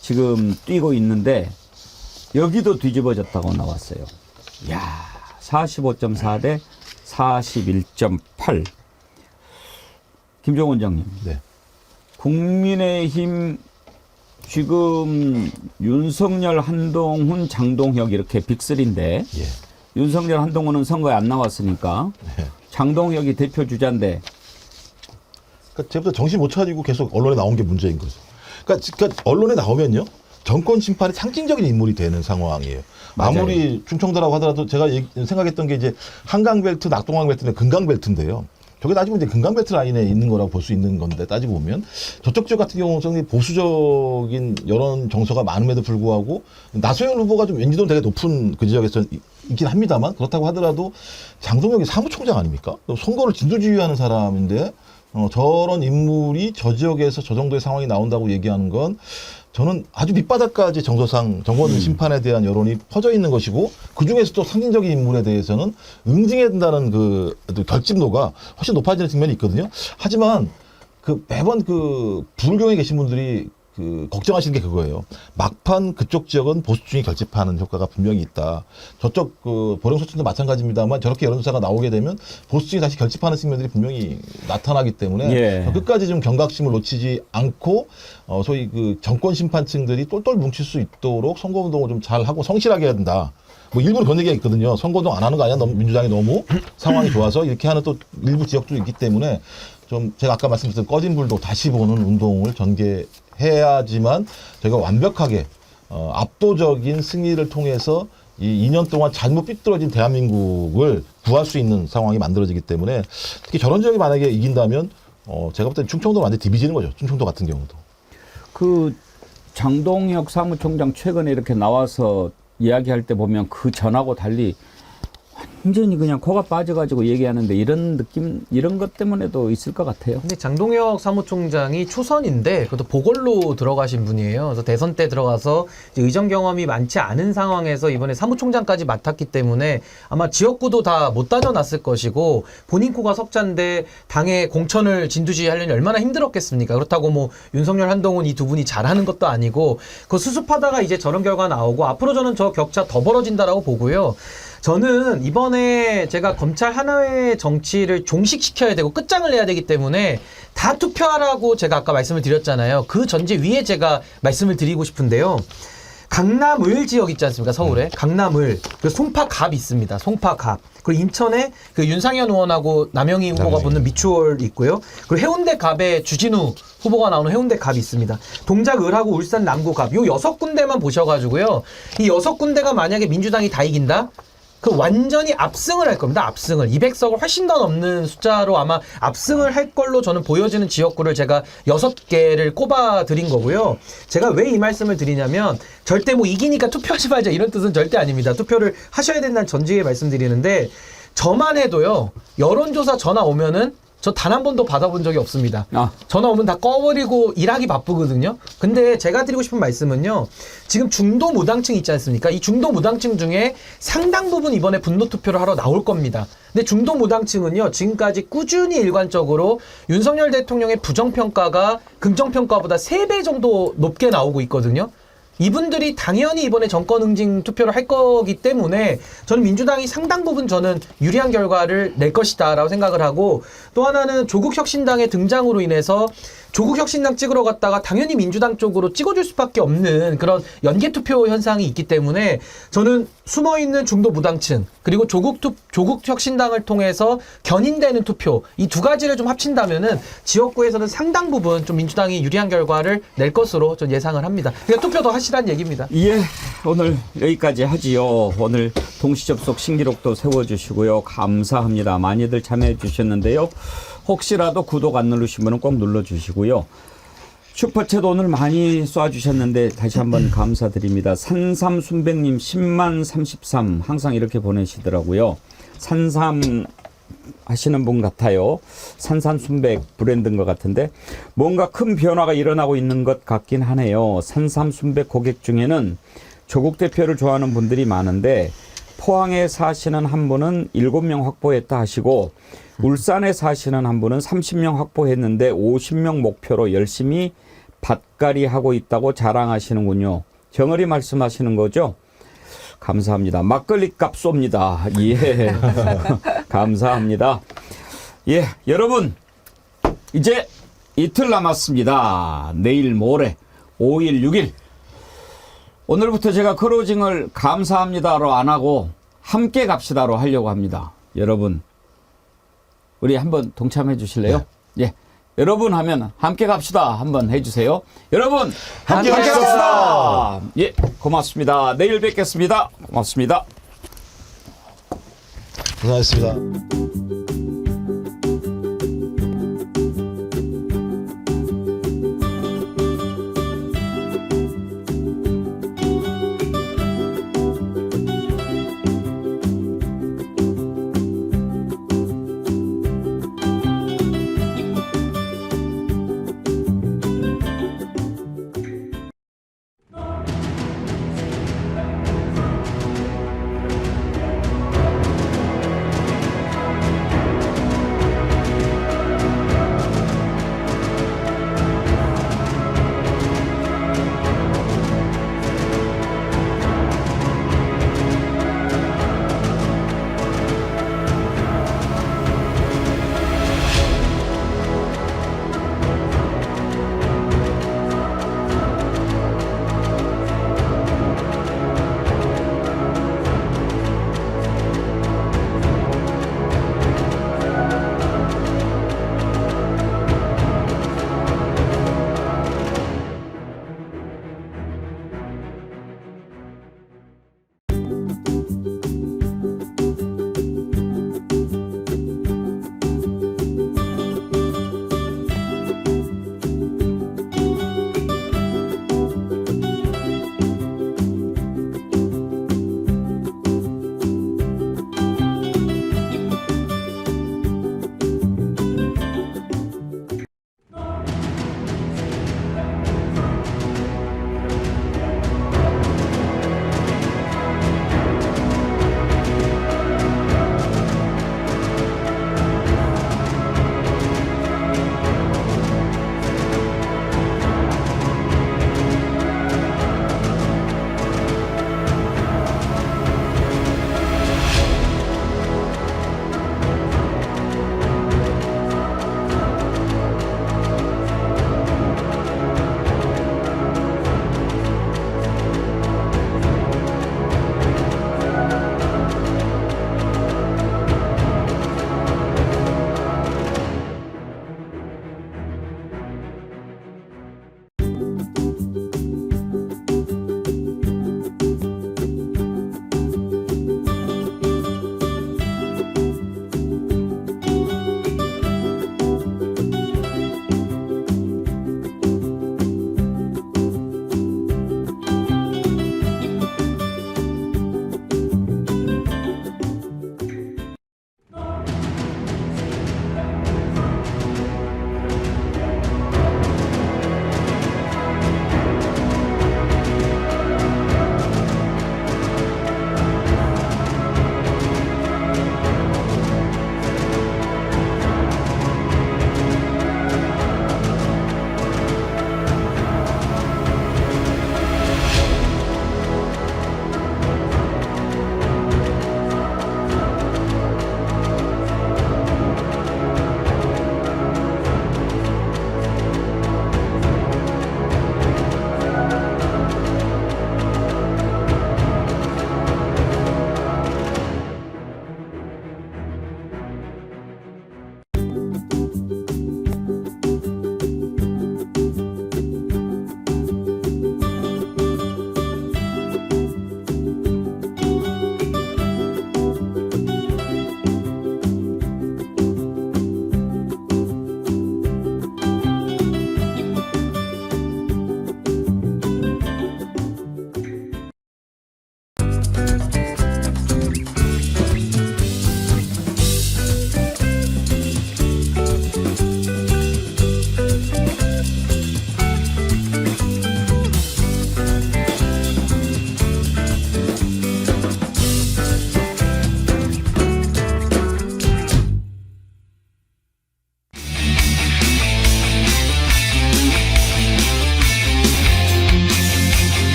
지금 뛰고 있는데 여기도 뒤집어졌다고 나왔어요. 이야, 45.4 대 41.8. 김종원 원장님. 네. 국민의힘 지금 윤석열, 한동훈, 장동혁 이렇게 빅3인데 예. 윤석열, 한동훈은 선거에 안 나왔으니까 장동혁이 대표 주자인데 그러니까 제부터 정신 못 차리고 계속 언론에 나온 게 문제인 거죠. 그러니까 언론에 나오면요. 정권 심판의 상징적인 인물이 되는 상황이에요. 맞아요. 아무리 충청도라고 하더라도 제가 생각했던 게 이제 한강벨트, 낙동강벨트는 금강벨트인데요. 저게 따지면 이제 금강벨트 라인에 있는 거라고 볼 수 있는 건데 따지고 보면 저쪽 지역 같은 경우는 상당히 보수적인 여론 정서가 많음에도 불구하고 나소연 후보가 좀 왠지도 되게 높은 그 지역에서 있긴 합니다만 그렇다고 하더라도 장동혁이 사무총장 아닙니까? 선거를 진두지휘하는 사람인데 저런 인물이 저 지역에서 저 정도의 상황이 나온다고 얘기하는 건 저는 아주 밑바닥까지 정서상 정권 심판에 대한 여론이 퍼져 있는 것이고 그 중에서 또 상징적인 인물에 대해서는 응징해야 된다는 그 결집도가 훨씬 높아지는 측면이 있거든요. 하지만 그 매번 그 불경에 계신 분들이 그 걱정하시는 게 그거예요. 막판 그쪽 지역은 보수층이 결집하는 효과가 분명히 있다. 저쪽 그 보령소천도 마찬가지입니다만 저렇게 여론조사가 나오게 되면 보수층이 다시 결집하는 측면들이 분명히 나타나기 때문에 예. 끝까지 좀 경각심을 놓치지 않고 소위 그 정권 심판층들이 똘똘 뭉칠 수 있도록 선거운동을 좀 잘하고 성실하게 해야 된다. 뭐 일부는 그런 얘기가 있거든요. 선거운동 안 하는 거 아니야? 너무 민주당이 너무 상황이 좋아서 이렇게 하는 또 일부 지역도 있기 때문에 좀 제가 아까 말씀드렸던 꺼진 불도 다시 보는 운동을 전개해야지만 저희가 완벽하게 압도적인 승리를 통해서 이 2년 동안 잘못 삐뚤어진 대한민국을 구할 수 있는 상황이 만들어지기 때문에 특히 저런 지역이 만약에 이긴다면 제가 볼 때는 충청도가 완전히 디비지는 거죠. 충청도 같은 경우도. 그 장동혁 사무총장 최근에 이렇게 나와서 이야기할 때 보면 그 전하고 달리 완전히 그냥 코가 빠져가지고 얘기하는데 이런 느낌, 이런 것 때문에도 있을 것 같아요. 근데 장동혁 사무총장이 초선인데 그것도 보궐로 들어가신 분이에요. 그래서 대선 때 들어가서 이제 의정 경험이 많지 않은 상황에서 이번에 사무총장까지 맡았기 때문에 아마 지역구도 다 못 다져놨을 것이고 본인 코가 석자인데 당의 공천을 진두지휘하려니 얼마나 힘들었겠습니까? 그렇다고 뭐 윤석열, 한동훈 이 두 분이 잘하는 것도 아니고 그 수습하다가 이제 저런 결과 나오고 앞으로 저는 저 격차 더 벌어진다라고 보고요. 저는 이번에 제가 검찰 하나의 정치를 종식시켜야 되고 끝장을 내야 되기 때문에 다 투표하라고 제가 아까 말씀을 드렸잖아요. 그 전제 위에 제가 말씀을 드리고 싶은데요. 강남을 지역 있지 않습니까? 서울에. 강남을. 그 송파갑 있습니다. 송파갑. 그리고 인천에 그 윤상현 의원하고 남영희 후보가 붙는 미추홀 있고요. 그리고 해운대 갑에 주진우 후보가 나오는 해운대 갑이 있습니다. 동작 을하고 울산 남구 갑. 요 6군데만 보셔가지고요. 이 6군데가 만약에 민주당이 다 이긴다? 그 완전히 압승을 할 겁니다. 압승을. 200석을 훨씬 더 넘는 숫자로 아마 압승을 할 걸로 저는 보여지는 지역구를 제가 6개를 꼽아 드린 거고요. 제가 왜 이 말씀을 드리냐면 절대 뭐 이기니까 투표하지 말자 이런 뜻은 절대 아닙니다. 투표를 하셔야 된다는 전제에 말씀드리는데 저만 해도요. 여론조사 전화 오면은 저 단 한 번도 받아본 적이 없습니다. 전화 오면 다 꺼버리고 일하기 바쁘거든요. 근데 제가 드리고 싶은 말씀은요. 지금 중도 무당층 있지 않습니까? 이 중도 무당층 중에 상당 부분 이번에 분노 투표를 하러 나올 겁니다. 근데 중도 무당층은요. 지금까지 꾸준히 일관적으로 윤석열 대통령의 부정평가가 긍정평가보다 3배 정도 높게 나오고 있거든요. 이분들이 당연히 이번에 정권 응징 투표를 할 거기 때문에 저는 민주당이 상당 부분 저는 유리한 결과를 낼 것이다라고 생각을 하고 또 하나는 조국혁신당의 등장으로 인해서 조국혁신당 찍으러 갔다가 당연히 민주당 쪽으로 찍어줄 수밖에 없는 그런 연계투표 현상이 있기 때문에 저는 숨어있는 중도 무당층 그리고 조국혁신당을 통해서 견인되는 투표 이 두 가지를 좀 합친다면은 지역구에서는 상당 부분 좀 민주당이 유리한 결과를 낼 것으로 전 예상을 합니다. 그러니까 투표 더 하시란 얘기입니다. 예, 오늘 여기까지 하지요. 오늘 동시접속 신기록도 세워주시고요. 감사합니다. 많이들 참여해 주셨는데요. 혹시라도 구독 안 누르신 분은 꼭 눌러주시고요. 슈퍼챗 오늘 많이 쏴주셨는데 다시 한번 감사드립니다. 산삼순백님 10만 33 항상 이렇게 보내시더라고요. 산삼 하시는 분 같아요. 산삼순백 브랜드인 것 같은데 뭔가 큰 변화가 일어나고 있는 것 같긴 하네요. 산삼순백 고객 중에는 조국 대표를 좋아하는 분들이 많은데 포항에 사시는 한 분은 7명 확보했다 하시고 울산에 사시는 한 분은 30명 확보했는데 50명 목표로 열심히 밭갈이 하고 있다고 자랑하시는군요. 정어리 말씀하시는 거죠? 감사합니다. 막걸리 값 쏩니다. 예. 감사합니다. 예, 여러분 이제 이틀 남았습니다. 내일 모레 5일 6일 오늘부터 제가 크로징을 감사합니다로 안 하고 함께 갑시다로 하려고 합니다. 여러분 우리 한번 동참해 주실래요? 예. 여러분 하면 함께 갑시다 한번 해주세요. 여러분 함께 함께 갑시다. 예, 고맙습니다. 내일 뵙겠습니다. 고맙습니다. 고생하셨습니다.